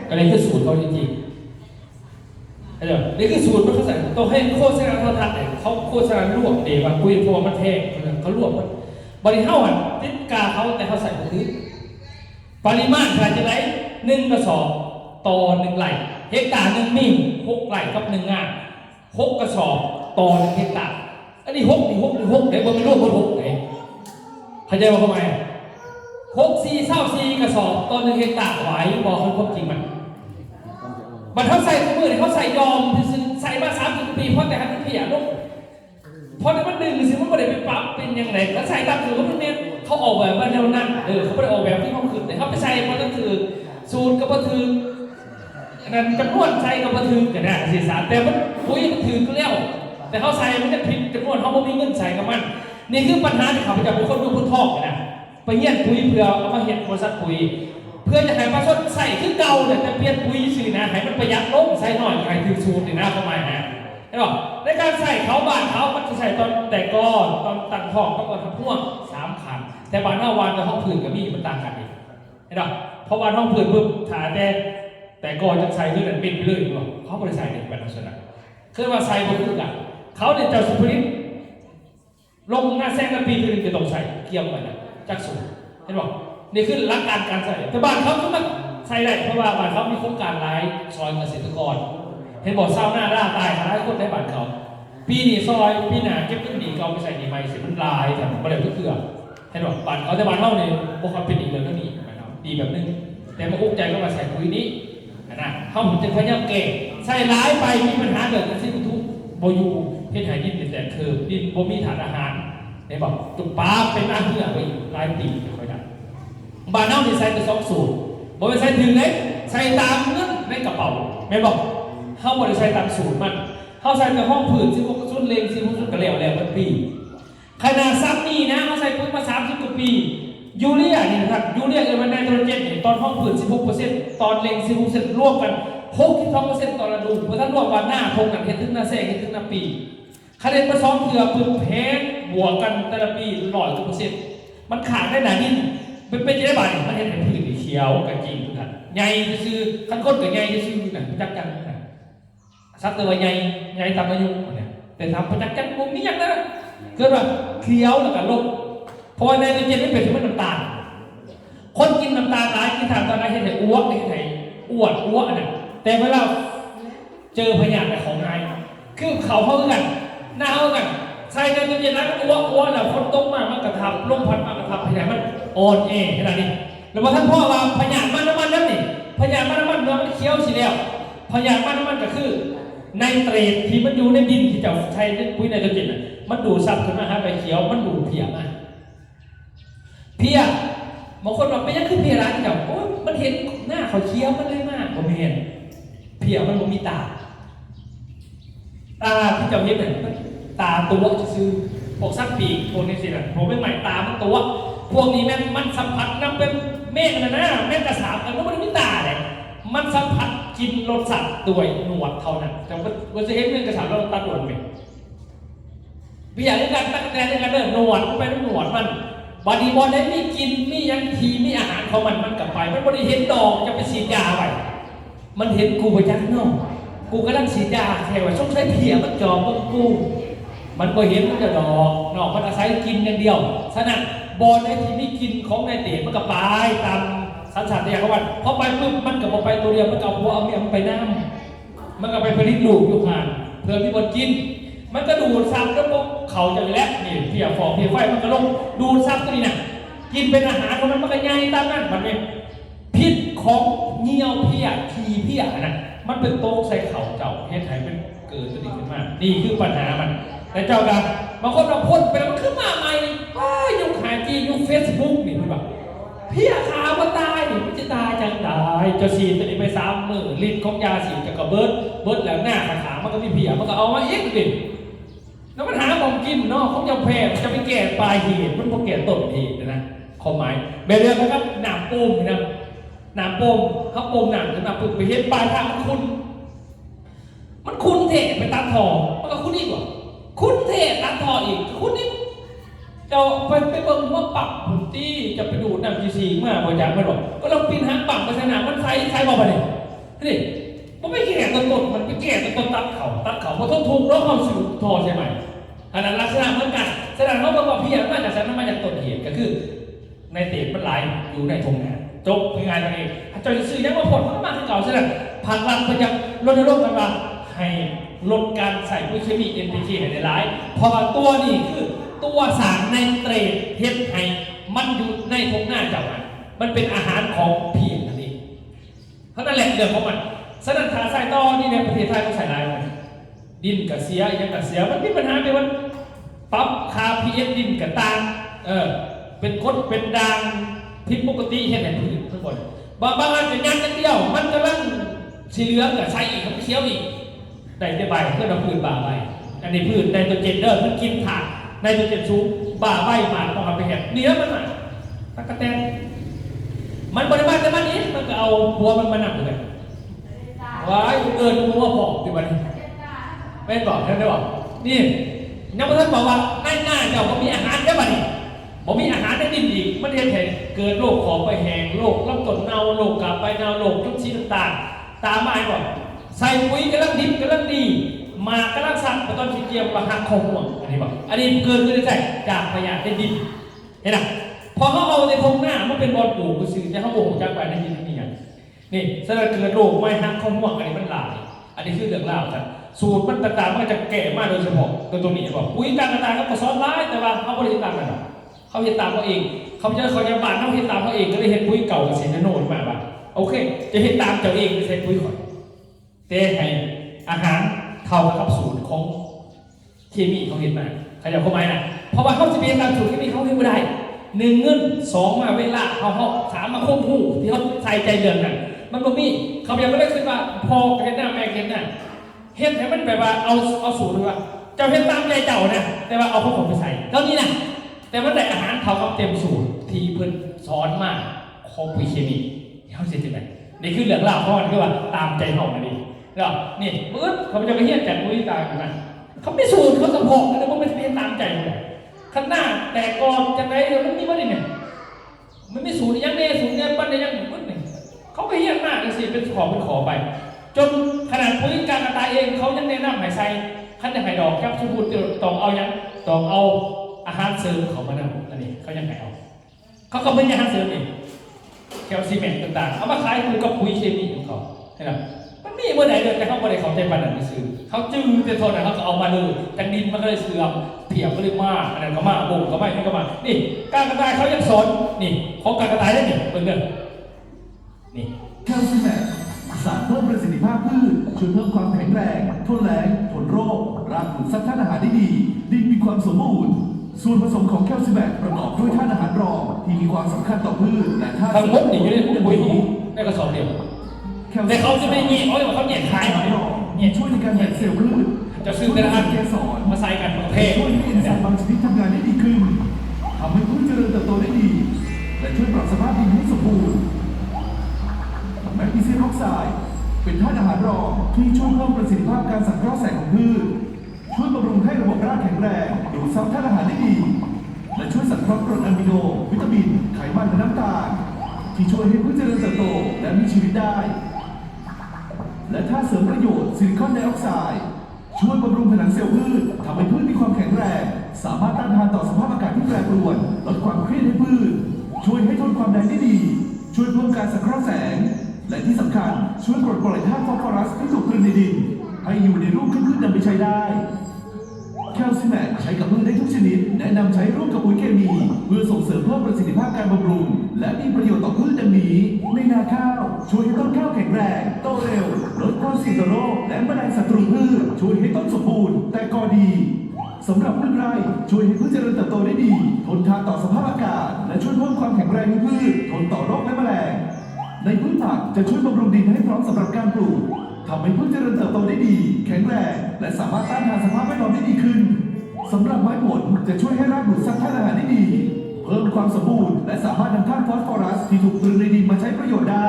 ก็เลยคือสูตรเขาจริงๆเดี๋ยวนี่คือสูตรมันเขาใส่ต้องให้โฆษณาโทรทัศน์เนี่ยเขาโฆษณารวบเดี๋ยวคุยโทรมันแทงเขารวบมันบริเท่าติดกาเขาแต่เขาใส่พื้นปริมาณขนาดจะไหน1 กระสอบต่อ1 ไร่เฮกตาร์1 มิล6 ไร่กับ1 งาน6 กระสอบต่อ1 เฮกตาร์อันนี้6นี่6นี่6ไหนบนไม่รู้บน6ไหนเข้าใจว่าทำไม4 กระสอบต่อ1 เฮกตาร์ไหวบอกคือความจริงมันเขาใส่ถุงมือเขาใส่ยอมใส่มา30 ปีเพราะแต่ให้มันเพียรลูกเพราะมันดึงสิมันไม่ได้ไปปรับเป็นยังไงแล้วใส่ตามถือว่ามันเนี่ยเขาออกแบบมาแนวนั้นเขาไม่ได้ออกแบบที่เขาขึ้นแต่เขาไปใส่เพราะนั่นคือสูตรกับบัถือนั่นจำนวนใส่กับบัถือกันนะสื่อสารแต่มันปุ๋ยมันถือก็แล้วแต่เขาใส่มันจะผิดจำนวนเขาไม่มีเงินใส่กับมันนี่คือปัญหาที่เขาจะเป็นคนดูคนทอกกันนะไปเยี่ยนปุ๋ยเพื่อเอามาเห็นบริษัทปุ๋ยเพื่อจะให้ประชาชนใส่ขึ้นเก่าเนี่ยแต่เปลี่ยนปุ๋ยสินะให้มันประหยัดลงใส่หน่อยใครถือสูตรนี่นะเข้ามาฮะใช่ป่ะในการใส่เขาบ้านเขามันจะใส่ตอนแต่ก่อนตอนตั้งท้องก็ตอนทำพ่วง3 คันแต่บ้านห้าวานกับห้องผืนกับมีมันต่างกันเองเห็นป่ะเพราะบ้านห้องผืนปุ๊บถ่ายแต่ก่อนจะใส่เพื่อนบินไปเลยหรอเขาไม่ได้ใส่ในแบบนั้นนะคือว่าใส่บนพื้นกันเขาเนี่ยจะสุพริตลงหน้าแซงกันปีนึงจะต้องใส่เกี่ยวกันนะจากสูงเห็นป่ะนี่คือหลักการใส่แต่บ้านเขาก็มันใส่ได้เพราะว่าบ้านเขามีโครงการหลายซอยเกษตรกรเห็นบอกเศร้าหน้าด่าตายหลายคนได้บ้านเขาปีนี้ซอยปีหน้าเก็บขึ้นดีก็เอาไปใส่ดีไหมสิมันลายแต่ประเดี๋ยวเพื่อเห็นบอกบ้านเขาแต่บ้านเท่านี้พวกเขาเป็นอีกเรื่องก็ดีนะครับดีแบบนึงแต่มาอุ้มใจก็มาใส่ปุ๋ยนี้นะเขาจะพยายามเก่งใส่ร้ายไปมีปัญหาเกิดขึ้นทุกโบยูเพชรหายดินแต่คือดินโบมีฐานอาหารเห็นบอกจุดป้าเป็นอาเพื่อไปหลายปีไม่ได้บ้านเน่าที่ใส่แต่2 สูตรบ่ไปใส่ถึงไหนใส่ตามเงินในกระเป๋าไม่บอกเขาบ่ได้ใส่ตามสูตรมันเขาใส่แต่ห้องผืนที่พวกชุดเลงที่พวกชุดกระเหลี่ยวแล้วมันปีขนาดซับนี่นะเขาใส่ปุ๋ยมา30 กว่าปียูเรียนี่นะครับยูเรียมันไนโตรเจนตอนห้องผืน 16% ตอนเลง 16% รวมกัน 62% ตอนระดูเพราะถ้ารวมวันหน้าทงกันเห็นถึงหน้าแซงเห็นถึงหน้าปีคะแนนมา2 เทื่อปืนแพ้บวกกันแต่ละปี100%มันขาดได้หนานิดเป็นจะได้บาทมันเห็นเป็นผืนเขียวกับจริงทุกท่านใหญ่จะซื้อขั้นก้นกับใหญ่จะซื้อนะจักจังนะซักตัวใหญ่ตามอายุเนี่ยแต่ทำจักจังมุมนี้ยังนะเกิดว่าเขียวแล้วก็ลบพอในตัวเย็นไม่เป็นที่มันน้ำตาลคนกินน้ำตาลร้ายที่ทำตอนนั้นเห็นแต่อ้วกเห็นแต่อ้วนน่ะแต่เวลาเจอพยานในของนายคือเขาเข้ากันหน้าเข้ากันใส่ในตัวเย็นนั้นอ้วกแล้วคนต้มมามันกระทับลมพัดมากระทับพยานมันอ่อนขนาดนี้แล้วพอท่านพ่อว่าพยานมันน้ำมันนั่นนี่พยานมันน้ำมันมันเคี้ยวสิแล้วพยานมันน้ำมันก็คือในเตรดที่มันอยู่ในดินที่จะใช้ปุ๋ยในตัวเย็นมันดูดซับขึ้นมาหาไปเคี้ยวมันดูดเพียมาเพียบางคนบอกไม่ใช่คือเพียร้านเจ้าโอ้มันเห็นหน้าเขาเคี้ยวมันเลยมากผมเห็นเพียมันมีตาที่เจ้าเห็นเนี่ยตาตัวซื้อพวกซักปีกพวกนี้สินะผมไม่หมายตามันตัวพวกนี้มันสัมผัสน้ำเป็นเมฆนะเมฆกระสาบกันแล้วมันไม่ตาเลยมันสัมผัสกินรสสัตว์ด้วยหนวดเท่านั้นแต่ว่าจะเห็นเมฆกระสาบแล้วตาหนวดไหมวิญญาณในการตั้งแต่ในการเดินหนวดไปหนวดมันบอดี้บอลได้มีกินมียังทีมีอาหารของมันกลับไปมันบริเห็นดอกจะไปฉีดยาไปมันเห็นกูไปยักนอกกูกำลังฉีดยาแค่ว่าช่วงใช้เพียมันจอมกูมันก็เห็นมันจะดอกนอกมันอาศัยกินอย่างเดียวฉะนั้นบอลได้ที่มีกินของนายเต๋มันก็ไปตามสัญชาตญาณของมันพอไปปุ๊บมันก็ไปตัวเดียวมันก็เอาเมียมันไปน้ำมันก็ไปผลิตลูกอยู่ห่างเพื่อมีบอลกินมันก็ดูดซับแล้วพวกเขาจะแล้วนี่เพียฟองเพียไฟมันก็ลงดูดซับตัวนี้นะกินเป็นอาหารของมันก็ใหญ่ตามนั้นมันเป็นพิษของเงี้ยวเพียทีเพียนะมันเป็นโต๊ะใส่เข่าเจ้าเฮ็ดให้เป็นเกิดตัวนี้ขึ้นมานี่คือปัญหามันแต่เจ้ากันบางคนเราพ่นไปแล้วมันขึ้นมาใหม่ยุคหาจียุคเฟซบุ๊กนี่มันแบบเพียขาวมันตายนี่มันจะตายจังตายจะฉีดตัวนี้ไป3 มื้อลิ้นของยาฉีดจะกระเบิดแล้วหน้าขามันก็มีเพียมันก็เอามาเอ็กดิแล้วมันหาของกินเนาะของยาแพทย์จะไปแก้ปลายเหตุมันพอแก้ต้นเหตุนะข้อหมายแบบเดียวกันครับหนามปูมนะหนามปูมเขาปูมหนามหรือหนามปูมไปเห็นปลายทางคุณ มันคุณเทไปตัดทอมันก็คุณอีกว่าคุณเทตัดทออีกคุณนี่จะไปเบิ่งว่าปรับผลที่จะไปดูน้ำจีซีมาบริจาคไม่หรอกก็ลองปีนหางปั่นไปสนามมันใช้บอกไปเลยนี่มันไม่แก่ต้นมันไม่แก่ต้นตัดเขาเพราะต้นทุกข์แล้วความสูญทอใช่ไหมอันนั้นลักษณะเหมือนกันแสดงว่าบอกพี่มาจากฉันมาจากต้นเหตุก็คือในเตะมันไหลอยู่ในทงงานจบงานตัวเองเจ้าจะซื้อยังว่าผลมันก็มาที่เก่าใช่ไหมผ่านรันไปยังรณรงค์กันมาให้ลดการใส่ปุ๋ยเคมี NPK ในหลายเพราะว่าตัวนี้คือตัวสารในเตรดเฮ็ดให้มันอยู่ในทงหน้าเจ้ามันเป็นอาหารของเพียงนั่นเองเพราะนั่นแหละเรื่องของมันสนันขาใส่ต่อนี่ในประเทศไทยก็ใส่หลายมันดินกับเสียยังกับเสียมันมีปัญหาไปมันปรับคา pH ดินกับตาเป็นกรดเป็นด่างผิดปกติเห็นไหมพืชทุกคนบางอันเป็นยันกันเดียวมันกำลังสีเหลืองกับใช้อีกกับเขียวอีกได้ใบเพื่อเราพืชบ่าใบอันนี้พืชไนโตรเจนมันกินถ่านไนโตรเจนสูงบ่าใบมาต้องทำไปเห็นเนื้อมันตะกะแตนมันบริบาลแต่มันนี้มันก็เอาบัวมันมาหนักเลยว้ายเกินบัวผอมที่มันไม่บอกท่านได้บอกนี่นักวิชาการบอกว่าง่ายๆเจ้าก็มีอาหารแค่บัดนี้ผมมีอาหารในดินอีกมันเห็นเกิดโรคของไปแห้งโรคลำต้นเน่าโรคกลับไปเน่าโรคจุดชี้ต่างๆตามมาก่อนใส่ปุ๋ยกำลังดิบกำลังดีมากำลังสั่งไปตอนสีเกียวมาหักคงห่วงอันนี้บอกอันนี้เกินขึ้นได้จากประหยัดในดินเห็นไหมพอเขาเอาในทงหน้ามันเป็นบอลปลูกสื่อจะเขาโง่จากไปในดินนี่ไงนี่แสดงเกิดโรคไม่หักคงห่วงอันนี้มันหลายอันนี้คือเรื่องเล่าครับสูตรมันต่างๆมันจะแก่มากโดยเฉพาะตัวนี้บอกปุ๋ยต่างๆก็ซ้อนร้ายแต่ว่าเขาไม่ได้ตามกันเขาเห็นตามเขาเองเขาจะเขาจะบานเขาเห็นตามเขาเองก็เลยเห็นปุ๋ยเก่ากับเซนโนนมาบ้างโอเคจะเห็นตามเจ้าเองไม่ใช่ปุ๋ยข่อยแต่ให้อาหารเท่ากับสูตรของเคมีเขาเห็นมาขยับเข้ามานะเพราะว่าเขาจะเป็นตามสูตรเคมีเขาเห็นไม่ได้1เงิน2มาเวลาเขา3มาควบคู่ที่เขาใส่ใจเรื่องนั้นมันบ่มีเขายังไม่ได้คิดว่าพอเห็นหน้าแม่เห็นหน้าเห็นให้มันแบบว่าเอาสูตรด้วยว่าเจ้าเห็นตามใจเจ้านะแต่ว่าเอาพวกผมไปใส่เท่านี้นะแต่มันได้อาหารเขากับเต็มสูตรที่เพิ่นสอนมากของปุ๋ยเคมีเขาเสียใจนี่คือเรื่องเล่าเพราะมันคือว่าตามใจเขาอันนี้แล้วนี่ปื๊ดเขาจะไปเฮี้ยนจากปุ๋ยตามกันนะเขาไม่สูตรเขาสะพกแต่ว่ามันเป็นตามใจเลยข้างหน้าแต่ก่อนจะไหนมันมีว่าเนี่ยมันไม่สูตรยังเนี่ยสูตรเนี่ยปั้นได้ยังปึ๊ดเนี่ยเขาไปเฮี้ยนมากเลยสิเป็นขอไปจนขนาดปุ๋ยการกระต่ายเองเขายังแนะนำให้ใส่ขั้นจะให้ดอกแคปซูลต้องเอายังต้องเอาอาหารเสริมเขามานำอันนี้เขายังไงเอาเขาก็เป็นอาหารเสริมเองแคลซีเมนต์ต่างๆเอามาขายคือกับปุ๋ยเคมีของเขาใช่ไหมมันมีเมื่อไหร่เลยแต่เขาไม่ได้เขาใจปันนั้นซื้อเขาจื้อแต่ทนนะเขาก็เอามาเลยแต่ดินมันก็เลยเสื่อมเพียบก็เลยมากอันนั้นก็มากบ่งก็ไม่นี่ก็มานี่การกระต่ายเขายังสอนนี่ของการกระต่ายได้นี่เป็นเรื่องนี่แคลซีแมกสารเพิ่มประสิทธิภาพพืชช่วยเพิ่มความแข็งแรงทนแรงทนโรครากดูดซับธาตุอาหารได้ดีดินมีความสมบูรณ์ส่วนผสมของแคลซีแมกประกอบด้วยธาตุอาหารรองที่มีความสำคัญต่อพืชและธาตุทั้งหมดนี่อยู่ในปุ๋ยในกระสอบเดียวแต่เขาจะไม่มีเขาเนี่ยขายหน่อยเนี่ยช่วยในการแบ่งเซลล์พืชจะซื้อแต่ละอันมาใส่กันประเภทช่วยให้เอนไซม์บางชนิดทำงานได้ดีขึ้นทำให้พืชเจริญเติบโตได้ดีและช่วยปรับสภาพดินให้สมบูรณ์แมกนีเซียมออกไซด์เป็นธาตุอาหารรองที่ช่วยเพิ่มประสิทธิภาพการสังเคราะห์แสงของพืชช่วยบำรุงให้ระบบรากแข็งแรงดูดซับธาตุอาหารได้ดีและช่วยสังเคราะห์กรดอะมิโนวิตามินไขมันและน้ำตาลที่ช่วยให้พืชเจริญเติบโตและมีชีวิตได้และธาตุเสริมประโยชน์ซิลิคอนไดออกไซด์ช่วยบำรุงผนังเซลล์พืชทำให้พืชมีความแข็งแรงสามารถต้านทานต่อสภาพอากาศที่แปรปรวนลดความเครียดให้พืชช่วยให้ทนความแดดได้ดีช่วยเพิ่มการสังเคราะห์แสงและที่สำคัญช่วยปลดปล่อยธาตุฟอสฟอรัสที่ถูกกลืนในดินให้อยู่ในรูปพืชนำไปใช้ได้แคลซีแมกใช้กับพืชได้ทุกชนิดแนะนำใช้ร่วมกับปุ๋ยเคมีเพื่อส่งเสริมเพิ่มประสิทธิภาพการบำรุงและมีประโยชน์ต่อพืชดังนี้ในนาข้าวช่วยให้ต้นข้าวแข็งแรงโตเร็วลดความเสี่ยงต่อโรคและแมลงศัตรูพืชช่วยให้ต้นสมบูรณ์แต่กอดีสำหรับพืชไร่ช่วยให้พืชเจริญเติบโตได้ดีทนทานต่อสภาพอากาศและช่วยเพิ่มความแข็งแรงให้พืชทนต่อโรคและแมลงในพืชผักจะช่วยบำรุงดินให้พร้อมสำหรับการปลูกทำให้พืชเจริญเติบโตได้ดีแข็งแรงและสามารถต้านทานสภาพแวดล้อมได้ดีขึ้นสำหรับไม้ผลจะช่วยให้รากดูดซับธาตุอาหารได้ดีเพิ่ม ความสมบูรณ์และสามารถนำธาตุฟอสฟอรัสที่ถูกตรึงในดินมาใช้ประโยชน์ได้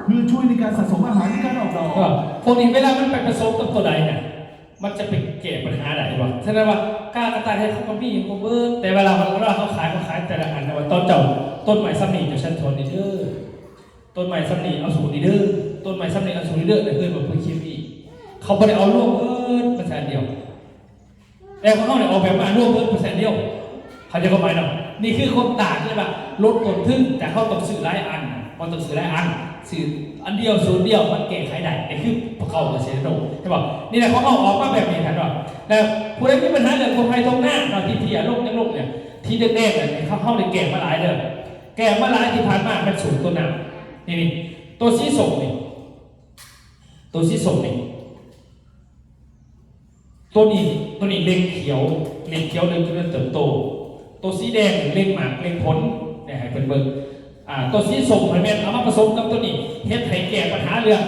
เพื่อช่วยในการสะสมอาหารในการออกดอก ก็พวกนี้เวลามันไปผสมกับตัวใดเนี่ยมันจะเป็นแก้ปัญหาใดวะฉะนั้นว่ากล้ากระต่ายให้เขาก็มีเขาเบิร์แต่เวลาเขาขายแต่ละอันนะว่าตอนเจ้าต้นไม้ซ้ำนี่จะชั้นชนนี่เด้อต้นไม้ซ้ำนี่เอาสูตรนี่เด้อต้นไม้ซ้ำนี่เอาสูตรนี่เด้อแต่เพื่อนบอกเพื่อคิดอีกเขาไม่ได้เอาร่วมเปอร์เซ็นต์เดียวแต่เขาเนี่ยเอาแบบมาร่วมเปอร์เซ็นต์เดียวเขาจะเข้าใจเนาะนี่คือคนต่างใช่ปะลดต้นทุนแต่เขาต้องซื้อหลายอันมันต้องซื้อหลายอันซื้ออันเดียวสูตรเดียวมันเก่งขายได้ไอ้คือเขาเสียโดใช่ป่ะนี่แหละเขาเอาออกมาแบบนี้กันว่าแล้วผู้ใดมีปัญหาเรื่องคนไทยตรงหน้าเราที่เทียโรคยังโรคเนี่ยที่แรกๆเนี่ยเขาเลยแก่มาหลายเดือนแก่มาหลายที่ผ่านมามันสูงตัวหนักนี่ตัวสีส้มนี่ตัวสีส้มนี่ตัวนี้เล็งเขียวเล็งเขียวเริ่มเติบโตตัวสีแดงเล็งหมากเล็งผลเนี่ยให้เป็นเบิร์ตัวสีส้มเหมือนกันเอามาผสมกับตัวนี้เฮ็ดให้แก้ปัญหาเรื่อง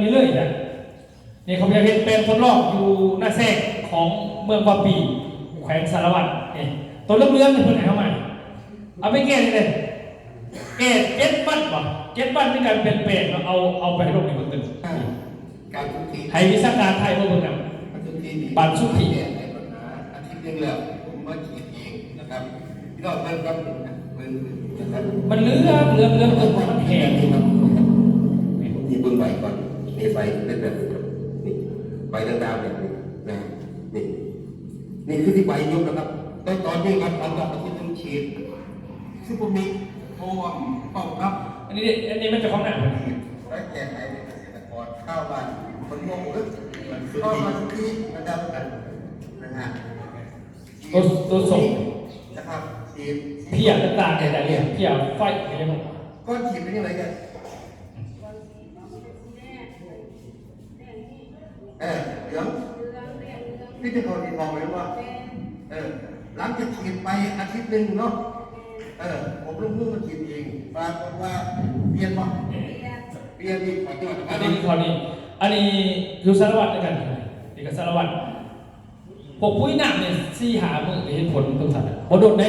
นี้เลยนะนี่เขาจะเห็นเป็นทดลองอยู่หน้าแทรกของเมืองวาปีแขวงสารวัตรนี่ตัวเรื่องนี่เพิ่นให้เข้ามาเอาไปแก้เลยแก้7 วันบ่7 วันในการเปลี่ยนแปลงเอาไปให้โลกนี้เบิ่งตึง การทุกที ให้วิชาการไทยเบิ่งนำ ทุกที บัตรสุทธิ เนี่ยในปัญหาอาทิตย์นึงแล้วผมมาฉีดเองนะครับพี่น้องเพิ่นครับเพิ่นนะครับ มันเรื่องจนมันแหง มีเบิ่งใบก่อนมีใบเป็นแบบนี้ครับนี่ใบดาวๆแบบนี้นะนี่นี่คือที่ใบยุบนะครับตอนนี้ครับอันดับอาทิตย์นึงฉีดซึ่งผมมีโทรเป้าครับ อันนี้มันจะของหนัก และแก้ไขเกษตรกรข้าวบ้านคนงงลึกเข้ามาทุกที่ระดับกันนะฮะ ตัวส่ง นะครับฉีด เพียต่างๆเนี่ยเพียไฟอะไรบ้าง ก้อนฉีดเป็นยังไงกันเหลืองพี่จะโดนมองเลยว่าหลังจากฉีดไปอาทิตย์หนึ่งเนาะผมลงมือมาฉีดเองปรากฏว่าเปลี่ยนป่ะเปลี่ยนอีกขอโทษนะค อั รั น บ นี้อันนี้อยู่สารวัตรด้วยกันนี่ก็สารวัตรพวกปุ้ยหนักเนี่ย4 หามือเห็นผลตรงสัตว์บโดดได้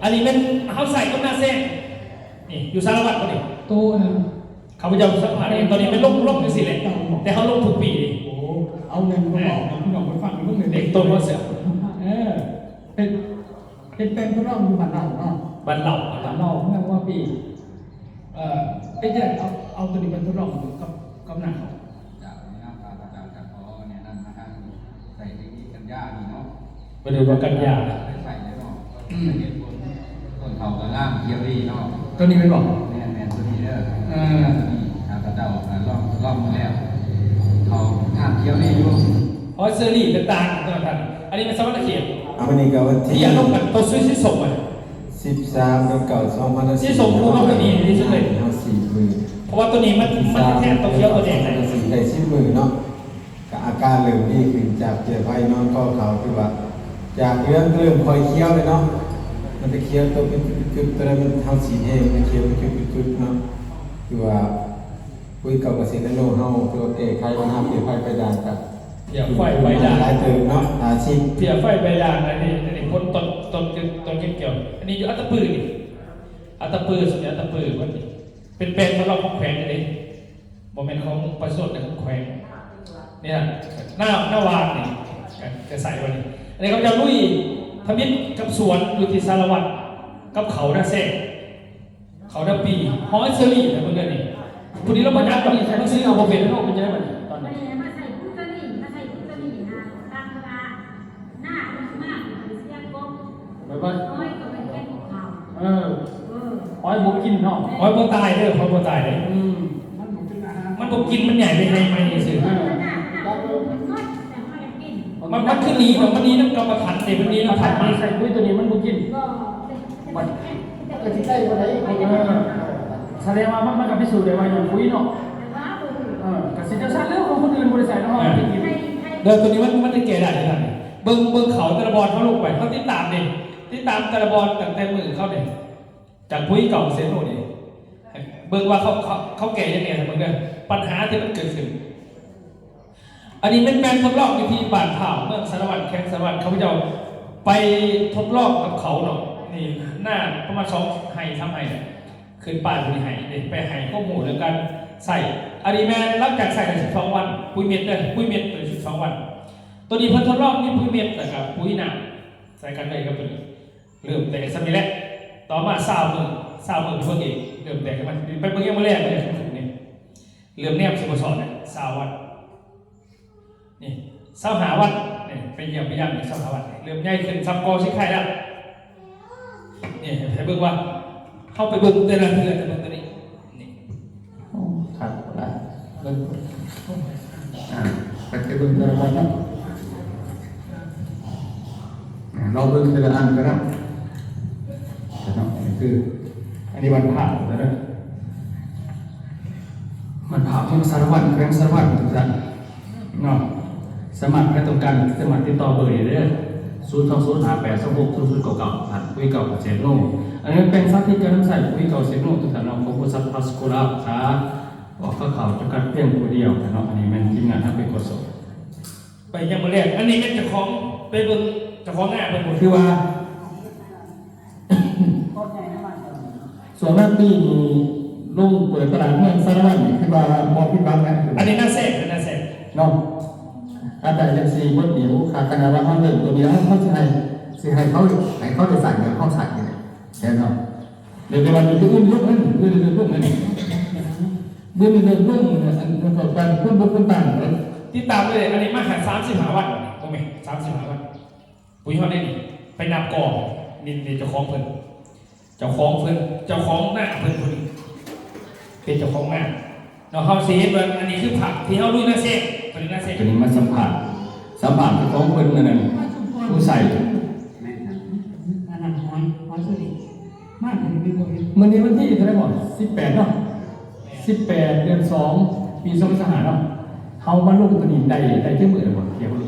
อันนี้เป็นเขาใส่ก็น่าแซ่นี่อยู่สารวัตรคนนี้ ตู้นะ เขาพยายามสัมผัสเองตอนนี้เป็นโรคอยู่สิเลยแต่เขาโรคทุกปี โอ้เอาเงินมาบอกพี่น้องไปฟังเรื่องหนึ่ง เด็กต้นว่าเสือ เป็นทดลองอยู่บ้านเราเนาะ บันเหล่า บ้านเราเมื่อว่าปีเป็นจะเอาตัวนี้เป็นทดลองกับหนังเขา จากนี้นะพระอาจารย์จะขอแนะนำนะครับใส่เทคนิคกันยาดีเนาะ ไปดูว่ากันยา ได้ใส่เลยเนาะสังเกตต้นเถากระล่างเคียวดีเนาะ ตัวนี้เป็นบอก แน่ตัวนี้เด้อตัวนี้ข้าพเจ้าล่องมาแล้วเขางามเคียวดีอยู่ เพราะเซอรี่ต่างๆต่างๆอันนี้เป็นสวัสดิเขต วันนี้ก็วัน ที่ ที่ อยากลงกันตัวซื้อส่งมา 13เดือนเก่า2014 ที่ส่งรู้ว่าตัวนี้ที่สุดเลย เอา4มือ เพราะว่าตัวนี้มันแทนตัวเขียวตัวแดงเลย 4ได้10มือเนาะก็อาการเริ่มดีขึ้นจากเจ็บไข้นอนข้อเข่าคือว่า จากเริ่มคอยเคี้ยวเลยเนาะมันจะเคี้ยวตัวเป็นจุดตัวนั้นมันเฮาสีแห้งมันเคี้ยวเป็นจุดเนาะคือว่าคุยกับเกษตรโลเฮาตัวแก้ไขปัญหาเปลี่ยนไฟไปด่างกับ เดี๋ยวไฟใบด่าง หลายเติมเนาะอาชีพ เพียไฟใบด่างอันนี้คนต้นเกี่ยวอันนี้อยู่อัตตปือนี่อัตตปือส่วนใหญ่อัตตปือมันเป็นแปลงของเราของแขวงเลยโมเมนต์ของประสดแต่ของแขวงเนี่ยหน้าวานนี่จะใส่วันนี้อันนี้เขาจะลุยทมิตรกับสวนอยู่ที่สารวัตรกับเขาหน้าเส้เขาหน้าปีหอยเซอรี่นะเพื่อนนี่คนนี้เราประหยัดแบบนี้ต้องซื้อเอาโมเมนต์ให้เราเป็นยังไงบ้างตอนนี้ มาใส่พุทธนี่มาใส่พุทธนี่นะตามเวลาหน้ามันมากเสียงกบ แบบว่า น้อยก็เป็นแค่ข่าว หอยบุกกินเนาะหอยบัวตายเด้อหอยบัวตายเด้อ มันผมเป็นอาหาร มันบุกกินมันใหญ่ไปในไม่สิ หน้ามันมดแต่ไม่ได้กิน มันขึ้นนี้มันนี้น้ำกรรมฐานเต็มมันนี้น้ำฐานมา ใส่ปุ้ยตัวนี้มันบุกิน ก็ มันก็จะได้วันไหนแสดงว่ามันกับพิสูจน์ได้ว่าอย่างปุ้ยเนาะ ว้าว กับสิทธิ์ชั้นเรื่องของคนอื่นบริษัทเนาะที่กิน เดินตัวนี้มันจะเกลี่ยได้ขนาดไหนเบิ้งเขาตะบอลเขาลงไปเขาติดตามเนี่ยติดตามตะบอลตั้งแต่มือเขาเนี่ยจากปุ้ยเก่าเซนโน่เนี่ยเบิ้งว่าเขาแก่ยังไงนะมึงเนี่ยปัญหาที่มันเกิดขึ้นอันนี้เป็นแปลงทดลองอยู่ที่บ้านเผ่าเมืองสารวัตรแข้งสารวัตรเขาพเจ้าไปทดลองกับเขาเนาะ นี่หน้าประมาณ2 ไห่3 ไห่เนี่ยขึ้นป่ายบริไห่เนี่ยไปไห่ข้อมูลแล้วกันใส่อารีแมนหลังจากใส่ใน12 วันปุ๋ยเม็ดเลยปุ๋ยเม็ดเลย12 วันตัวนี้เพิ่นทดลองนี่ปุ๋ยเม็ดนะครับปุ๋ยหนักใส่กันเลยครับตัวนี้เริ่มแต่สมิเละต่อมา20 มื้อเพิ่งอีกเริ่มแต่กันมาไปเบิ่งยังมาแรกเลยนี่เริ่มแนบสิบสอนเนี่ย20 วันนี่25 วันนี่เป็นเยี่ยมไปย่างนี่25 วันเริ่มใหญ่ขึ้นซับกอชิไข่แล้วนี่ให้เบิ่งว่าเข้าไปเบิ่งแต่ละเดือนแต่เบิ่งตัวนี้นี่ ครับได้เบิ่งไปเบิ่งแต่ละวันนะเราเบิ่งแต่ละอันก็ได้นี่คืออันนี้วันผ่าแล้วมันผ่าที่สารวัตรแขวงสารวัตรทุกท่านเนาะสมัครให้ตรงกันสมัครติดต่อเบอร์เด้อ02058260099คุยเก่ากับเซโนอันนี้เป็นซักที่จะนำใส่คุยเก่าเซโนทุกท่านน้องของบริษัทพาสโคลาช้าออกข่าวจำกัดเพียงผู้เดียวเนาะอันนี้มันทีมงานทำเป็นกศไปยังมาแรกอันนี้เป็นเจ้าของไปเบิ่งเจ้าของหน้าเป็นหมด คือว่าส่วนมากที่มีลุงเปิดตลาดเมืองสารวัตรนี่คือว่าบอกพี่บังนะ อันนี้น่าแซ่บเนาะอาจารย์ยังซีบดเดียวขาดขนาดว่าเขาเริ่มตัวนี้แล้วเขาจะให้เขาจะใส่เงินเขาใส่เนี่ยแน่นอนเดี๋ยววันนี้เรื่องนั่นเรื่องนั่นเรื่องการเพิ่มบุกเพิ่มต่างที่ตามเลยอันนี้มาหา35 วันตรงไหม35 วันปุ๋ยเขาได้นี่ไปนับกองนี่เจ้าของหน้าเพิ่นคนนี้เป็นเจ้าของหน้าเราเขาเสียแบบอันนี้คือผักที่เขาลุยน่าเซ่ตัวนี้มาสัมผัสของเพิ่นนั่นน่ะผู้ใส่มันนี้วันที่เท่าไหร่บ่18เนาะ18 เดือน 2 ปี2025เนาะเฮามาลงตัวนี้ได้ที่มื้อแล้วบ่เกี่ยวกับ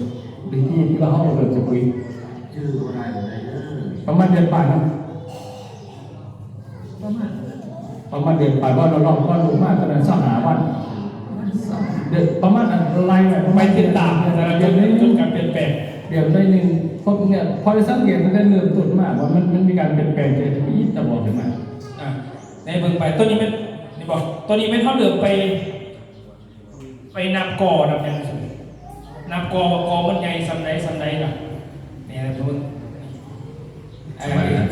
ที่ว่าเฮาเริ่มจะคุยชื่ออะไรประมาณเดือนปลายเนาะประมาณเดือนปลายว่าเราลองก็ลงมาตอนนั้น25 วันเดือนประมาณอะไรไปติดตามแต่ละเดือนนี้จนการเปลี่ยนแปลงเดือนได้หนึ่งเพราะเนี่ยพอได้สังเกตมันได้เริ่มต้นมากว่ามันมีการเปลี่ยนแปลงเจอที่จะบอกถึงมาในเบิ่งไปตัวนี้มันนี่บอกตัวนี้ไม่เท่าเดิมไปนับกอนับยังนับกอมันใหญ่สำใดล่ะนี่นะทุกคน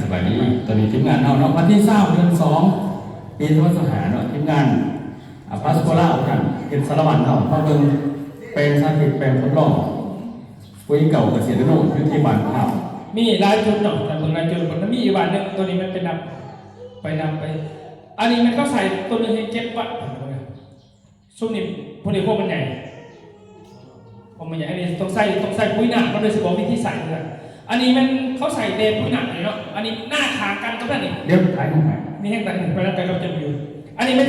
สบายดีตอนนี้ทีมงานเราเนาะวันที่20 เดือน 2 ปี2025เนาะทีมงานพาสโคล่ากันเป็นสารวัตรเขาเพราะเบิ่งแปลงสาธิตแปลงทดลองปุ๋ยเก่าเกษตรโนดอยู่ที่บ้านเขามีหลายจุดเนาะแต่เบิ่งหลายจุดมันมีอีกบ้านนึงตัวนี้มันเป็นนับไปอันนี้มันก็ใส่ตัวนึงให้7 วัตต์ช่วงนี้พวกนี้พวกมันใหญ่อันนี้ต้องใส่ปุ๋ยหนักมันเลยสิบอกวิธีใส่เลยอันนี้มันเขาใส่เดปุ๋ยหนักเลยเนาะอันนี้หน้าขากันก็ได้นี่เดี๋ยวถ่ายให้นี่แห้งแต่ไปแล้วก็จะอยู่อันนี้ไม่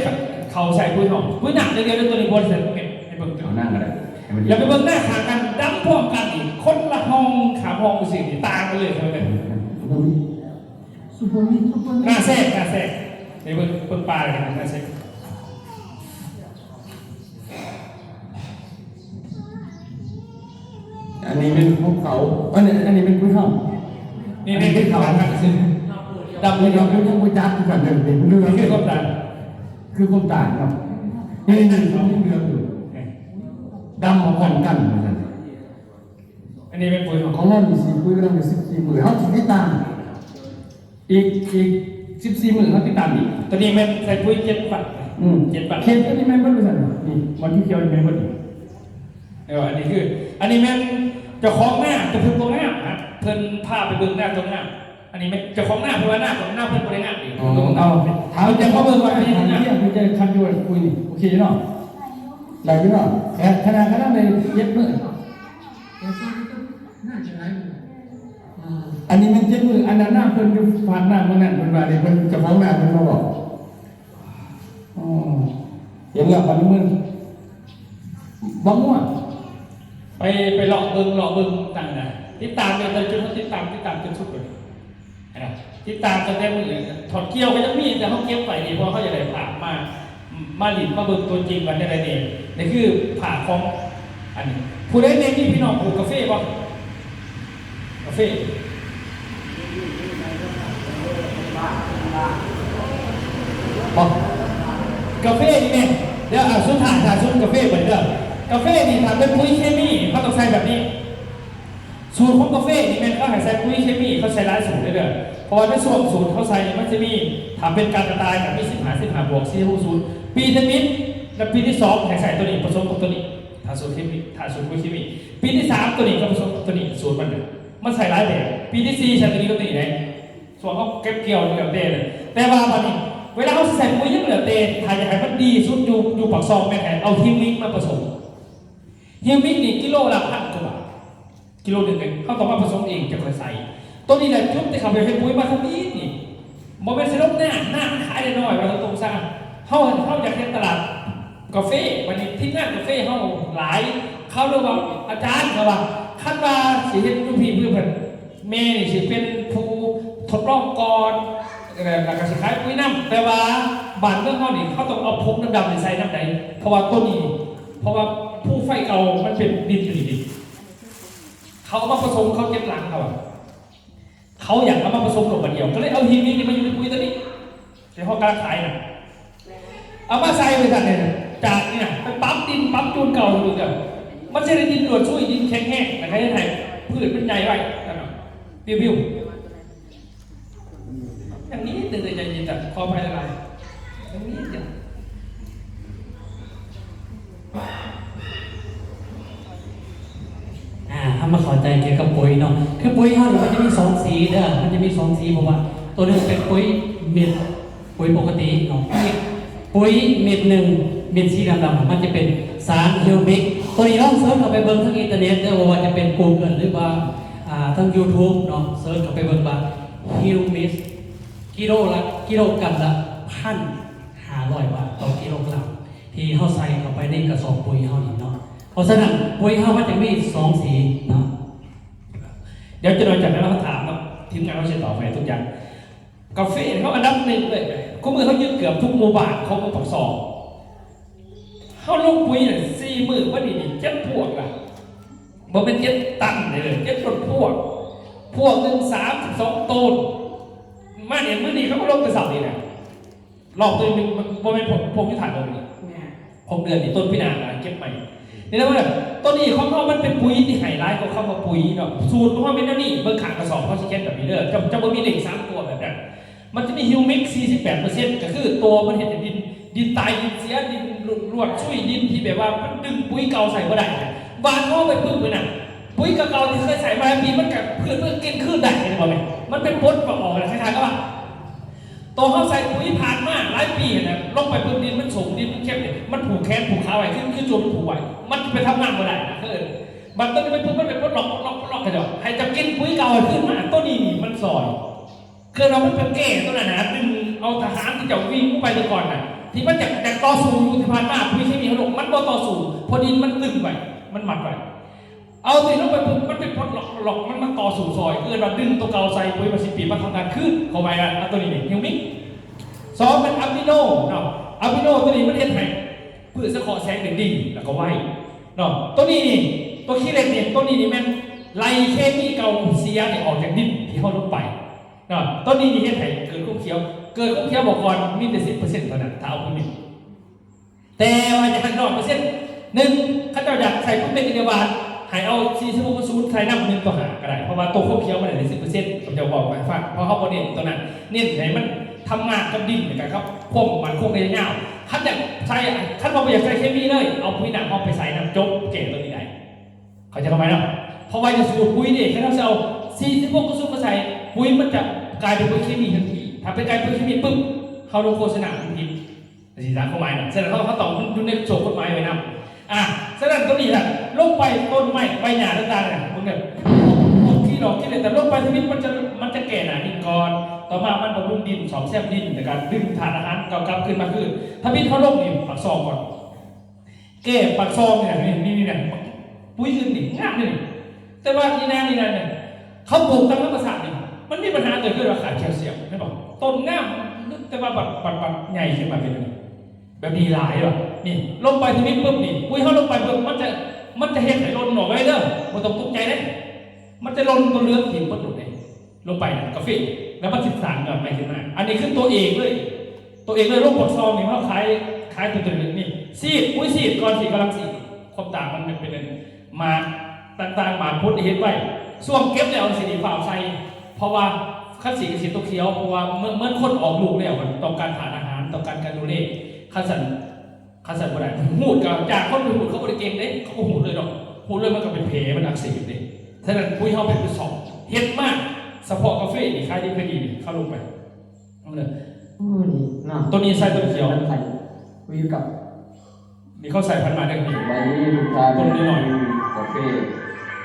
เขาใส่ปุ๋ยหอมปุ๋ยหนักเดียวตัวนี้บนเสร็จก็เห็นในเบื้องต้นนั่งก็ได้อย่าไปเบื้องหน้าขากันดั้มพร้อมกันอีกคนละห้องขาห้องสิตางกันเลยใช่ไหมหน้าแทรกในเบื้องปลาเลยหน้าแทรกอันนี้เป็นภูเขาอันนี้เป็นภูเขานี่เป็นเขาดำเลยครับยังไม่จับคือกันเป็นเรือคือความต่างครับนี่เรืออยู่ดำของคนกันเหมือนกันอันนี้เป็นปุ๋ยของเรามี4 ปุ๋ยเรามี14 มื้อเขาติดตามอีก14 มื้อเขาติดตามอีกตัวนี้มันใส่ปุ๋ย7 วัตต์7 วัตต์เขียนตัวนี้แม่นบ่รู้ซั่นนี่วันที่เขียวนี่แม่นบ่อันนี้คืออันนี้แม่เจ้าของหน้าจะพึ่งตรงหน้าเพิ่นพาไปเบิ่งหน้าตรงหน้าอันนี้เจ้าของหน้าเพิ่นว่าหน้าของหน้าเพิ่นบ่ได้งามอีกเอาถามจะเขาเบิ่งว่าอันนี้คือจะคันอยู่คุยนี่โอเคเนาะได้อยู่เนาะขนาดใน7 มื้ออันนี้มัน7 มื้ออันนั้นหน้าเพิ่นอยู่ผ่านหน้ามื้อนั้นเพิ่นว่านี่เพิ่นเจ้าของหน้าเพิ่นมาบอกเห็นแล้วปันมื้อบ่มั่วไปหลอกเบิ่งต่างนะติดตามเลยแต่จุดเขาติดตามจนสุดเลยนะติดตามจนได้มือถอดเกี่ยวก็จะมีแต่เขาเก็บไว้ดีเพราะเขาจะได้ผ่ามาหลินมาเบิ่งตัวจริงวันอะไรเนี่ยนี่คือผ่าของอันนี้ผู้ใดเนี่ยที่พี่น้องปลูกกาแฟป่ะกาแฟ บอกกาแฟนี่เนี่ยเดี๋ยวสุดท้ายถ้าสูตรกาแฟเหมือนเดิมกาแฟนี่ทำเป็นปุ๋ยเคมีเขาต้องใส่แบบนี้สูตรของกาแฟนี่มันเขาใส่ปุ๋ยเคมีเขาใส่หลายสูตรเลยเด้อเพราะว่าในส่วนสูตรเขาใส่มันจะมีทำเป็นการกระจายกับมี15บวก4สูตรปีที่มิดและปีที่2ใส่ตัวนี้ผสมกับตัวนี้ถ้าสูตรเคมีถ้าสูตรปุ๋ยเคมีปีที่3ตัวนี้ก็ผสมกับตัวนี้สูตรมันใส่หลายแบบปีที่4ใส่ตัวนี้กับตัวนี้ได้ส่วนเขาเก็บเกี่ยวกับเดเลยแต่ว่าวันนี้เวลาเขาใส่ปุ๋ยยังเหลือเตนถ้าอยากให้มันดีสุดดูปากซองแม่แข่เอาฮิวมิกมาผสมฮิวมิกนี่กิโลละ1,000 กว่าบาทกิโลหนึ่งเขาต้องมาผสมเองจะค่อยใส่ตัวนี้แหละชุบที่เขาไปให้ปุ๋ยมาทำนี้นี่โมเป็นสิลป์หน้าขายได้น้อยมาตรงๆซะเขาอยากเห็นตลาดกาแฟวันนี้ที่งานกาแฟเขาหลายเขาเรียกว่าอาจารย์เขาว่าขั้นว่าสิเห็นดูพี่เพื่อนเมย์นี่สิเป็นผู้ทดลองก่อนแล้วก็สุดท้ายปุ๋ยน้ำแต่ว่าบ้านเมืองเขานี่เขาต้องเอาพกดำๆใส่น้ำใดเพราะว่าต้นนี้เพราะว่าผู้ไฟเก่ามันเป็นดินอยู่ดิเขาเอามาผสมเขาเก็บหลังเขาอยากเอามาผสมลงมาเดียวก็เลยเอาฮีมิกมาอยู่ในปุ๋ยตัวนี้ในห้องการขายนะเอามาใส่ไปกันเนี่ยจากนี่นะไปปั๊มดินปั๊มจูนเก่าดูกันมันจะได้ดินด่วนช่วยดินแข็งแห้งแต่ใครจะไทยพืชเป็นใหญ่ไว้ปิ้วอย่างนี้ตื่นใจเย็นจัดคอไปอะไรอย่างนี้จ้ะถ้ามาเข้าใจเกี่ยวกับปุ๋ยเนาะคือปุ๋ยเขาเนี่ยมันจะมี2 สีเด้อมันจะมี2 สีเพราะว่าตัวนึงเป็นปุ๋ยเม็ดปุ๋ยปกติเนาะปุ๋ยเม็ดหนึ่งเม็ดสีดำๆมันจะเป็นสารฮิวมิกตัวนี้ลองเสิร์ชเข้าไปเบิ่งทั้งอินเทอร์เน็ตเด้อว่าจะเป็น Google หรือว่าทั้ง YouTube เนาะเสิร์ชเข้าไปเบิ่งว่าฮิวมิกกิโลกรัมละ1,500 บาทต่อกิโลกรัมที่เขาใส่เข้าไปในกระสอบปุ๋ยเขานี่เนาะเพราะฉะนั้นปุ๋ยเขามันจะมี2 สีเนาะ เดี๋ยวจะโดนจากนั้นเราถามครับทีมงานเราจะต่อไปทุกอย่างกาแฟเขาอันดับ1เลยคู่มือเขายึดเกือบทุกหมู่บ้านเขาก็ปักซองเขาลงปุ๋ยเนี่ย4 มื้อว่านี่7 พวกล่ะมันเป็น7 ตันเลย7 ต้นพวกหนึ่ง32 ต้นมาเนี่ยมื้อนี้เขาก็ลงไปสับนี่แหละรอบตัวนึงมันเป็นผมที่ถ่ายลงนี่6 เดือนนี่ต้นพินาเก็บใหม่นี่นะว่าต้นนี้ของเขามันเป็นปุ๋ยที่ไฮไลท์ของเขาว่าปุ๋ยเนาะสูตรของเขาเป็นนี่เบอร์ขากระสอบเขาจะเก็บแบบนี้เลยจะมีเหล็ก3 ตัวแบบนั้นมันจะมีฮิวมิก 48% ก็คือตัวมันเห็นดินตายดินเสียดินรวดช่วยดินที่แบบว่ามันดึงปุ๋ยเก่าใส่ก็ได้บานเขาไปพึ่งไปน่ะปุ๋ยเก่าที่เคยใส่มาปีมันกับเพื่อนกินขึ้นได้เลยบอกไหมมันเป็นปนประกอบอะไรคล้ายๆกับว่าตัวเขาใส่ปุ๋ยผ่านมาหลายปีนะลงไปพื้นดินมันสูงดินมันเข้มเนี่ยมันผูกแขนผูกขาไว้คือโจมผูกไว้มันไปทำงานก็ได้นะมันต้นนี้ไปพึ่งมันเป็นปนล็อกกันเดี๋ยวให้จะกินปุ๋ยเก่าขึ้นมาต้นนี้มันซอยคือเรามันเป็นแก่ต้นน่ะนะดึงเอาทหารที่จะวิ่งไปตะก่อนน่ะที่มันจากต่อสู้อยู่ที่ผ่านมาปุ๋ยเคมีเขาลงมันบ่ต่อสู้พอดินมันตึงไปมันมัดไปเอาสิลงไปปุ๊บมันเป็นพดหลอกมันต่อสู่ซอยเราดึงตัวเก่าใส่ปุ๋ยมา10 ปีมาทำงานขึ้นเข้าไปนะตัวนี้ฮิวมิก2เป็นอะมิโนเนาะอะมิโนตัวนี้มันเห็นไหมเพื่อสะเคาะแสงแดดดิ่งแล้วก็ไหวเนาะตัวนี้ตัวขี้เหล็กเนี่ยตัวนี้นี่มันไล่เคมีเก่าเสียเนี่ยออกจากดินที่เขาลงไปเนาะตัวนี้นี่เห็นไหมเกิดกุ้งเขียวบอกก่อนมีแต่10%เท่านั้นถ้าเอาปุ๋ยแต่ว่าจะให้100%ข้าเจ้าอยากใส่ปุ๋ยเป็นกิโลบาทให้เอา46%ใส่น้ำ1 ต่อ 5ก็ได้เพราะว่าตัวข้าวเขียวมันได้10%ผมจะบอกไปฟังเพราะเขาบอกเน้นตัวนั้นเน้นให้มันทำงานกับดินเหมือนกันครับพวกมันคงระยะยาวขั้นอยากใช้ขั้นเราไม่อยากใช้เคมีเลยเอาปุ๋ยหนักเอาไปใส่น้ำจบเก่งตัวนี้ได้เขาจะทำไมเนาะเพราะว่าจะสูตรปุ๋ยเนี่ยแค่เราจะเอา46%มาใส่ปุ๋ยมันจะกลายเป็นปุ๋ยเคมีทันทีถ้าเป็นกลายเป็นปุ๋ยเคมีปุ๊บเขาลงโฆษณาทันทีสีสันของไม้นะเสร็จแล้วเขาต่อดูในโฉกกฎหมายไว้นำฉะนั้นตัวนี้แหละลงไปต้นไม้ใบหญ้าต่างๆเนี่ยพวกเนี่ยที่ดอกที่เลยแต่ลงไปทวิตมันจะแก่หนาดินก่อนต่อมามันบำรุงดินสอบแซมดินในการดึงธาตุอาหารเก่ากลับขึ้นมาคือถ้าพิษเขาลงนี่ปักซองก่อนแก้ปักซองเนี่ยนี่เนี่ยปุ๋ยอื่นนี่ง่ายเลยแต่ว่านี่นะเนี่ยเขาปลูกตามธรรมชาตินี่มันมีปัญหาเกิดขึ้นราคาแคลเซียมไม่บอกต้นง่ามแต่ว่าบัดใหญ่ขึ้นมาเป็นแบบนี้หลายหรอนี่ลงไปทวิตปุ๊บนี่ปุ๋ยเขาลงไปปุ๊บมันจะเห็นไหลลนหน่อไว้เด้อมันต้องตกใจเลยมันจะลนตัวเลือกหินปุ๊บหลุดเลยลงไปกาแฟ แล้วมัน13กับไปขึ้นมาอันนี้คือตัวเองเลยโรคปวดซองนี่เขาขายตัวนึงนี่ซีดอุ้ยซีดก่อนซีดกำลังซีดความต่างมันเป็นอะไรมาต่างๆมาพุทธเห็นไว้ช่วงเก็บแล้วสีฝ่าใส่เพราะว่าขั้นสีตัวเขียวเพราะว่าเมื่อคนออกลูกแล้วต้องการทานอาหารต้องการการดูแลขั้นสันบ่ได้หูดกับจากคนไปหูดเขาบริเกณฑ์เด้เขาก็หูดเลยเนาะหูดเลยมันก็เป็นแผลมันอักเสบเลยฉะนั้นปุ้ยเขาเป็นสองเฮ็ดมากเฉพาะกาแฟนี่ขายดีพอดีเข้าลงไปเอาเลย นี่นะ ตัวนี้ใส่ตัวเขียว ใส่คุยกับ นี่เขาใส่พันมาได้ดี ใบนี้ทุกทาง คนนิดหน่อย กาแฟ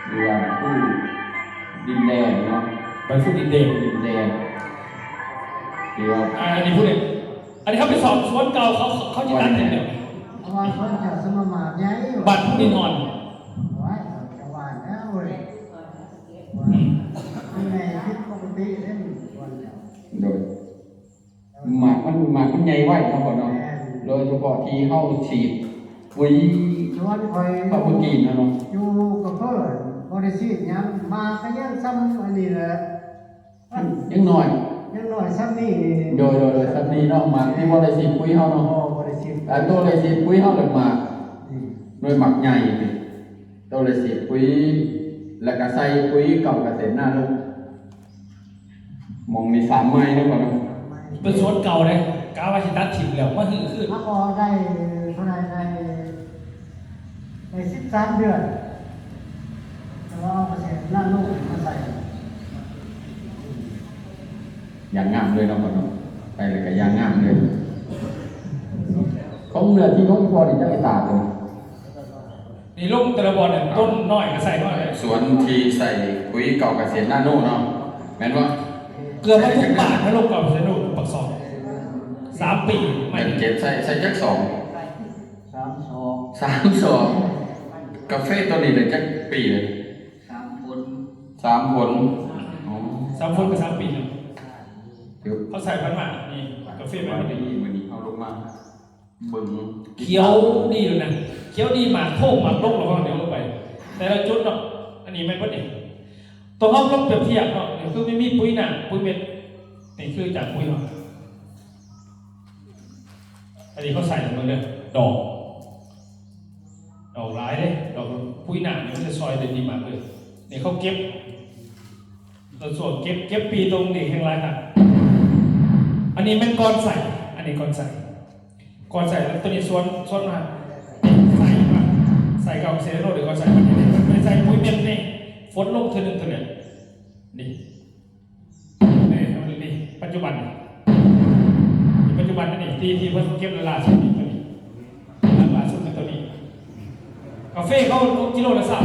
เรือผู้ดินแดงเนาะ ใบฟูดินเดง ดินแดงเรือ อันนี้พูดเลยอันนี้เขาไปสอบสวนเก่าเขาจะตั้งเดียว ว่าคนจะสมมาใหญ่ บัตรผู้ดินอ่อน ไว้จะหวานแล้วเว้ยยังไงคิดปกติเล่นวันเดียว โดยหมากมันใหญ่ไว้ครับผมเนาะโดยเฉพาะที่เข้าฉีดปุ๋ย ชวนคอย ข้าวโพดจีนนะเนาะ อยู่กับเพื่อนบริษัทยังมาก็ยังซ้ำอันนี้แหละ ยังหน่อย ยังหน่อยซ้ำนี่ โดยสัปนี้เนาะหมากที่บ่ได้ฉีดปุ๋ยเฮาเนาะ บริษัท แต่ตัวได้ฉีดปุ๋ยเฮาเลยหมากโดยหมักใหญ่นี่ตัวได้ฉีดปุ๋ยแล้วก็ใส่ปุ๋ยกับเกษตรหน้าลูกมองมี3ไม้เนาะบ่เนาะ เป็นสวนเก่าเลยกาวาชิตัดถิ่นแล้วมันคือ ถ้าพอได้เท่าไหร่ใน13 เดือนแล้วเอาเกษตรหน้าลูกมาใส่ อย่างงามเลยเนาะบ่เนาะไปเลยก็อย่างงามเลยของเนื้อที่ของพอนี่จักตาเลย นี่ลูกตะบอลเนี่ยต้นน้อยก็ใส่น้อยเลย สวนที่ใส่ปุ๋ยเก่าเกษตรหน้าโน่เนาะแม่นบ่ เกือบว่าทุกบาทนะลูกเก่าสนุกปักซอง3 ปีไม่ แม่นเก็บใส่จัก2 32 32กาแฟตัวนี้เลยจักปีเลย 3 คน 3ผลอ๋อ 3 คนกับ3 ปีเลย เดี๋ยว เขาใส่พันมานี่กาแฟแบบ วัน นี้ นี้มื้อนี้เอาลงมาเบิ่ง เขียวดีเลยนะเขียวดีหมากโค้งหมากลงเราก็เดี๋ยวลงไป แต่ละจุดเนาะอันนี้ไม่พอดีตัวเขาลงเปรียบเทียบเนาะนี่คือไม่มีปุ๋ยหนักปุ๋ยเม็ดนี่คือจากปุ๋ยเนาะอันนี้เขาใส่ลงมาเลยดอกร้ายเลยดอกปุ๋ยหนักนี่มันจะซอยได้ดีมากเลยนี่เขาเก็บส่วนเก็บปีตรงนี้แห่งไรค่ะอันนี้เป็นก้อนใส่อันนี้ก้อนใส่แล้วตัวนี้ส่วนมาใส่กับเซโร่หรือก้อนใส่ไม่ใส่ปุ๋ยเม็ดนี่ฝนลงเท่านึงนี่ปัจจุบันนี่ที่เพิ่งเก็บล่าสุดนี่ตัวนี้ล่าสุดตัวนี้กาแฟเขากิโลละเศร้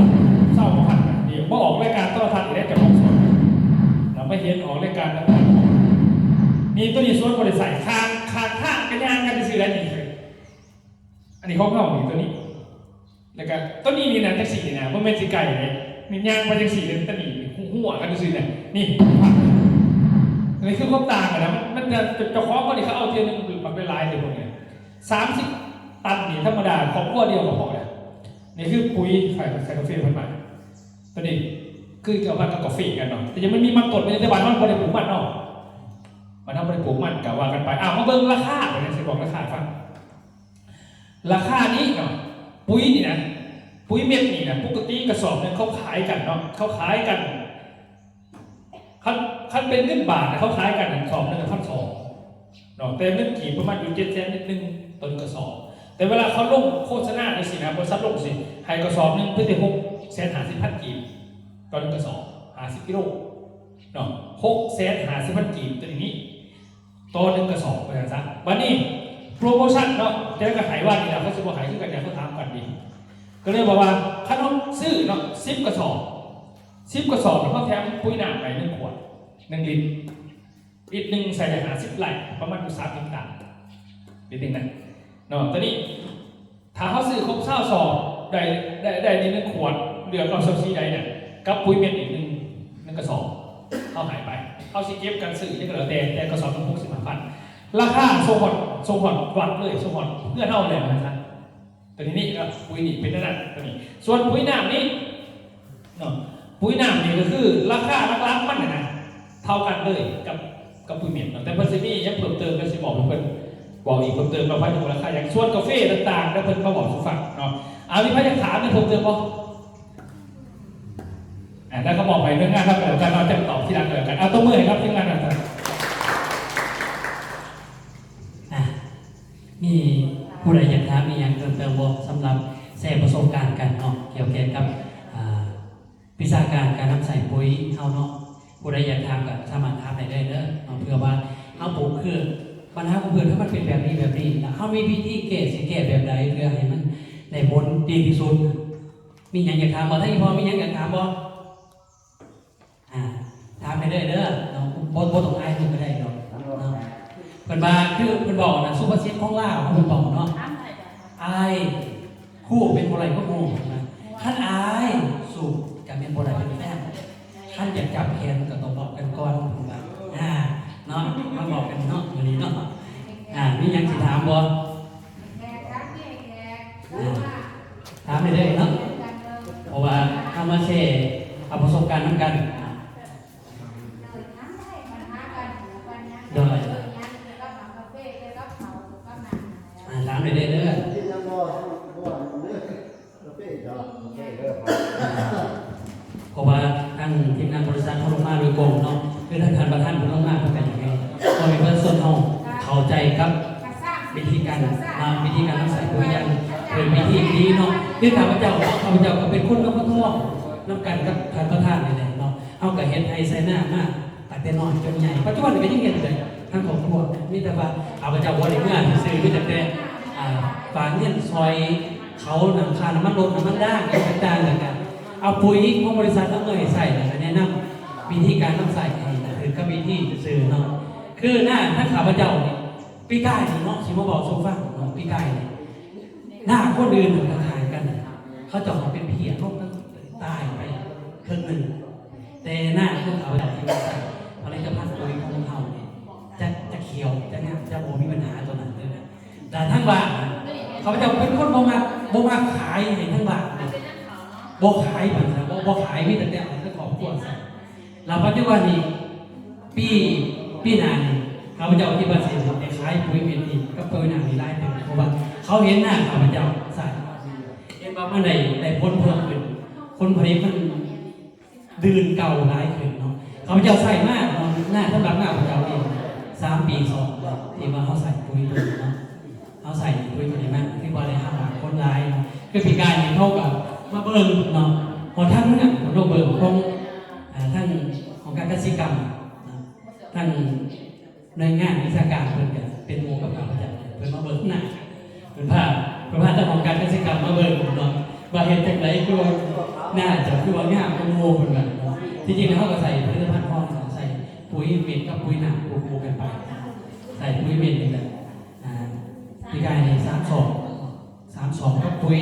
าพันเดี๋ยวพอออกรายการต้อนทันอีกแล้วจะออกสดเราไม่เห็นออกรายการแล้วนี่ตัวนี้ส่วนบริษัทข้างกันย่างกันจะซื้ออะไรนี่อันนี้เขาเข้านี่ตัวนี้แล้วก็ตัวนี้นี่นะแท็กซี่นี่นะว่าเป็นสีไก่เลยนี่ย่างไปแท็กซี่เลยตัวนี้หัวกันจะซื้อเนี่ยนี่อันนี้คือความต่างกันนะมันจะเจ้าของก็นี่เขาเอาเทียนนึงมันเป็นลายเลยพวกนี้30 ตันนี่ธรรมดาของขั้วเดียวก็พอแล้วนี่คือปุ๋ยใส่กาแฟพันมาตัวนี้คือเกี่ยวกับกาแฟกันเนาะแต่ยังไม่มีมากดในวันมันบริปลูกมันเนาะมันทำบริปลูกมันกับว่ากันไปมาเบิ่งราคาเดี๋ยวจะบอกราคาฟังราคานี้เนาะปุ๋ยนี่นะปุ๋ยเม็ดนี่นะปกติกระสอบนึงเขาขายกันเนาะเขาขายกันคันเป็นเงินบาทเขาขายกันสอบนึง1,200เนาะแต่เงินกีบประมาณอยู่700,000นิดนึงต้นกระสอบแต่เวลาเขาลงโฆษณาในสินะบริษัทลงสิให้กระสอบนึงเพื่อที่650,000 กีบตอนกระสอบ50 กิโลเนาะ650,000 กีบตัวนี้ตัวนึงกระสอบไปซะวันนี้โปรโมชั่นเนาะเดี๋ยวก็ขายว่านี่แหละเขาจะบอกขายขึ้นกันเนี่ยเขาถามกันดีก็เลยบอกว่าถ้าน้องซื้อเนาะ10 กระสอบแล้วเขาแถมปุ๋ยหนาไป1 ขวด1 ลิตรลิตรนึงใส่ได้50 ไร่ประมาณอยู่30 ตันลิตรนึงนะเนาะตอนนี้ถ้าเขาซื้อครบ20 ซองได้ใน1 ขวดเหลือก็ซับซีได้เนี่ยกับปุ๋ยเม็ดอีก1 กระสอบเขาหายไปเขาสิเก็บกันซื้อที่กระแต่กระสอบต้อง65,000ราคาส่งผ่อนวัดเลยส่งผ่อนเพื่อเท่าแล้วนะครับตัวนี้ก็ปุ๋ยนี่เป็นนั่นตัวนี้ส่วนปุ๋ยน้ำนี่เนาะปุ๋ยน้ำนี่ก็คือราคาลักๆมันนะเท่ากันเลยกับ กับปุ๋ยเหม็นแต่เพิ่นสิมียังเพิ่มเติมก็สิบอกเพิ่นบอกอีกเพิ่มเติมเราพัฒนาราคาอย่างส่วนกาแฟต่างๆแล้วเพิ่นมาบอกสุฟังเนาะมีพยักถามเนี่ยเพิ่มเติมบ่แล้วก็บอกไปเรื่องงานครับเดี๋ยวการเราจะตอบที่ร้านเดียวกันเอาตัวมือให้ครับที่งานนะครับ มีผู้ใดอยากถามมีอย่างเติมบอกสำหรับแชร์ประสบการณ์กันเนาะเกี่ยวกับวิชาการนำใส่ปุ๋ยเอาเนาะผู้ใดอยากถามก็สามารถถามได้เด้อเนาะเพื่อว่าเอาปลูกคือปัญหาของเพื่อนถ้ามันเป็นแบบนี้นะเขามีวิธีแก้แบบใดเพื่อให้มันได้ผลดีที่สุดมีอย่างอยากถามบ่ถ้าอีพอมีอย่างอยากถามบ่ถามไปเด้อเนาะบ่ต้องอายคุณก็ได้เนาะเพิ่นว่าคือเพิ่นบอกนะสุภาษิตของลาวเพิ่นบอกเนาะอายคู่เป็นบ่ไรก็งูนะท่านอายสู่กับเป็นบ่ไรเป็นแฟนท่านอยากจับแขนก็ต้องบอกกันก่อนเพิ่นว่าเนาะมาบอกกันเนาะมื้อนี้เนาะมีหยังสิถามบ่ถามได้เนาะเพราะว่าเฮามาแชร์เอาประสบการณ์นำกันถามได้เด้อเพราะว่าท่านทีมงานบริษัทเขาลงมาโดยตรงเนาะคือท่านประธานผู้ลงมาเพื่อเป็นยังไงก็มีเพื่อนส่วนเขาเข้าใจครับวิธีการรักษาตัวอย่างเป็นวิธีดีเนาะคือข้าพเจ้าก็เป็นคนกับพระท่องน้ำกันกับท่านประธานนี่แหละเนาะเอากับเฮ็ดไทยไซน่ามากตั้งแต่น้อยจนใหญ่ปัจจุบันก็ยังเห็นเลยทั้งครอบครัวมีแต่ว่าข้าพเจ้าบ่ได้เมื่อซื้อมีแต่ฝากเงินซอยเขานำค่าน้ำมันรถน้ำมันด่างต่างๆกันเอาปุ๋ยของบริษัทเอาเงยใส่แล้วแนะนำวิธีการต้องใส่ให้คือก็วิธีซื้อเนาะคือหน้าถ้าข้าพเจ้านี่ปีกายนี่เนาะสิมาบอกโซฟาเนาะปีกายนี่หน้าคนอื่นมันก็ขายกันเขาจะมาเป็นเพียเขาก็ตายไปครึ่งหนึ่งแต่หน้าพวกเขาแบบที่ใส่ผลิตภัณฑ์ปุ๋ยของเขาเนี่ยจะเขียวจะงามจะโมมีปัญหาตัวนั้นเลยนะแต่ทั้งบ้านเขาจะเป็นคนบ่มาขายให้ทั้งบ้านบ่ขายเหมือนกันบ่ขายมีแต่เอาเจ้าของตัวใส่เราปัจจุบันนี้ปีหน้านี่เขาจะเอาที่บ้านเสร็จได้ขายปุ๋ยเป็นอีกก็ปุ๋ยหน้านี่ไล่เต็มเพราะว่าเขาเห็นหน้าเขาจะใส่เห็นว่าเมื่อใดได้ผลเพิ่มขึ้นคนผลิตมันดืนเก่าหลายขึ้นเนาะเขาจะใส่มากหน้าสำหรับหน้าของเราเอง3 ปี2ที่ว่าเขาใส่ปุ๋ยตัวเนาะเขาใส่ปุ๋ยตัวนี้มากที่ว่าได้5 บาทคนร้ายเนาะก็ปีการนี้เท่ากับมาเบิ่งเนาะพอท่านเนี่ยเราเบิ่งของท่านของการเกษตรกรรมท่านในงานวิชาการเพิ่นก็เป็นโมกับข้าพเจ้าเพิ่นมาเบิ่งหน้าเพิ่นพาเจ้าของการเกษตรกรรมมาเบิ่งเนาะว่าเฮ็ดจังได๋คือว่าน่าจะคือว่างามกว่าโมเพิ่นว่าเนาะที่จริงแล้วเขาก็ใส่ผลิตภัณฑ์พร้อมใส่ปุ๋ยเม็ดกับปุ๋ยหนักคู่กันไปใส่ปุ๋ยเม็ดนี่แหละพี่กายนี่3 2กับปุ๋ย